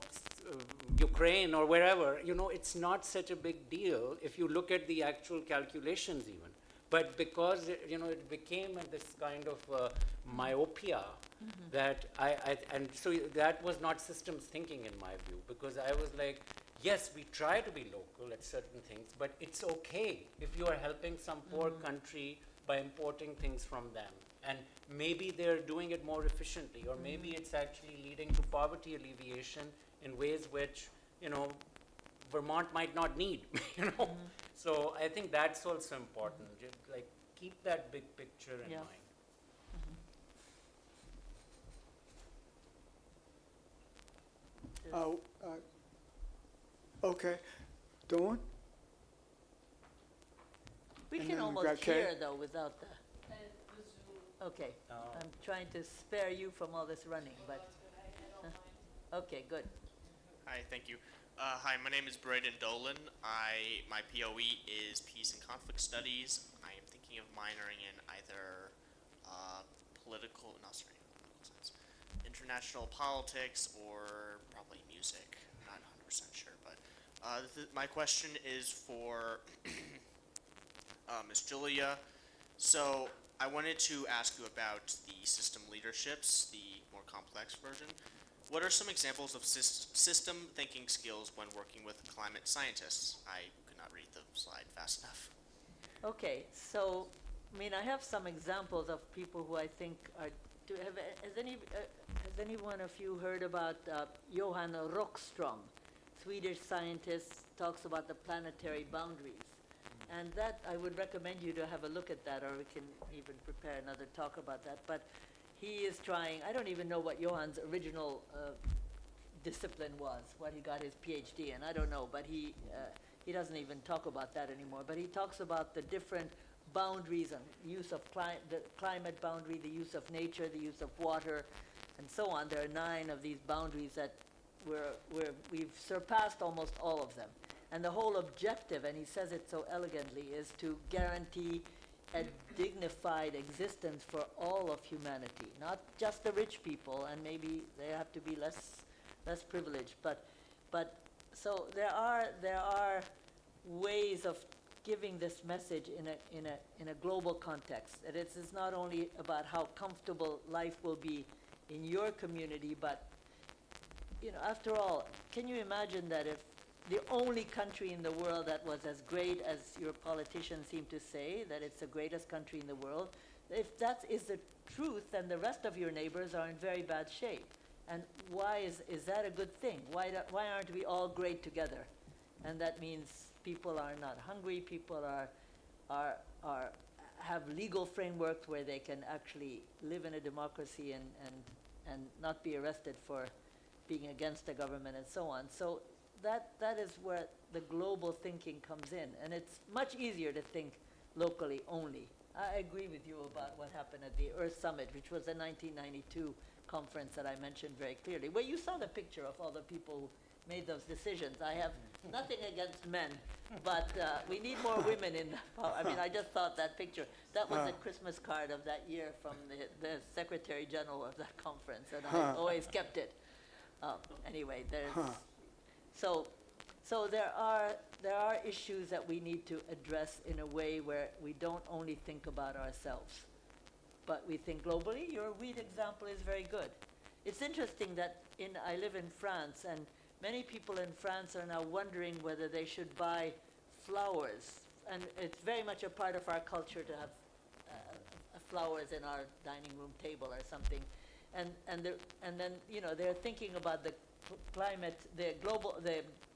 J: Ukraine or wherever, you know, it's not such a big deal if you look at the actual calculations even. But because, you know, it became this kind of myopia that and so that was not systems thinking in my view, because I was like, yes, we try to be local at certain things, but it's okay if you are helping some poor country by importing things from them. And maybe they're doing it more efficiently, or maybe it's actually leading to poverty alleviation in ways which, you know, Vermont might not need, you know. So I think that's also important. Just like keep that big picture in mind.
H: Okay. Dawn?
I: We
H: And
I: can
H: then we've
I: almost
H: got Kay.
I: hear, though, without the... Okay, I'm trying to spare you from all this running, but... Okay, good.
Q: Hi, thank you. Hi, my name is Braden Dolan. My POE is Peace and Conflict Studies. I am thinking of minoring in either international politics or probably music. I'm not 100% sure, but my question is for Ms. Julia. So I wanted to ask you about the system leaderships, the more complex version. What are some examples of system thinking skills when working with climate scientists? I could not read the slide fast enough.
I: Okay, so, I mean, I have some examples of people who I think are, has anyone of you heard about Johan Rockström, Swedish scientist, talks about the planetary boundaries. And that, I would recommend you to have a look at that, or we can even prepare another talk about that. But he is trying, I don't even know what Johan's original discipline was, what he got his PhD in, I don't know, but he doesn't even talk about that anymore. But he talks about the different boundaries and use of the climate boundary, the use of nature, the use of water, and so on. There are 9 of these boundaries that we've surpassed almost all of them. And the whole objective, and he says it so elegantly, is to guarantee a dignified existence for all of humanity, not just the rich people, and maybe they have to be less privileged. But so there are ways of giving this message in a global context. That it's not only about how comfortable life will be in your community, but you know, after all, can you imagine that if the only country in the world that was as great as your politicians seem to say, that it's the greatest country in the world, if that is the truth, then the rest of your neighbors are in very bad shape. And why is that a good thing? Why aren't we all great together? And that means people are not hungry, people have legal frameworks where they can actually live in a democracy and not be arrested for being against the government and so on. So that is where the global thinking comes in. And it's much easier to think locally only. I agree with you about what happened at the Earth Summit, which was the 1992 conference that I mentioned very clearly, where you saw the picture of all the people who made those decisions. I have nothing against men, but we need more women in I mean, I just thought that picture. That was a Christmas card of that year from the Secretary General of that conference, and I always kept it. Anyway, so there are issues that we need to address in a way where we don't only think about ourselves, but we think globally. Your wheat example is very good. It's interesting that I live in France, and many people in France are now wondering whether they should buy flowers, and it's very much a part of our culture to have flowers in our dining room table or something, and then they're thinking about the climate, the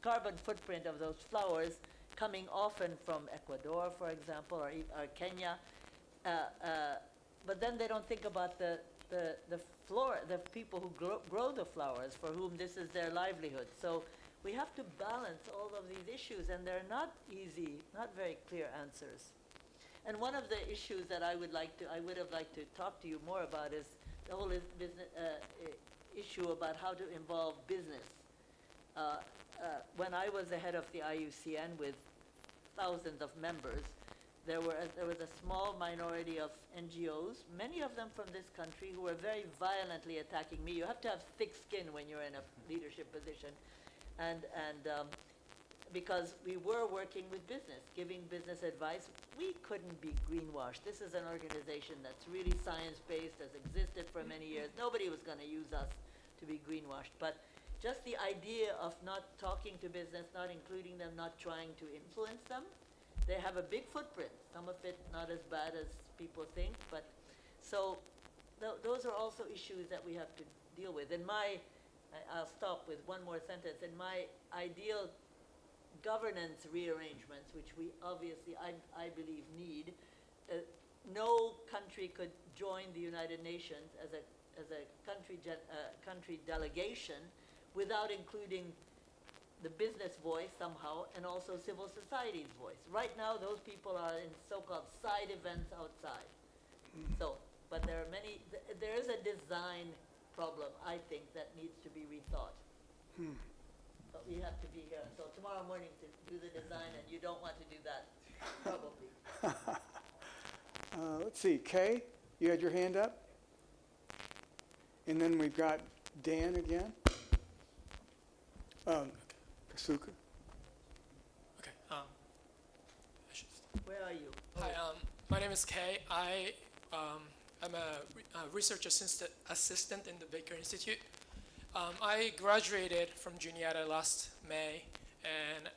I: carbon footprint of those flowers coming often from Ecuador, for example, or Kenya, but then they don't think about the people who grow the flowers, for whom this is their livelihood. So we have to balance all of these issues, and they're not easy, not very clear answers. And one of the issues that I would have liked to talk to you more about is the whole issue about how to involve business. When I was the head of the IUCN with thousands of members, there was a small minority of NGOs, many of them from this country, who were very violently attacking me. You have to have thick skin when you're in a leadership position, and because we were working with business, giving business advice. We couldn't be greenwashed. This is an organization that's really science-based, has existed for many years. Nobody was going to use us to be greenwashed. But just the idea of not talking to business, not including them, not trying to influence them, they have a big footprint. Some of it not as bad as people think, but so those are also issues that we have to deal with. I'll stop with one more sentence. In my ideal governance rearrangements, which we obviously, I believe, need, no country could join the United Nations as a country delegation without including the business voice somehow, and also civil society's voice. Right now, those people are in so-called side events outside. But there is a design problem, I think, that needs to be rethought. But we have to be here until tomorrow morning to do the design, and you don't want to do that, probably.
H: Let's see, Kay, you had your hand up? And then we've got Dan again. Kasuka.
R: Okay.
I: Where are you?
R: Hi. My name is Kay. I'm a research assistant in the Baker Institute. I graduated from Juniata last May, and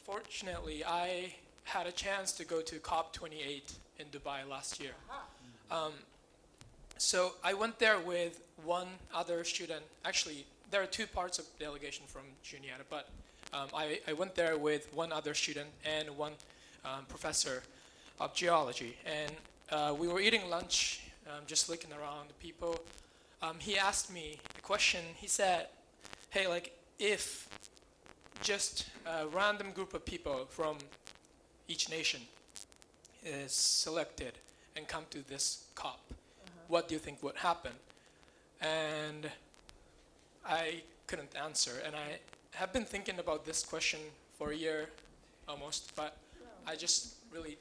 R: fortunately, I had a chance to go to COP28 in Dubai last year. So I went there with one other student. Actually, there are two parts of delegation from Juniata, but I went there with one other student and one professor of geology. And we were eating lunch, just looking around the people. He asked me a question. He said, hey, if just a random group of people from each nation is selected and come to this COP, what do you think would happen? And I couldn't answer. And I have been thinking about this question for a year almost, but I just really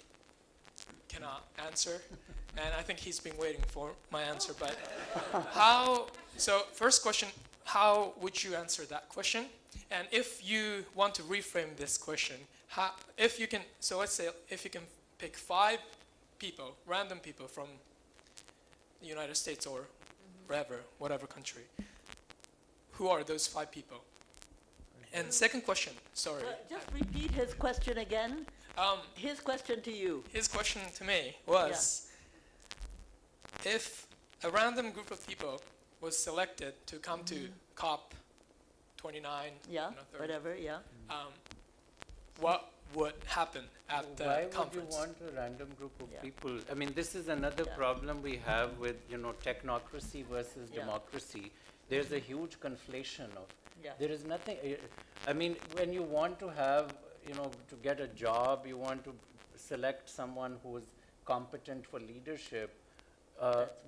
R: cannot answer. And I think he's been waiting for my answer. But first question, how would you answer that question? And if you want to reframe this question, let's say if you can pick 5 people, random people from the United States or whatever country, who are those 5 people? And second question, sorry.
I: Just repeat his question again. His question to you.
R: His question to me was, if a random group of people was selected to come to COP 29,
I: whatever,
R: what would happen at the conference?
J: Why would you want a random group of people? I mean, this is another problem we have with, technocracy versus democracy. There's a huge conflation of, there is nothing, I mean, when you want to have, to get a job, you want to select someone who is competent for leadership,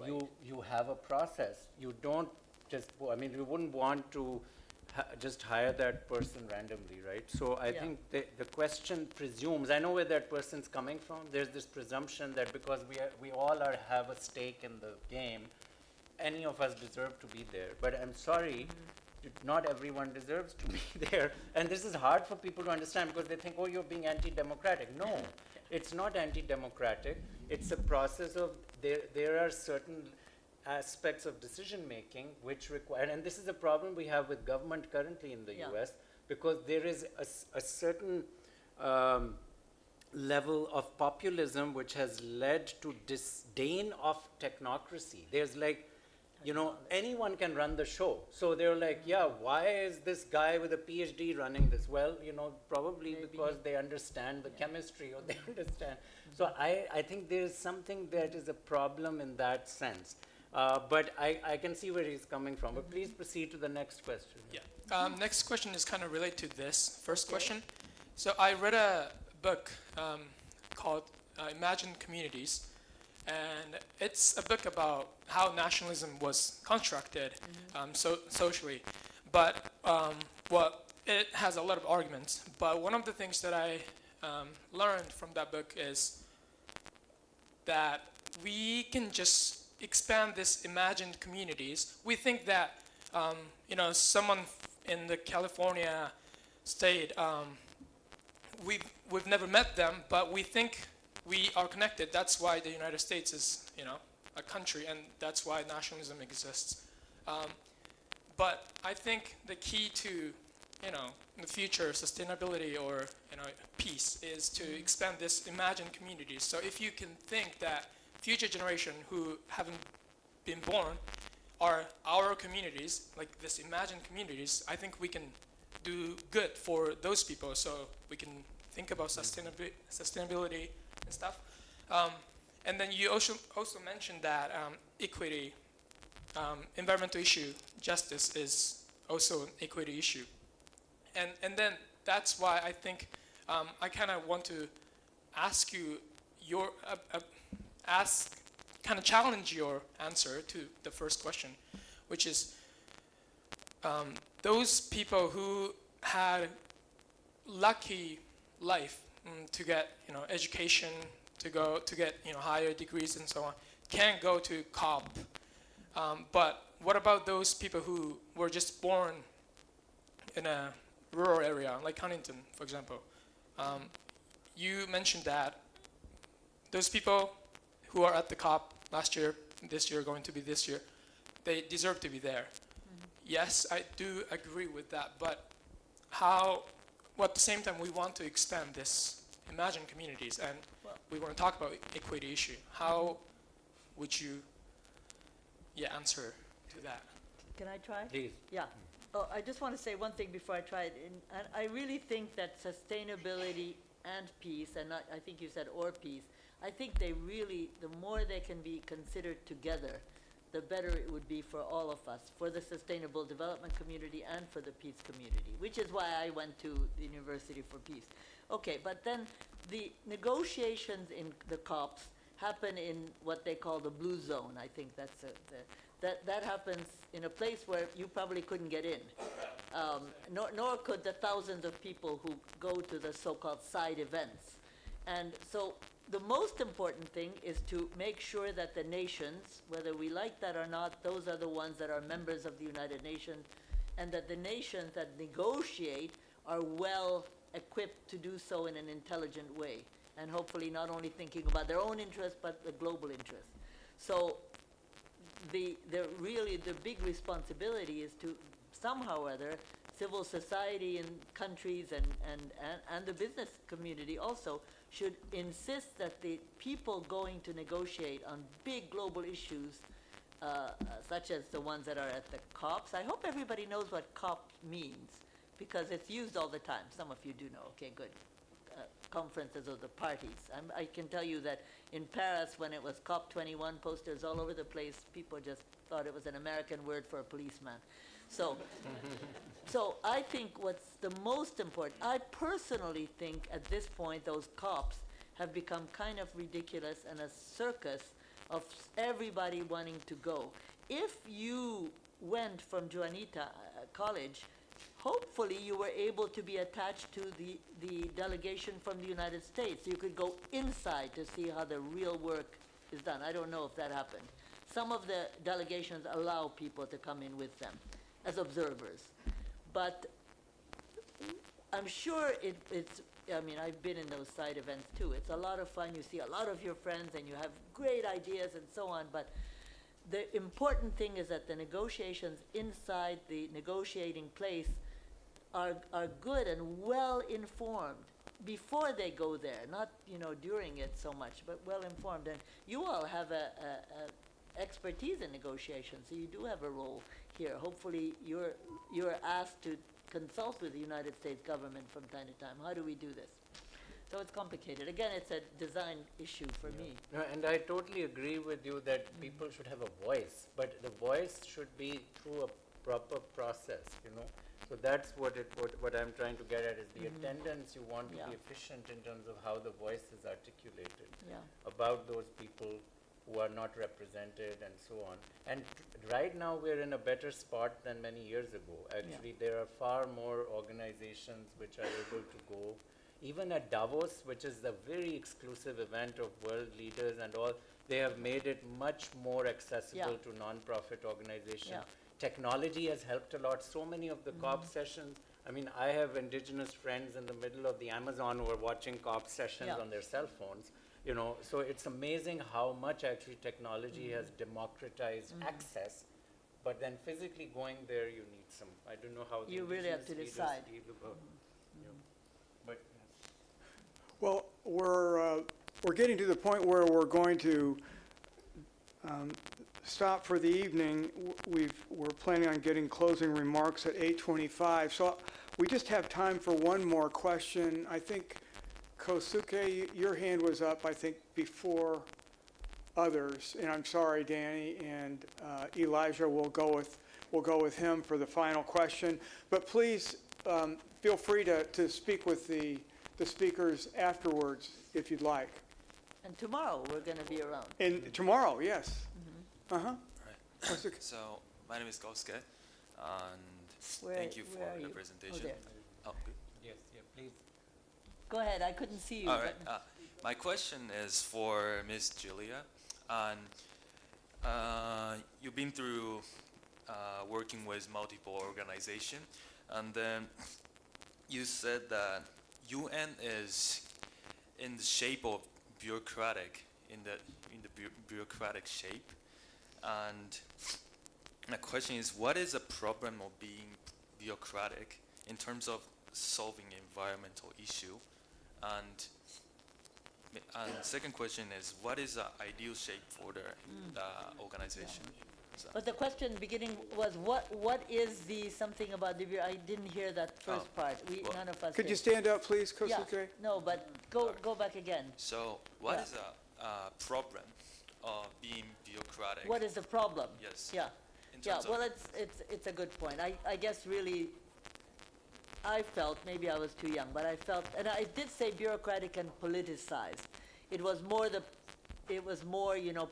J: you have a process. You don't just, I mean, you wouldn't want to just hire that person randomly, right? So I think the question presumes, I know where that person's coming from. There's this presumption that because we all have a stake in the game, any of us deserve to be there. But I'm sorry, not everyone deserves to be there. And this is hard for people to understand because they think, oh, you're being anti-democratic. No, it's not anti-democratic. It's a process of, there are certain aspects of decision making which require, and this is a problem we have with government currently in the US, because there is a certain level of populism which has led to disdain of technocracy. There's like, you know, anyone can run the show. So they're like, yeah, why is this guy with a PhD running this? Well, you know, probably because they understand the chemistry or they understand. So I think there's something that is a problem in that sense. But I can see where he's coming from. But please proceed to the next question.
R: Yeah. Next question is kind of related to this first question. So I read a book called Imagine Communities. And it's a book about how nationalism was constructed socially. But it has a lot of arguments. But one of the things that I learned from that book is that we can just expand this imagined communities. We think that, you know, someone in the California state, we've never met them, but we think we are connected. That's why the United States is, you know, a country, and that's why nationalism exists. But I think the key to, you know, in the future sustainability or, you know, peace is to expand this imagined communities. So if you can think that future generation who haven't been born are our communities, like this imagined communities, I think we can do good for those people. So we can think about sustainability and stuff. And then you also mentioned that equity, environmental issue, justice is also an equity issue. And then that's why I think I kind of want to ask you kind of challenge your answer to the first question, which is those people who had lucky life to get, you know, education, to get, you know, higher degrees and so on, can go to COP. But what about those people who were just born in a rural area, like Huntington, for example? You mentioned that those people who are at the COP last year, this year, going to be this year, they deserve to be there. Yes, I do agree with that, but how, well, at the same time, we want to expand this imagined communities, and we want to talk about equity issue. How would you answer to that?
I: Can I try?
J: Please.
I: Yeah. Oh, I just want to say one thing before I try it. And I really think that sustainability and peace, and I think you said or peace, I think they really, the more they can be considered together, the better it would be for all of us, for the sustainable development community and for the peace community, which is why I went to the University for Peace. Okay, but then the negotiations in the COPs happen in what they call the blue zone. I think that's that happens in a place where you probably couldn't get in, nor could the thousands of people who go to the so-called side events. And so the most important thing is to make sure that the nations, whether we like that or not, those are the ones that are members of the United Nations, and that the nations that negotiate are well equipped to do so in an intelligent way, and hopefully not only thinking about their own interests, but the global interest. So the big responsibility is to somehow or other, civil society in countries and the business community also should insist that the people going to negotiate on big global issues, such as the ones that are at the COPs. I hope everybody knows what COP means, because it's used all the time. Some of you do know. Okay, good. Conferences of the parties. I can tell you that in Paris, when it was COP21, posters all over the place, people just thought it was an American word for a policeman. So, so I think what's the most important, I personally think at this point, those COPs have become kind of ridiculous and a circus of everybody wanting to go. If you went from Juniata College, hopefully you were able to be attached to the delegation from the United States. You could go inside to see how the real work is done. I don't know if that happened. Some of the delegations allow people to come in with them as observers. But I'm sure it's, I mean, I've been in those side events too. It's a lot of fun. You see a lot of your friends and you have great ideas and so on. But the important thing is that the negotiations inside the negotiating place are good and well informed before they go there, not during it so much, but well informed. And you all have a expertise in negotiations, so you do have a role here. Hopefully, you're asked to consult with the United States government from time to time. How do we do this? So it's complicated. Again, it's a design issue for me.
J: No, and I totally agree with you that people should have a voice, but the voice should be through a proper process, So that's what I'm trying to get at is the attendance. You want to be efficient in terms of how the voice is articulated about those people who are not represented and so on. And right now we're in a better spot than many years ago. Actually, there are far more organizations which are able to go. Even at Davos, which is the very exclusive event of world leaders and all, they have made it much more accessible to non-profit organizations. Technology has helped a lot. So many of the COP sessions, I mean, I have indigenous friends in the middle of the Amazon who are watching COP sessions on their cell phones. So it's amazing how much actually technology has democratized access, but then physically going there, you need some, I don't know how the
I: You really have to
J: indigenous
I: decide.
J: leaders feel about, but
H: Well, we're getting to the point where we're going to stop for the evening. We're planning on getting closing remarks at 8:25. So we just have time for one more question. I think Kosuke, your hand was up, I think, before others. And I'm sorry, Danny, and Elijah will go with him for the final question. But please feel free to speak with the speakers afterwards if you'd like.
I: And tomorrow we're going to be around.
H: And tomorrow, yes. Uh-huh.
S: Right. So my name is Kosuke, and thank you for the presentation.
I: Oh,
S: good.
J: Yes, please.
I: Go ahead. I couldn't see you.
S: All right. My question is for Ms. Julia, and you've been through working with multiple organizations, and then you said that UN is in the shape of bureaucratic, in the bureaucratic shape. And my question is, what is the problem of being bureaucratic in terms of solving environmental issue? And second question is, what is the ideal shape for the organization? So.
I: But the question beginning was what is the something about the I didn't hear that first part. None of us
H: Could
I: did.
H: you stand up, please, Kosuke?
I: No, but go back again.
S: So what is the problem of being bureaucratic?
I: What is the problem?
S: Yes.
I: Yeah. Well, it's a good point. I guess really I felt, maybe I was too young, but I felt, and I did say bureaucratic and politicized. It was more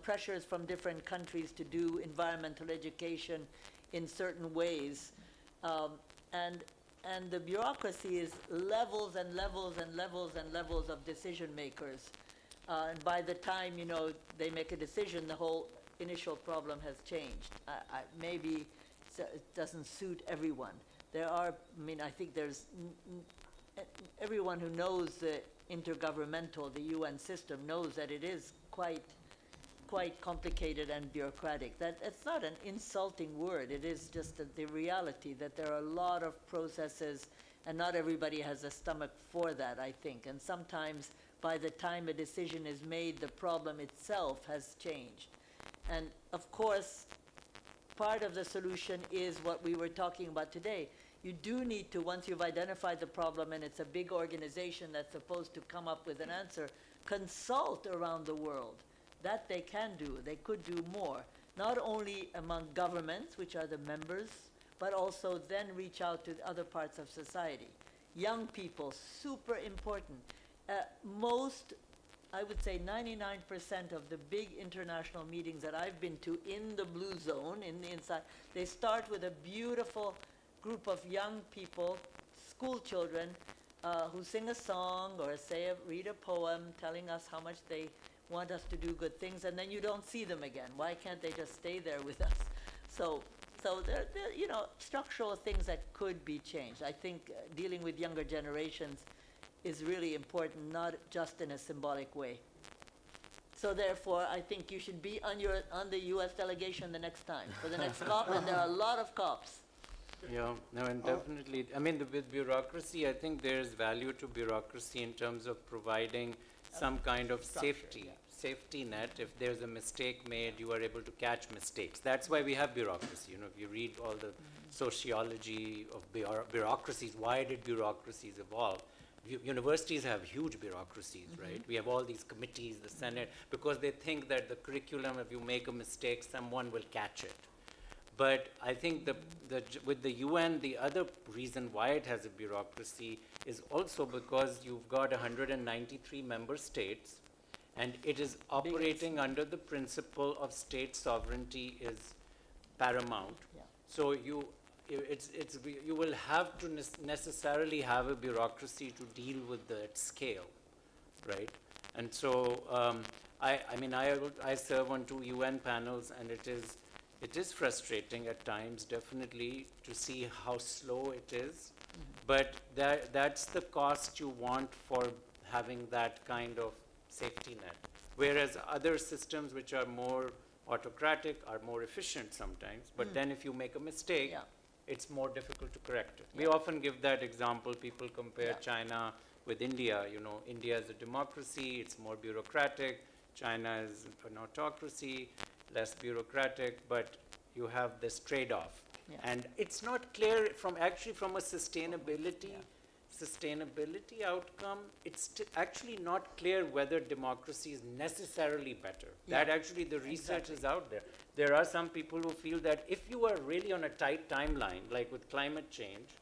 I: pressures from different countries to do environmental education in certain ways. And the bureaucracy is levels and levels and levels and levels of decision makers. And by the time, they make a decision, the whole initial problem has changed. Maybe it doesn't suit everyone. I think there's everyone who knows the intergovernmental, the UN system, knows that it is quite complicated and bureaucratic. That it's not an insulting word. It is just the reality that there are a lot of processes, and not everybody has a stomach for that, I think. And sometimes by the time a decision is made, the problem itself has changed. And of course, part of the solution is what we were talking about today. You do need to, once you've identified the problem and it's a big organization that's supposed to come up with an answer, consult around the world. That they can do. They could do more. Not only among governments, which are the members, but also then reach out to other parts of society. Young people, super important. Most I would say 99% of the big international meetings that I've been to in the blue zone, in the inside, they start with a beautiful group of young people, school children, who sing a song or read a poem telling us how much they want us to do good things, and then you don't see them again. Why can't they just stay there with us? So there, you know, structural things that could be changed. I think dealing with younger generations is really important, not just in a symbolic way. So therefore, I think you should be on the U.S. delegation the next time, for the next COP, and there are a lot of COPs.
J: Yeah, no, and definitely, I mean, with bureaucracy, I think there's value to bureaucracy in terms of providing some kind of safety net. If there's a mistake made, you are able to catch mistakes. That's why we have bureaucracy. You know, if you read all the sociology of bureaucracies, why did bureaucracies evolve? Universities have huge bureaucracies, right? We have all these committees, the Senate, because they think that the curriculum, if you make a mistake, someone will catch it. But I think with the UN, the other reason why it has a bureaucracy is also because you've got 193 member states, and it is operating under the principle of state sovereignty is paramount.
I: Yeah.
J: So you will have to necessarily have a bureaucracy to deal with that scale, right? And so I mean, I serve on 2 UN panels, and it is frustrating at times, definitely, to see how slow it is. But that's the cost you want for having that kind of safety net. Whereas other systems which are more autocratic are more efficient sometimes. But then if you make a mistake, it's more difficult to correct it. We often give that example. People compare China with India. You know, India is a democracy, it's more bureaucratic. China is an autocracy, less bureaucratic, but you have this trade-off. And it's not clear from a sustainability outcome, it's actually not clear whether democracy is necessarily better. That actually the research is out there. There are some people who feel that if you are really on a tight timeline, like with climate change,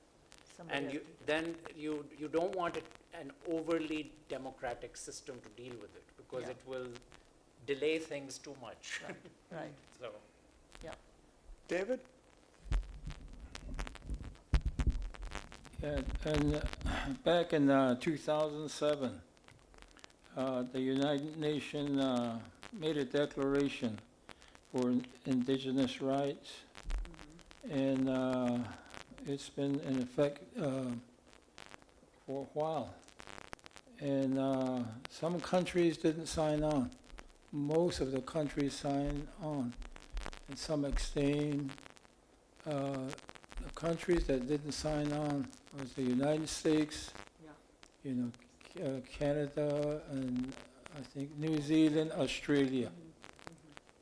J: then you don't want an overly democratic system to deal with it, because it will delay things too much.
I: Right.
J: So.
I: Yeah.
H: David?
K: Yeah, and back in 2007, the United Nations made a declaration for indigenous rights, and it's been in effect for a while. And some countries didn't sign on. Most of the countries signed on. And some abstained. The countries that didn't sign on was the United States, you know, Canada, and I think New Zealand, Australia.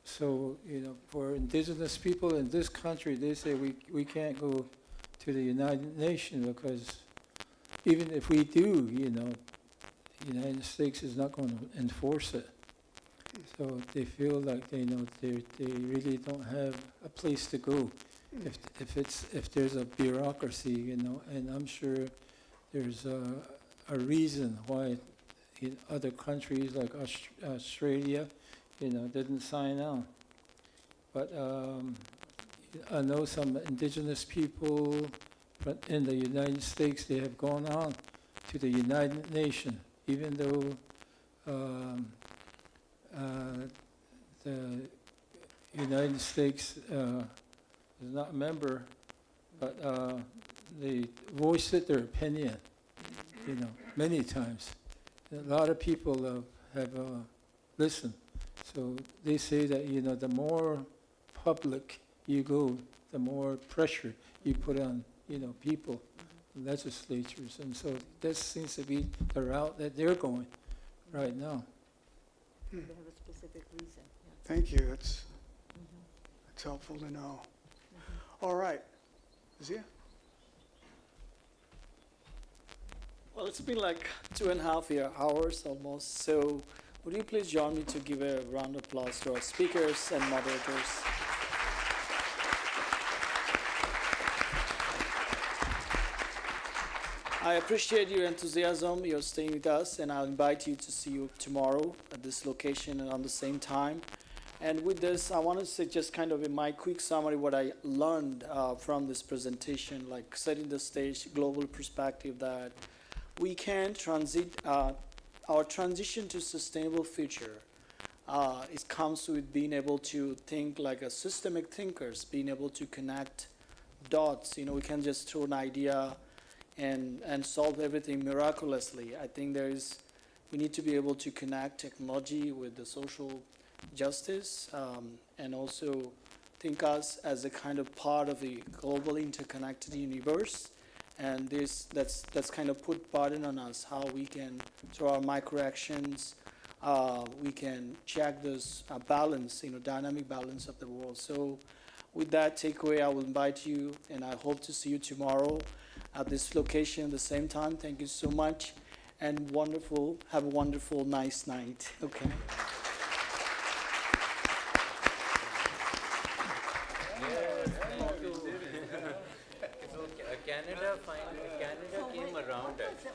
K: So, you know, for indigenous people in this country, they say we can't go to the United Nations because even if we do, you know, the United States is not going to enforce it. So they feel like they really don't have a place to go if there's a bureaucracy, you know. And I'm sure there's a reason why other countries like Australia, you know, didn't sign on. But I know some indigenous people in the United States, they have gone on to the United Nations, even though the United States is not a member, but they voiced their opinion, you know, many times. A lot of people have listened. So they say that, you know, the more public you go, the more pressure you put on, you know, people, legislatures. And so this seems to be the route that they're going right now.
I: They have a specific reason.
H: Thank you. It's helpful to know. All right. Zia?
E: Well, it's been like 2.5 hours almost, so would you please join me to give a round of applause to our speakers and moderators? I appreciate your enthusiasm. You're staying with us, and I'll invite you to see you tomorrow at this location and on the same time. And with this, I want to say just kind of in my quick summary what I learned from this presentation, like setting the stage, global perspective that we can our transition to sustainable future. It comes with being able to think like a systemic thinkers, being able to connect dots. You know, we can just throw an idea and solve everything miraculously. I think we need to be able to connect technology with the social justice and also think us as a kind of part of a global interconnected universe. And that's kind of put burden on us how we can, through our micro actions, we can check this balance, dynamic balance of the world. So with that takeaway, I will invite you, and I hope to see you tomorrow at this location at the same time. Thank you so much, and have a wonderful, nice night. Okay.
J: Canada came around us.